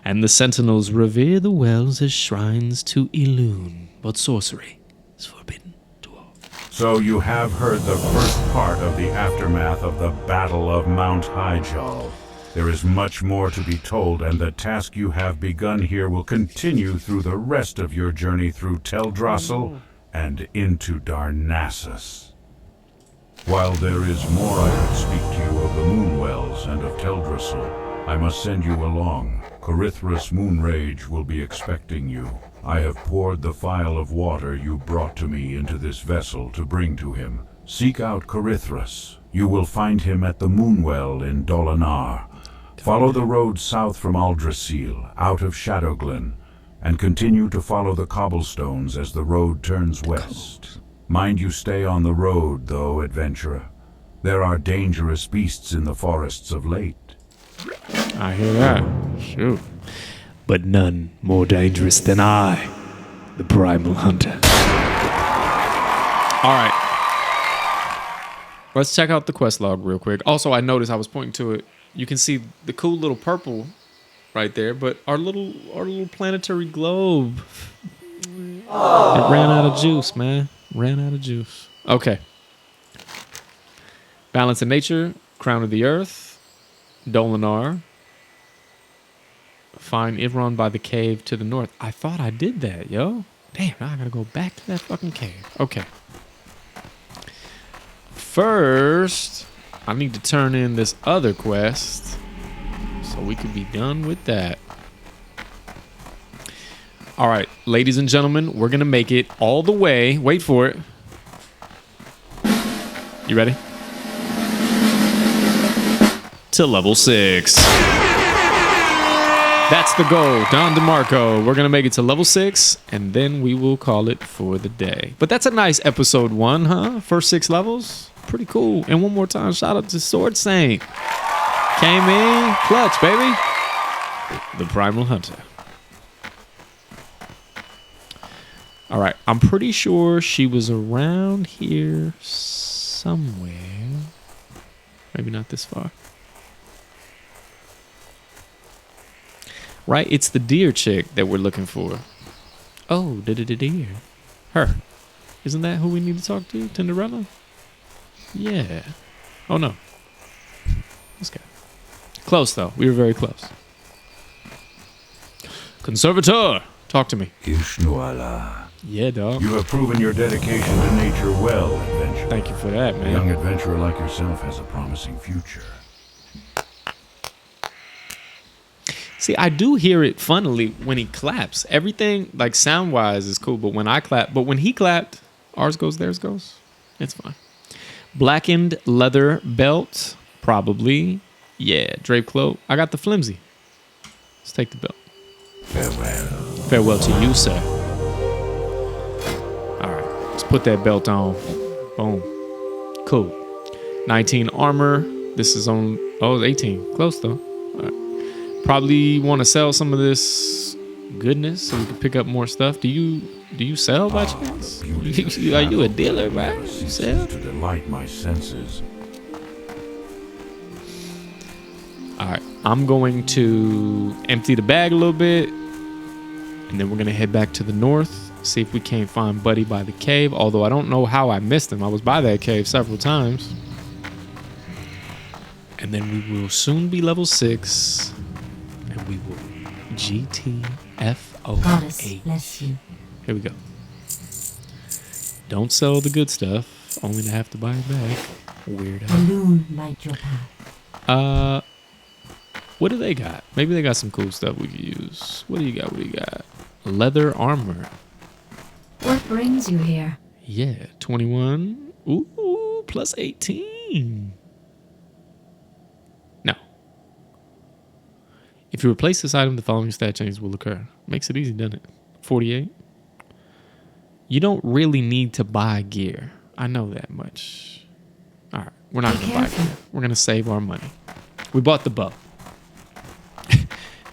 and the sentinels revere the wells as shrines to Elune, but sorcery is forbidden to all. So you have heard the first part of the aftermath of the Battle of Mount Hyjal. There is much more to be told, and the task you have begun here will continue through the rest of your journey through Teldrassil and into Darnassus. While there is more I could speak to you of the Moonwells and of Teldrassil, I must send you along. Corithra's Moonrage will be expecting you. I have poured the phial of water you brought to me into this vessel to bring to him. Seek out Corithras. You will find him at the Moonwell in Dolinar. Follow the road south from Aldrassil, out of Shadowglen, and continue to follow the cobblestones as the road turns west. Mind you stay on the road, though, adventurer. There are dangerous beasts in the forests of late. I hear that. Shoot. But none more dangerous than I, the Primal Hunter. All right. Let's check out the quest log real quick. Also, I noticed I was pointing to it. You can see the cool little purple right there, but our little planetary globe. It ran out of juice, man. Ran out of juice. Okay. Balance of Nature, Crown of the Earth, Dolinar. Find Ivron by the cave to the north. I thought I did that, yo. Damn, now I gotta go back to that fucking cave. Okay. First, I need to turn in this other quest so we can be done with that. All right, ladies and gentlemen, we're going to make it all the way. Wait for it. You ready? To level 6. That's the goal. Don DeMarco. We're going to make it to level 6, and then we will call it for the day. But that's a nice episode 1, huh? First 6 levels. Pretty cool. And one more time, shout out to SwordxSaint. Came in clutch, baby. The Primal Hunter. All right. I'm pretty sure she was around here somewhere. Maybe not this far. Right? It's the deer chick that we're looking for. Oh, deer. Her. Isn't that who we need to talk to? Tinderella? Yeah. Oh, no. This guy. Close, though. We were very close. Conservator! Talk to me. Ishnuala. Yeah, dog. You have proven your dedication to nature well, adventurer. Thank you for that, man. A young adventurer like yourself has a promising future. See, I do hear it funnily when he claps. Everything, like sound-wise, is cool, but when I clap, but when he clapped, ours goes, theirs goes. It's fine. Blackened leather belt, probably. Yeah, drape cloak. I got the flimsy. Let's take the belt. Farewell. Farewell to you, sir. All right, let's put that belt on. Boom. Cool. 19 armor. This is on, oh, 18. Close, though. All right. Probably want to sell some of this goodness so we can pick up more stuff. Do you sell by chance? Are you a dealer, right? You sell? To delight my senses. All right, I'm going to empty the bag a little bit, and then we're gonna head back to the north, see if we can't find Buddy by the cave. Although I don't know how I missed him. I was by that cave several times. And then we will soon be level 6, and we will GTFO8. Goddess bless you. Here we go. Don't sell the good stuff, only to have to buy it back. Weirdo. Balloon light your path. What do they got? Maybe they got some cool stuff we could use. What do you got? Leather armor. What brings you here? Yeah, 21. Ooh, plus 18. No. If you replace this item, the following stat changes will occur. Makes it easy, doesn't it? 48. You don't really need to buy gear. I know that much. All right, we're not going to buy gear. We're going to save our money. We bought the bow.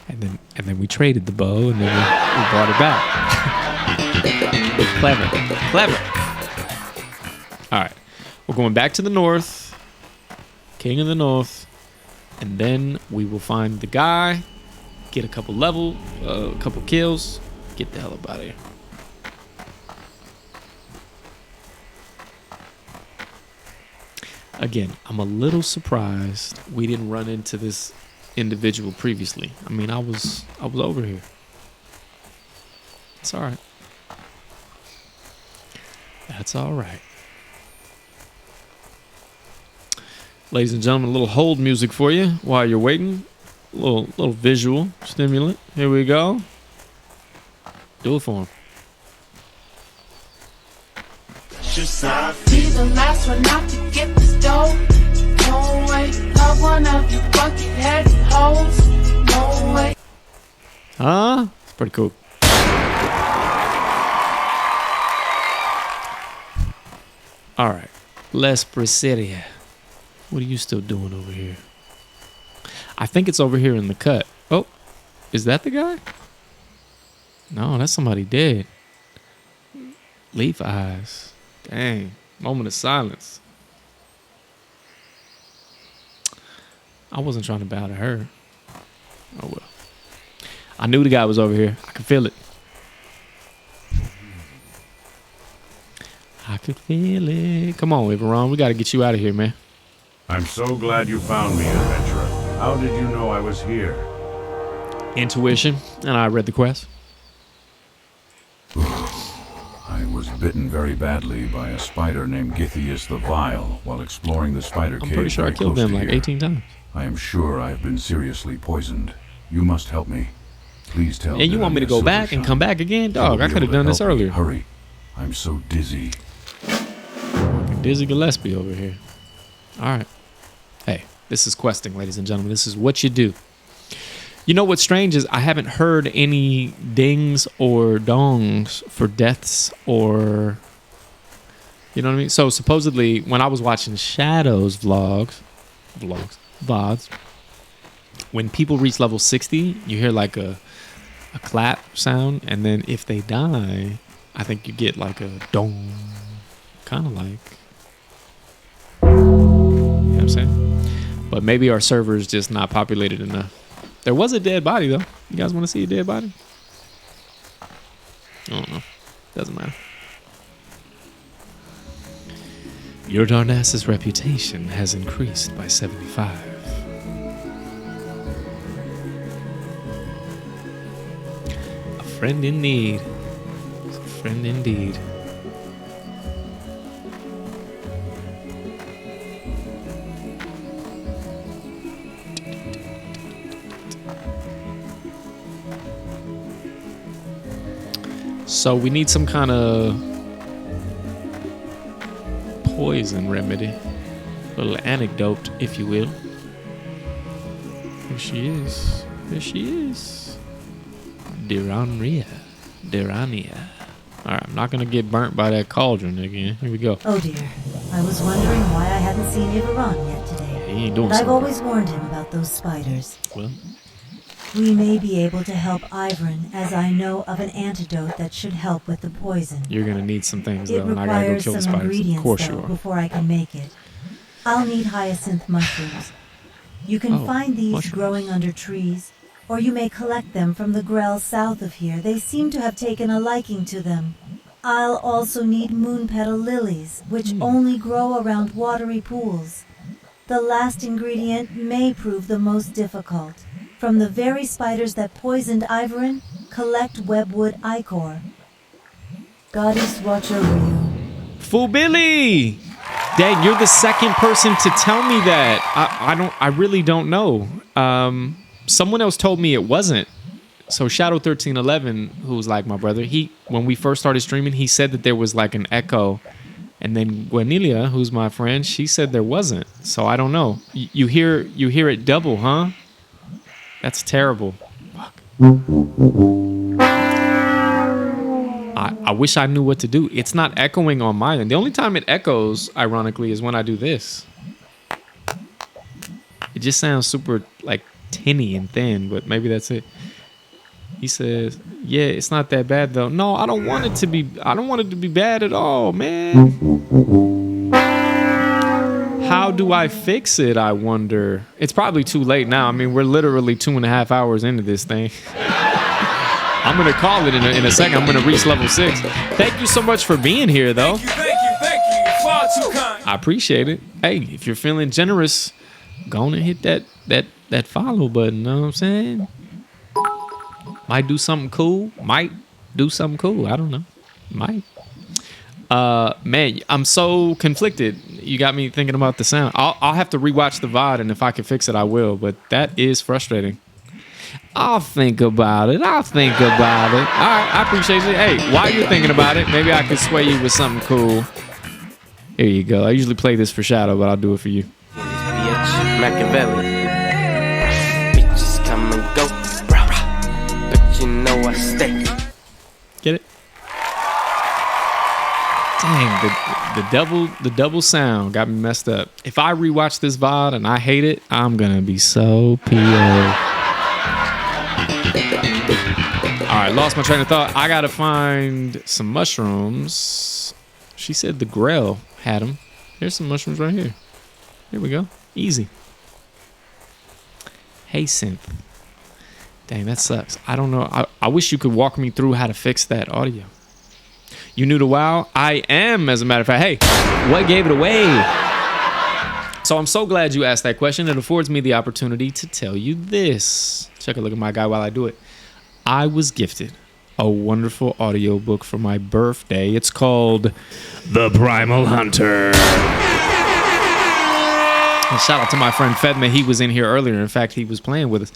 and then we traded the bow, and then we brought it back. Clever. All right, we're going back to the north. King of the North. And then we will find the guy, get a couple kills, get the hell up out of here. Again, I'm a little surprised we didn't run into this individual previously. I mean, I was over here. It's all right. That's all right. Ladies and gentlemen, a little hold music for you while you're waiting. A little visual stimulant. Here we go. Do it for him. Be the last one out to get this dough. No way. Got one of you bucket-headed hoes. No way. Huh? It's pretty cool. All right. Les Presidia. What are you still doing over here? I think it's over here in the cut. Oh, is that the guy? No, that's somebody dead. Leaf eyes. Dang. Moment of silence. I wasn't trying to bow to her. Oh, well. I knew the guy was over here. I could feel it. I could feel it. Come on, Everon. We got to get you out of here, man. I'm so glad you found me, adventurer. How did you know I was here? Intuition, and I read the quest. I was bitten very badly by a spider named Githias the Vile while exploring the spider cave. I'm pretty sure I killed them like 18 times. I am sure I have been seriously poisoned. You must help me. Please tell me. And you want me to go back and come back again? Dog, I could have done this earlier. Hurry. I'm so dizzy. Dizzy Gillespie over here. All right. Hey, this is questing, ladies and gentlemen. This is what you do. You know what's strange is I haven't heard any dings or dongs for deaths or... You know what I mean? So supposedly, when I was watching Shadow's VODs, when people reach level 60, you hear like a clap sound, and then if they die, I think you get like a dong. Kind of like... You know what I'm saying? But maybe our server is just not populated enough. There was a dead body, though. You guys want to see a dead body? I don't know. Doesn't matter. Your Darnassus reputation has increased by 75. A friend in need. A friend indeed. So we need some kind of poison remedy. A little anecdote, if you will. There she is. There she is. Dirania. Alright, I'm not going to get burnt by that cauldron again. Here we go. Oh dear. I was wondering why I hadn't seen Everon yet today. He ain't doing but I've something. always warned him about those spiders. Well... We may be able to help Ivern, as I know of an antidote that should help with the poison. You're going to need some things, It though, and I got to go requires kill the some spiders. Of ingredients, course you though, are. before I can make it. I'll need hyacinth mushrooms. You can find these mushrooms. growing under trees, or you may collect them from the grell south of here. They seem to have taken a liking to them. I'll also need moon petal lilies, which only grow around watery pools. The last ingredient may prove the most difficult. From the very spiders that poisoned Ivern, collect webwood ichor. Goddess watch over you. Fool Billy! Dang, you're the second person to tell me that. I really don't know. Someone else told me it wasn't. So Shadow1311, who's like my brother, when we first started streaming, he said that there was like an echo And then Guanelia, who's my friend, she said there wasn't. So I don't know. You hear it double, huh? That's terrible. Fuck. I wish I knew what to do. It's not echoing on my end. The only time it echoes, ironically, is when I do this. It just sounds super like tinny and thin, but maybe that's it. He says, "Yeah, it's not that bad though." No, I don't want it to be. I don't want it to be bad at all, man. How do I fix it? I wonder. It's probably too late now. I mean, we're literally 2.5 hours into this thing. I'm gonna call it in a second. I'm gonna reach level 6. Thank you so much for being here, though. Thank you. Far too kind. I appreciate it. Hey, if you're feeling generous, go on and hit that follow button. Know what I'm saying? Might do something cool. I don't know. Might. Man, I'm so conflicted. You got me thinking about the sound. I'll have to rewatch the VOD, and if I can fix it, I will. But that is frustrating. I'll think about it. All right, I appreciate it. Hey, while you're thinking about it, maybe I can sway you with something cool. Here you go. I usually play this for Shadow, but I'll do it for you. Machiavelli. Bitches come and go, but you know I stay. Get it? Dang, the double sound got me messed up. If I rewatch this VOD and I hate it, I'm gonna be so PO. All right, lost my train of thought. I gotta find some mushrooms. She said the Grell had them. Here's some mushrooms right here. Here we go. Easy. Hey, synth. Dang, that sucks. I don't know. I wish you could walk me through how to fix that audio. You new to WoW? I am, as a matter of fact. Hey, what gave it away? So I'm so glad you asked that question. It affords me the opportunity to tell you this. Check a look at my guy while I do it. I was gifted a wonderful audiobook for my birthday. It's called The Primal Hunter. And shout out to my friend Fedme. He was in here earlier. In fact, he was playing with us.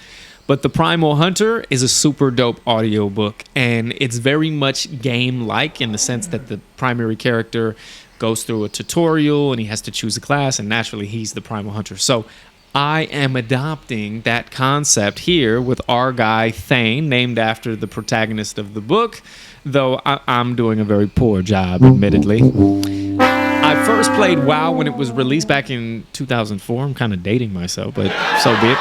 But The Primal Hunter is a super dope audiobook, and it's very much game-like in the sense that the primary character goes through a tutorial and he has to choose a class, and naturally he's the Primal Hunter. So I am adopting that concept here with our guy Thayne, named after the protagonist of the book, though I'm doing a very poor job, admittedly. I first played WoW when it was released back in 2004. I'm kind of dating myself, but so be it.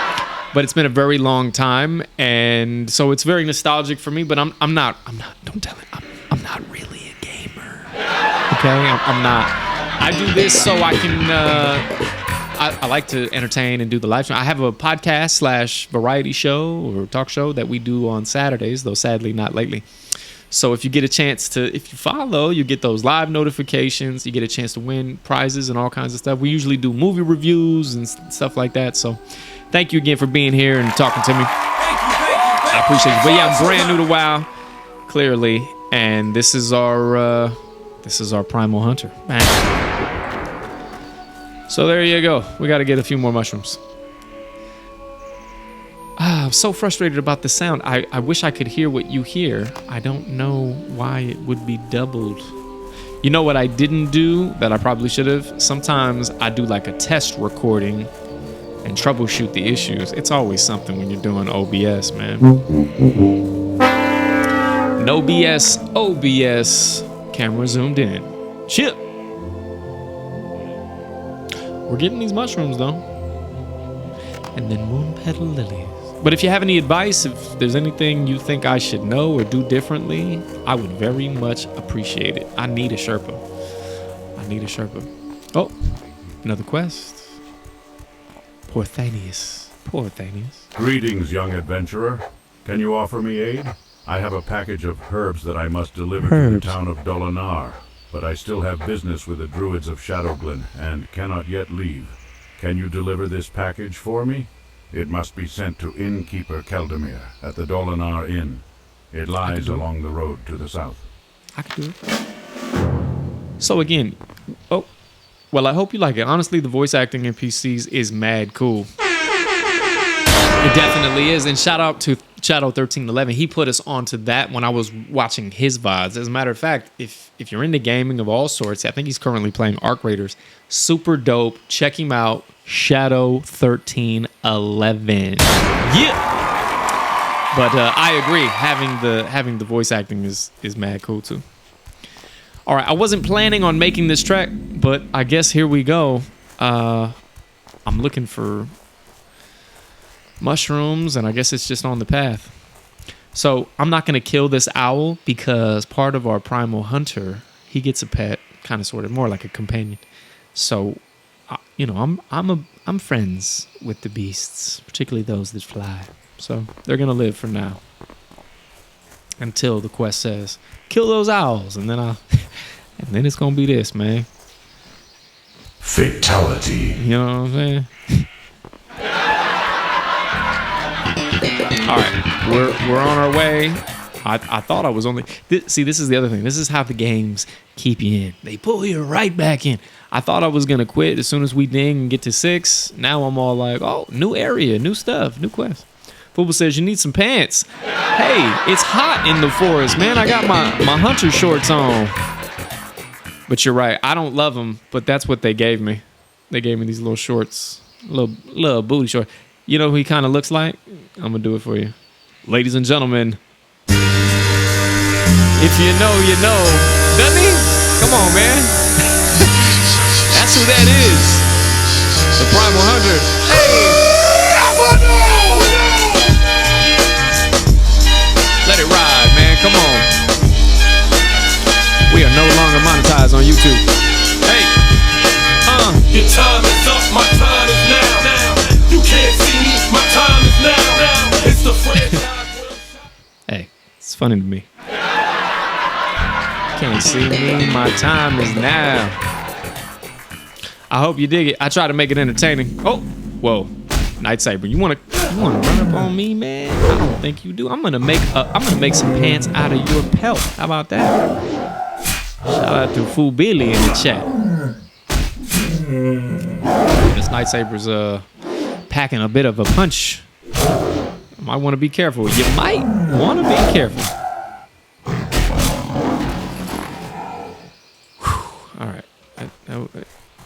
But it's been a very long time, and so it's very nostalgic for me. But I'm not. Don't tell it. I'm not really a gamer. Okay, I'm not. I do this so I can. I like to entertain and do the live stream. I have a podcast / variety show or talk show that we do on Saturdays, though sadly not lately. So if you get a chance to, if you follow, you get those live notifications. You get a chance to win prizes and all kinds of stuff. We usually do movie reviews and stuff like that. So thank you again for being here and talking to me. I appreciate you. But yeah, I'm brand new to WoW, clearly, and this is our Primal Hunter. Bang. So there you go. We got to get a few more mushrooms. I'm so frustrated about the sound. I wish I could hear what you hear. I don't know why it would be doubled. You know what I didn't do that I probably should have? Sometimes I do like a test recording and troubleshoot the issues. It's always something when you're doing OBS, man. No BS, OBS. Camera zoomed in. Chip. We're getting these mushrooms, though. And then moon petal lilies. But if you have any advice, if there's anything you think I should know or do differently, I would very much appreciate it. I need a Sherpa. Oh, another quest. Poor Thanius. Greetings, young adventurer. Can you offer me aid? I have a package of herbs that I must deliver to the town of Dolinar, but I still have business with the druids of Shadowglen and cannot yet leave. Can you deliver this package for me? It must be sent to Innkeeper Keldemir at the Dolinar Inn. It lies along the road to the south. I can do it. So again, well, I hope you like it. Honestly, the voice acting in PCs is mad cool. It definitely is. And shout out to Shadow1311. He put us onto that when I was watching his VODs. As a matter of fact, if you're into gaming of all sorts, I think he's currently playing Arc Raiders. Super dope. Check him out. Shadow1311. Yeah. But I agree. Having the voice acting is mad cool too. All right, I wasn't planning on making this track, but I guess here we go. I'm looking for mushrooms, and I guess it's just on the path. So I'm not going to kill this owl because part of our Primal Hunter, he gets a pet, kind of sort of more like a companion. So, you know, I'm friends with the beasts, particularly those that fly. So they're going to live for now until the quest says kill those owls, and then it's going to be this, man. Fatality. You know what I'm saying? All right, we're on our way. I thought I was only... See, this is the other thing. This is how the games keep you in. They pull you right back in. I thought I was going to quit as soon as we ding and get to 6. Now I'm all like, oh, new area, new stuff, new quest. Football says, you need some pants. Hey, it's hot in the forest, man. I got my hunter shorts on. But you're right. I don't love them, but that's what they gave me. They gave me these little shorts, little booty shorts. You know who he kind of looks like? I'm going to do it for you. Ladies and gentlemen, if you know, you know. Doesn't he? Come on, man. That's who that is. The Primal Hunter. Hey! Let it ride, man. Come on. We are no longer monetized on YouTube. Hey! Your time is up, my time is now. You can't see me, my time is now. It's the franchise. Hey, it's funny to me. Can't see me, my time is now. I hope you dig it. I try to make it entertaining. Oh, whoa, Night Saber, you wanna run up on me, man? I don't think you do. I'm gonna make some pants out of your pelt. How about that? Shout out to Fu Billy in the chat. This Night Saber's packing a bit of a punch. You might want to be careful. You might want to be careful. All right.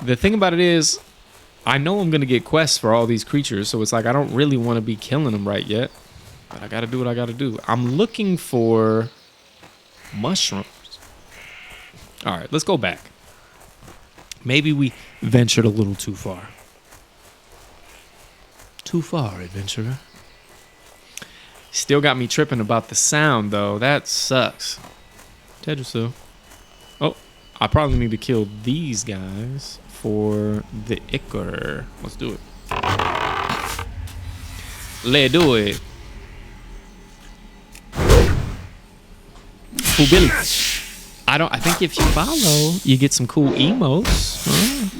The thing about it is, I know I'm going to get quests for all these creatures, so it's like I don't really want to be killing them right yet. But I got to do what I got to do. I'm looking for mushrooms. All right, let's go back. Maybe we ventured a little too far. Too far, adventurer. Still got me tripping about the sound, though. That sucks. Tedrasu. Oh, I probably need to kill these guys for the Ichor. Let's do it. Let's do it. Ooh, Billy. I think if you follow, you get some cool emotes.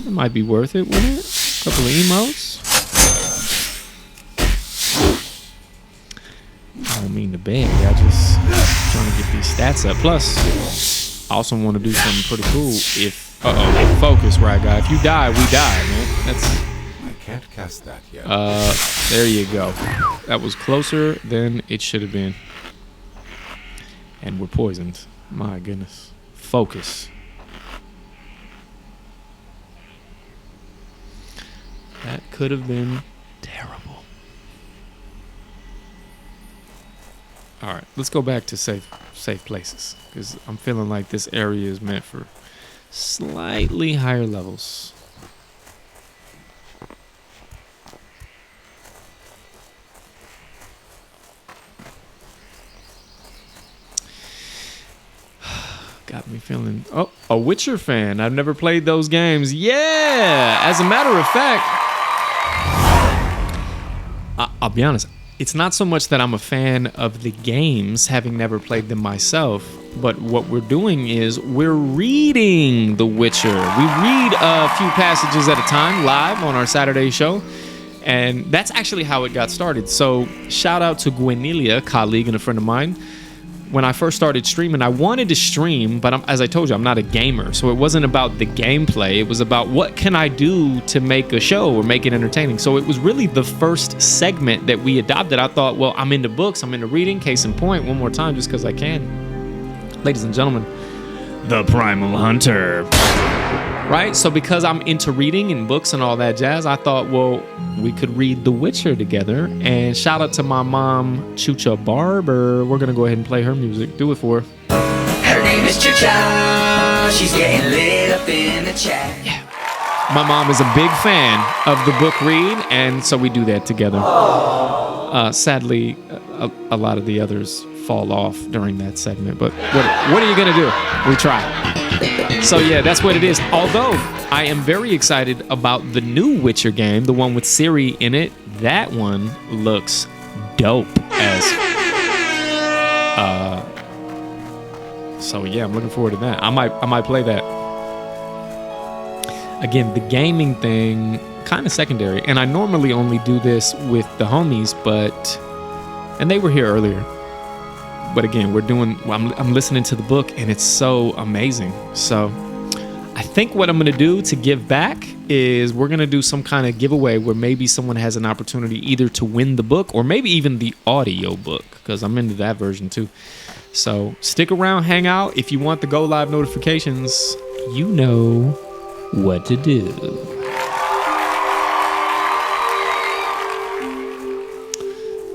It might be worth it, wouldn't it? A couple of emotes. I don't mean to beg. I just trying to get these stats up. Plus, I also want to do something pretty cool. If focus, right, guy. If you die, we die, man. That's. I can't cast that yet. There you go. That was closer than it should have been. And we're poisoned. My goodness. Focus. That could have been terrible. All right, let's go back to safe places, because I'm feeling like this area is meant for slightly higher levels. Got me feeling... Oh, a Witcher fan. I've never played those games. Yeah! As a matter of fact... I'll be honest. It's not so much that I'm a fan of the games, having never played them myself, but what we're doing is we're reading The Witcher. We read a few passages at a time live on our Saturday show, and that's actually how it got started. So shout out to Gwenelia, colleague and a friend of mine. when I first started streaming, I wanted to stream, but as I told you, I'm not a gamer. So it wasn't about the gameplay. It was about what can I do to make a show or make it entertaining. So it was really the first segment that we adopted. I thought, well, I'm into books, I'm into reading. Case in point, one more time, just because I can. Ladies and gentlemen, the Primal Hunter. Right? So because I'm into reading and books and all that jazz, I thought, well, we could read The Witcher together. And shout out to my mom, Chucha Barber. We're going to go ahead and play her music. Do it for her. Her name is Chucha. She's getting lit up in the chat. Yeah. My mom is a big fan of the book read, and so we do that together. Sadly, a lot of the others fall off during that segment, but what are you going to do? We try. So yeah, that's what it is. Although I am very excited about the new Witcher game, the one with Ciri in it. That one looks dope as. So yeah, I'm looking forward to that. I might play that. Again, the gaming thing kind of secondary, and I normally only do this with the homies, and they were here earlier. But again, I'm listening to the book, and it's so amazing. So I think what I'm going to do to give back is we're going to do some kind of giveaway where maybe someone has an opportunity either to win the book or maybe even the audio book, because I'm into that version too. So stick around, hang out. If you want the go live notifications, you know what to do.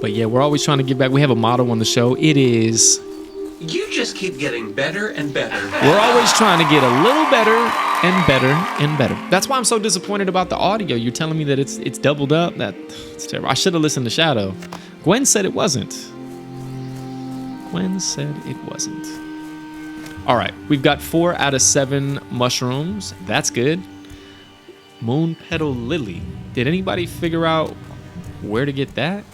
But yeah, we're always trying to give back. We have a motto on the show. It is, You just keep getting better and better. we're always trying to get a little better and better and better. That's why I'm so disappointed about the audio. You're telling me that it's doubled up. That's terrible. I should have listened to Shadow. Gwen said it wasn't. All right, we've got 4 out of 7 mushrooms. That's good. Moon Petal Lily. Did anybody figure out where to get that?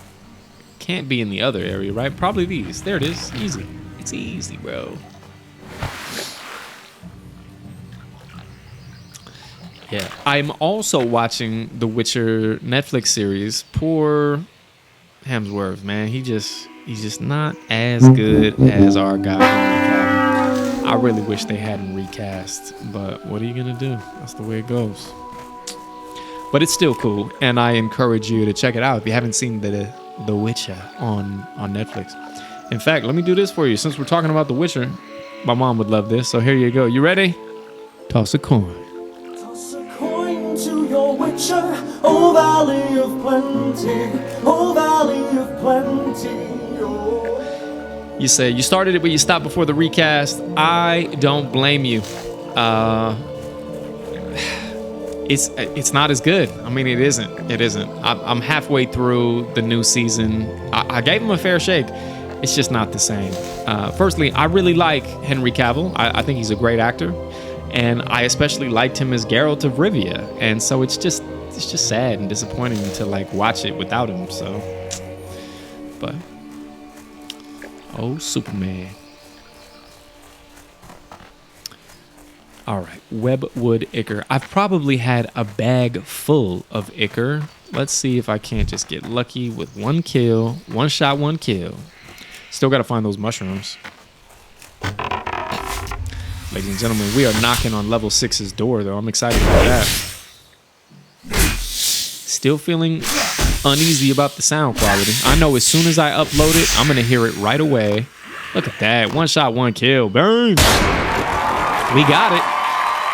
Can't be in the other area, right? Probably these. There it is. Easy. It's easy, bro. Yeah. I'm also watching the Witcher Netflix series. Poor Hemsworth, man. He's just not as good as our guy. I really wish they hadn't recast, but what are you gonna do? That's the way it goes. But it's still cool, and I encourage you to check it out if you haven't seen The Witcher on Netflix. In fact, let me do this for you. Since we're talking about The Witcher, my mom would love this, so here you go. You ready? Toss a coin. Toss a coin to your Witcher, oh valley of plenty, oh valley of plenty. You say you started it, but you stopped before the recast. I don't blame you. It's not as good. I mean, it isn't. I'm halfway through the new season. I gave him a fair shake. It's just not the same. Firstly, I really like Henry Cavill. I think he's a great actor, and I especially liked him as Geralt of Rivia. And so it's just sad and disappointing to watch it without him. So, but oh, Superman. All right, Webwood Ichor. I've probably had a bag full of Ichor. Let's see if I can't just get lucky with one kill. One shot, one kill. Still got to find those mushrooms. Ladies and gentlemen, we are knocking on level 6's door, though. I'm excited about that. Still feeling uneasy about the sound quality. I know as soon as I upload it, I'm going to hear it right away. Look at that. One shot, one kill. Burn. We got it.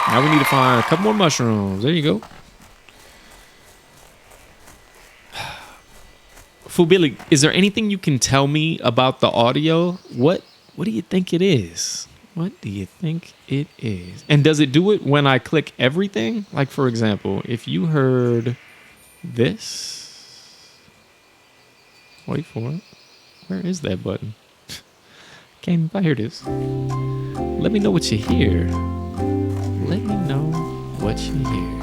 Now we need to find a couple more mushrooms. There you go. Fubili, is there anything you can tell me about the audio? What do you think it is? What do you think it is? And does it do it when I click everything? Like, for example, if you heard this. Wait for it. Where is that button? Game, here it is. Let me know what you hear. Let me know what you hear.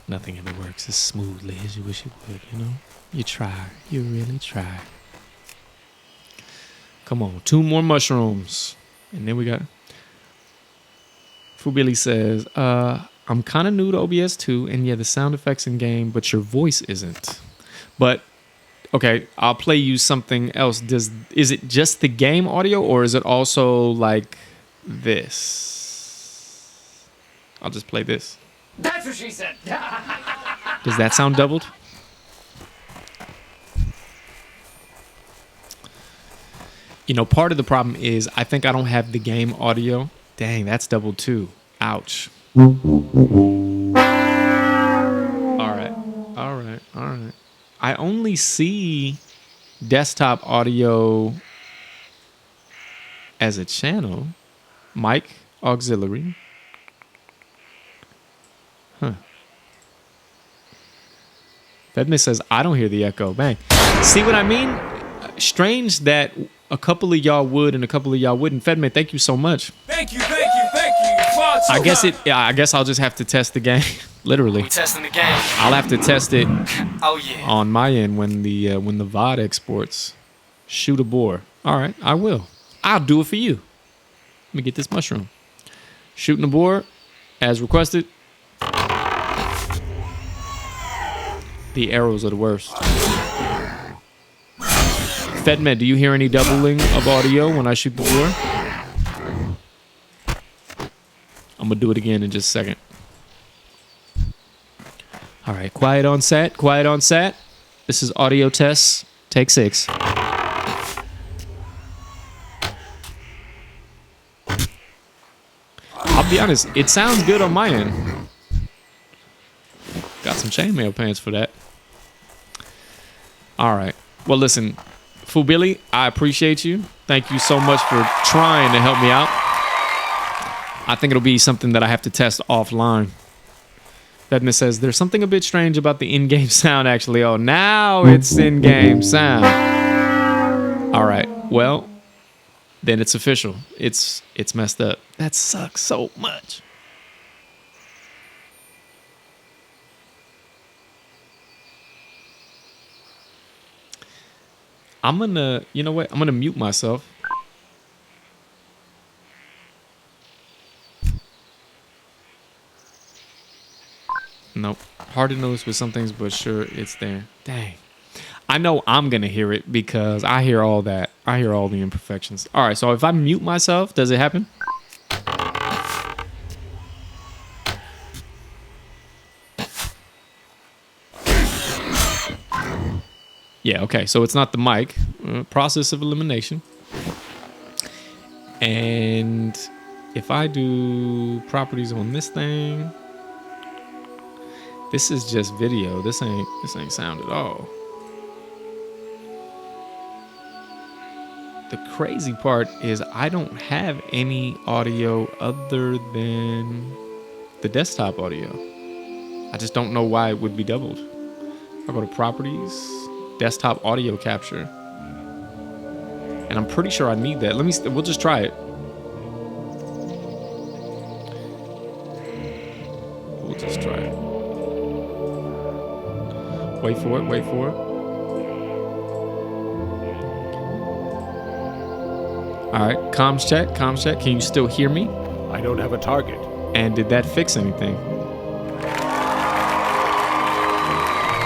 Nothing ever works as smoothly as you wish it would, you know? You try. You really try. Come on, 2 more mushrooms. And then we got... Fubili says, I'm kind of new to OBS too, and yeah, the sound effects in game, but your voice isn't. But okay, I'll play you something else. Is it just the game audio, or is it also like this? I'll just play this. That's what she said. Does that sound doubled? You know, part of the problem is I think I don't have the game audio. Dang, that's doubled too. Ouch. All right. I only see desktop audio as a channel. Mic auxiliary. Huh. Fedme says, I don't hear the echo. Bang. See what I mean? Strange that a couple of y'all would and a couple of y'all wouldn't. Fedme, thank you so much. Thank you. I guess I'll just have to test the game. Literally. We testing the game. I'll have to test it Oh yeah. on my end when the VOD exports. Shoot a boar. All right, I will. I'll do it for you. Let me get this mushroom. Shooting a boar as requested. The arrows are the worst. Fedme, do you hear any doubling of audio when I shoot the boar? I'm going to do it again in just a second. All right, quiet on set. This is audio tests, take 6. I'll be honest, it sounds good on my end. Got some chainmail pants for that. All right. Well, listen, Fubili, I appreciate you. Thank you so much for trying to help me out. I think it'll be something that I have to test offline. Fedme says, there's something a bit strange about the in-game sound, actually. Oh, now it's in-game sound. All right. Well, then it's official. It's messed up. That sucks so much. I'm gonna, you know what? I'm gonna mute myself. Nope. Hard to notice with some things, but sure, it's there. Dang. I know I'm gonna hear it because I hear all that. I hear all the imperfections. All right, so if I mute myself, does it happen? Yeah, okay, so it's not the mic. Process of elimination. And if I do properties on this thing, this is just video. This ain't sound at all. The crazy part is I don't have any audio other than the desktop audio. I just don't know why it would be doubled. I'll go to properties, desktop audio capture. And I'm pretty sure I need that. We'll just try it. We'll just try it. Wait for it. All right, comms check. Can you still hear me? I don't have a target. And did that fix anything?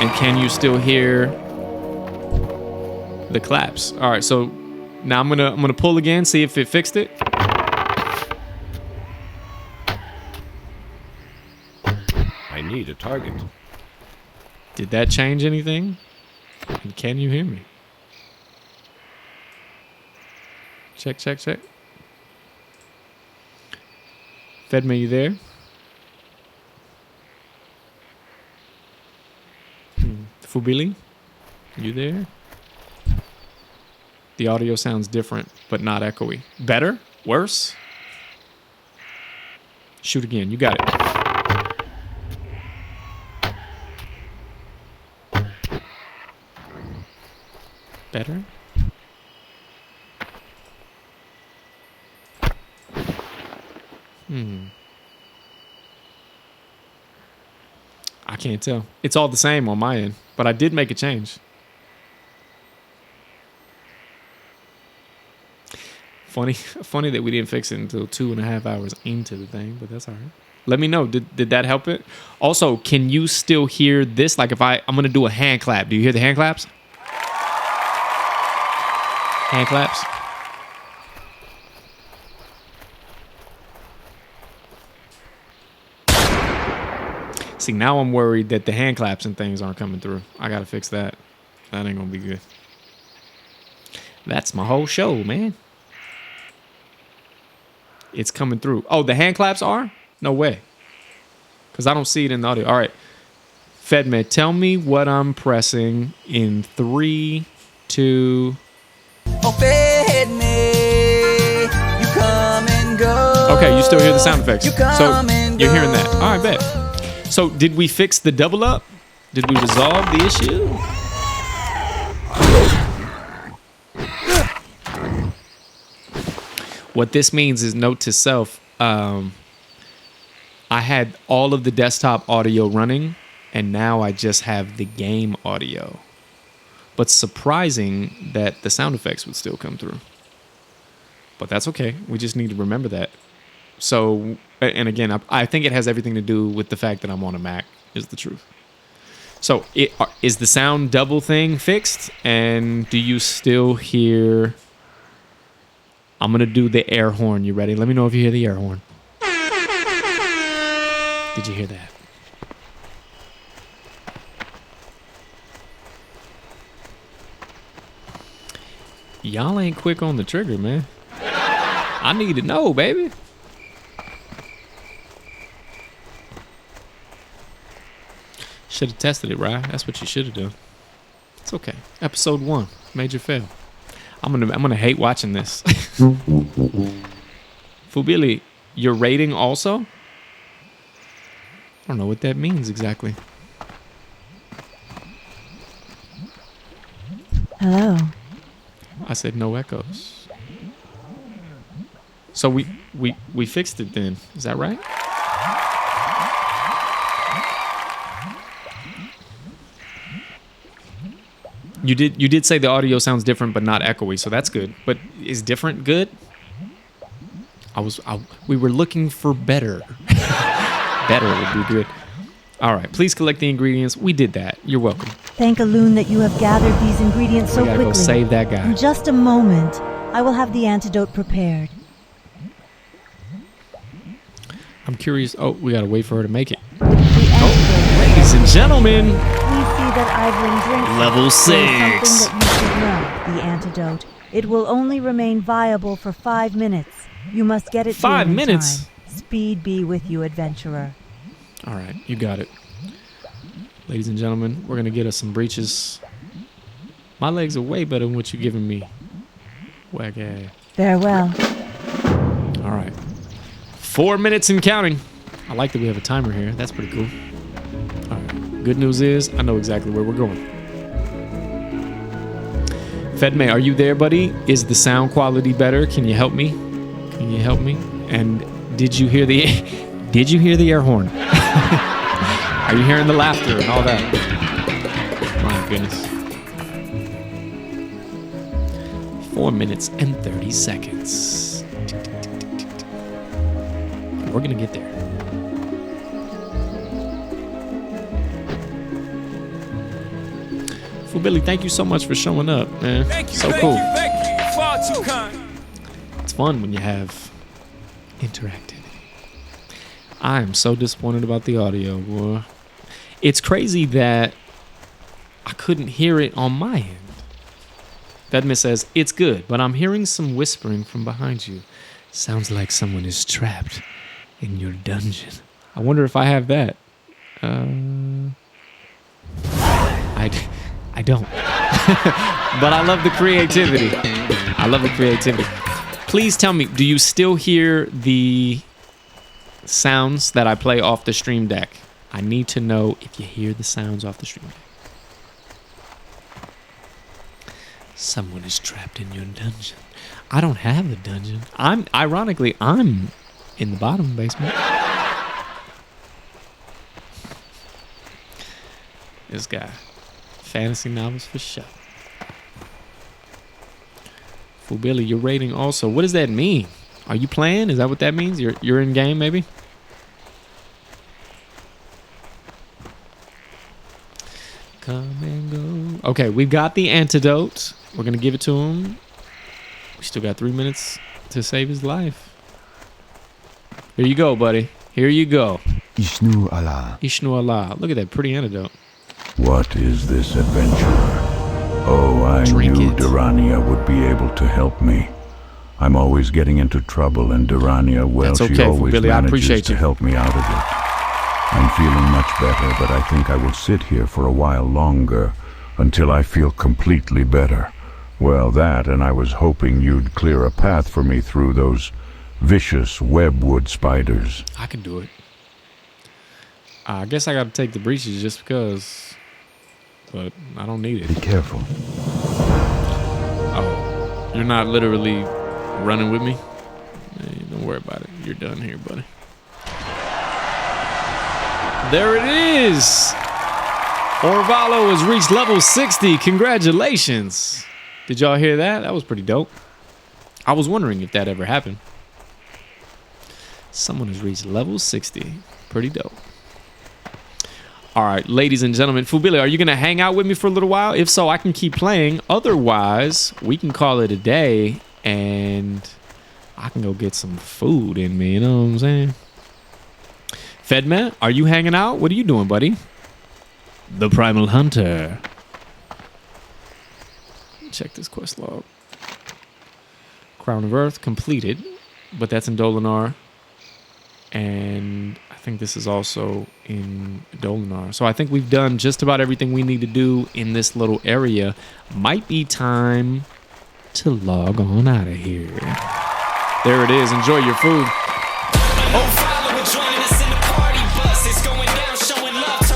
And can you still hear the claps? All right, so now I'm gonna pull again, see if it fixed it. I need a target. Did that change anything? And can you hear me? Check. Fedme, you there? Fubili, you there? The audio sounds different, but not echoey. Better? Worse? Shoot again. You got it. Better? I can't tell. It's all the same on my end, but I did make a change. Funny that we didn't fix it until 2.5 hours into the thing, but that's all right. Let me know. Did that help it? Also, can you still hear this? Like if I'm gonna do a hand clap. Do you hear the hand claps? Hand claps. See, now I'm worried that the hand claps and things aren't coming through. I gotta fix that. That ain't gonna be good. That's my whole show, man. It's coming through. Oh, the hand claps are? No way. Because I don't see it in the audio. All right. Fedme, tell me what I'm pressing in 3, 2. Oh, Fedme, you come and go. Okay, you still hear the sound effects. You come So and you're go. hearing that. All right, bet. So did we fix the double up? Did we resolve the issue? What this means is, note to self, I had all of the desktop audio running, and now I just have the game audio. But surprising that the sound effects would still come through. But that's okay. We just need to remember that. So, and again, I think it has everything to do with the fact that I'm on a Mac, is the truth. So, is the sound double thing fixed? And do you still hear... I'm going to do the air horn. You ready? Let me know if you hear the air horn. Did you hear that? Y'all ain't quick on the trigger, man. I need to know, baby. Should have tested it, right? That's what you should have done. It's okay. Episode 1, major fail. I'm gonna hate watching this. Fubili, your rating also? I don't know what that means exactly. Hello. I said no echoes. So we fixed it then. Is that right? You did say the audio sounds different but not echoey, so that's good. But is different good? We were looking for better. Better would be good. All right, please collect the ingredients. We did that. You're welcome. Thank Alun that you have gathered these ingredients so We gotta quickly. go save that guy. In just a moment, I will have the antidote prepared. I'm curious. Oh, we gotta wait for her to make it. Oh, ladies and gentlemen. Please see that Ivlin drinks it. Level 6. There is something that you should know, the antidote. It will only remain viable for 5 minutes. You must get it 5 here in minutes? time. Speed be with you, adventurer. All right, you got it. Ladies and gentlemen, we're gonna get us some breeches. My legs are way better than what you're giving me. Waggy. Farewell. All right. 4 minutes and counting. I like that we have a timer here. That's pretty cool. All right. Good news is I know exactly where we're going. Fedme, are you there, buddy? Is the sound quality better? Can you help me? Can you help me? And did you hear the air horn? Are you hearing the laughter and all that? My goodness. 4 minutes and 30 seconds. We're gonna get there. Billy, thank you so much for showing up, man. Thank you, so thank cool. you, thank you. You're far too kind. It's fun when you have interactivity. I am so disappointed about the audio, boy. It's crazy that I couldn't hear it on my end. Fedme says, it's good, but I'm hearing some whispering from behind you. Sounds like someone is trapped in your dungeon. I wonder if I have that. I don't. But I love the creativity. I love the creativity. Please tell me, do you still hear the sounds that I play off the stream deck? I need to know if you hear the sounds off the stream deck. Someone is trapped in your dungeon. I don't have a dungeon. I'm in the bottom basement. This guy. Fantasy novels for sure. Fool Billy, your rating also. What does that mean? Are you playing? Is that what that means? You're in game, maybe? come and go. Okay, we've got the antidote. We're going to give it to him. We still got 3 minutes to save his life. Here you go, buddy. Here you go. Ishnu Allah. Ishnu Allah. Look at that pretty antidote. What is this adventure? Oh, I knew Durania would be able to help me. I'm always getting into trouble, and Durania, well, That's okay, she always Billy. I manages appreciate to you. help me out of it. I'm feeling much better, but I think I will sit here for a while longer until I feel completely better. Well, that, and I was hoping you'd clear a path for me through those vicious webwood spiders. I can do it. I guess I got to take the breaches just because, but I don't need it. Be careful. Oh, you're not literally running with me? Hey, don't worry about it. You're done here, buddy. There it is. Orvallo has reached level 60. Congratulations. Did y'all hear that? That was pretty dope. I was wondering if that ever happened. Someone has reached level 60. Pretty dope. All right, ladies and gentlemen. Fubili, are you going to hang out with me for a little while? If so, I can keep playing. Otherwise, we can call it a day and I can go get some food in me. You know what I'm saying? Fedme, are you hanging out? What are you doing, buddy? The Primal Hunter. Check this quest log. Crown of Earth completed, but that's in Dolinar. And I think this is also in Dolinar. So I think we've done just about everything we need to do in this little area. Might be time to log on out of here. There it is. Enjoy your food.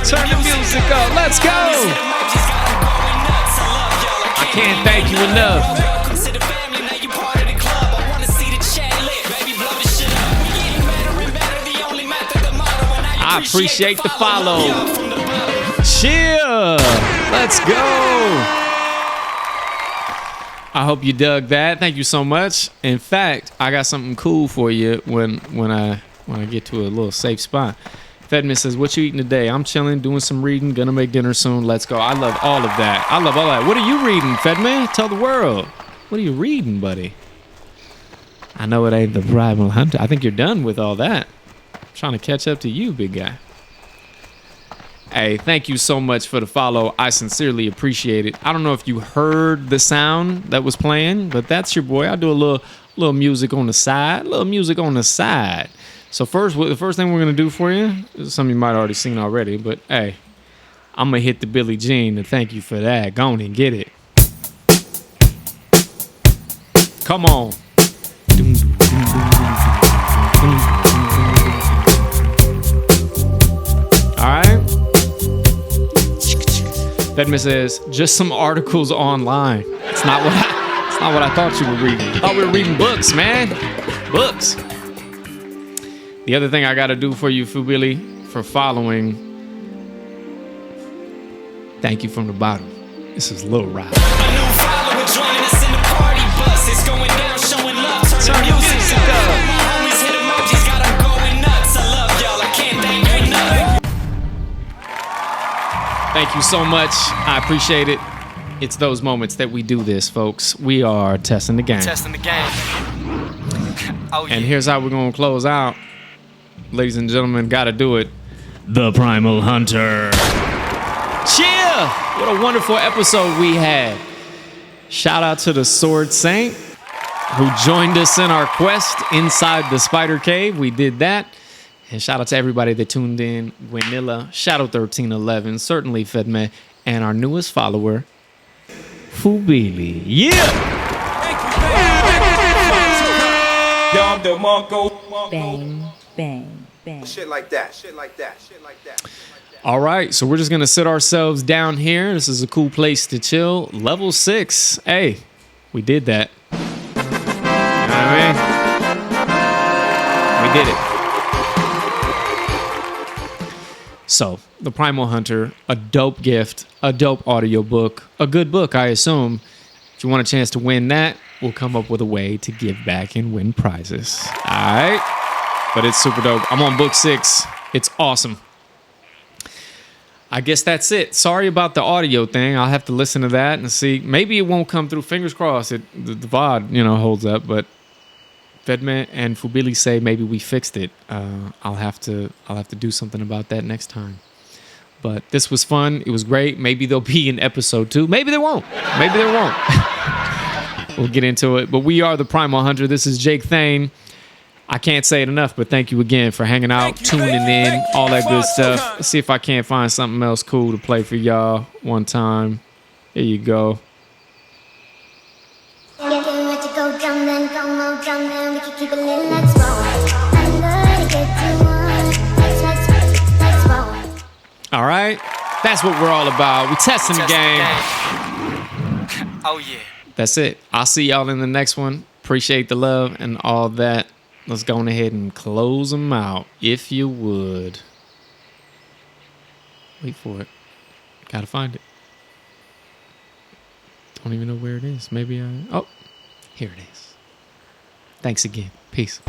Turn the music up. Let's go. I can't thank you enough. I appreciate the follow. Chill. Let's go. I hope you dug that. Thank you so much. In fact, I got something cool for you when I get to a little safe spot. Fedme says, what you eating today? I'm chilling, doing some reading, gonna make dinner soon. Let's go. I love all of that. I love all that. What are you reading, Fedme? Tell the world. What are you reading, buddy? I know it ain't the Primal Hunter. I think you're done with all that. I'm trying to catch up to you, big guy. Hey, thank you so much for the follow. I sincerely appreciate it. I don't know if you heard the sound that was playing, but that's your boy. I do a little music on the side. A little music on the side. So the first thing we're going to do for you is something you might have already seen already, but hey, I'm going to hit the Billie Jean and thank you for that. Go on and get it. Come on. All right. Fedme says, just some articles online. It's not what I thought you were reading. I thought we were reading books, man. Books. The other thing I got to do for you, Fubili, for following, thank you from the bottom. This is Lil Rob. Turn your music up. Thank you so much. I appreciate it. It's those moments that we do this, folks. We are testing the game. Testing the game. Oh, yeah. And here's how we're going to close out. Ladies and gentlemen, gotta do it. The Primal Hunter. Chill! What a wonderful episode we had. Shout out to the SwordxSaint who joined us in our quest inside the spider cave. We did that. And shout out to everybody that tuned in. Winilla, Shadow1311, certainly Fedme, and our newest follower, Fubili. Yeah! Bang, bang, bang. Shit like that, shit like that, shit like that. All right, so we're just going to sit ourselves down here. This is a cool place to chill. Level 6. Hey, we did that. You know what I mean? We did it. So, The Primal Hunter, a dope gift, a dope audiobook, a good book, I assume. If you want a chance to win that, we'll come up with a way to give back and win prizes. All right? But it's super dope. I'm on book 6. It's awesome. I guess that's it. Sorry about the audio thing. I'll have to listen to that and see. Maybe it won't come through. Fingers crossed. The VOD, holds up. But Fedme and Fubili say maybe we fixed it. I'll have to do something about that next time. But this was fun. It was great. Maybe there'll be an episode 2. Maybe there won't. Maybe there won't. We'll get into it. But we are the Primal Hunter. This is Jake Thayne. I can't say it enough, but thank you again for hanging out, tuning in, all that good stuff. Let's see if I can't find something else cool to play for y'all one time. Here you go. All right, that's what we're all about. We're testing the game. Oh yeah. That's it. I'll see y'all in the next one. Appreciate the love and all that. Let's go on ahead and close them out, if you would. Wait for it. Gotta find it. Don't even know where it is. Maybe oh, here it is. Thanks again. Peace.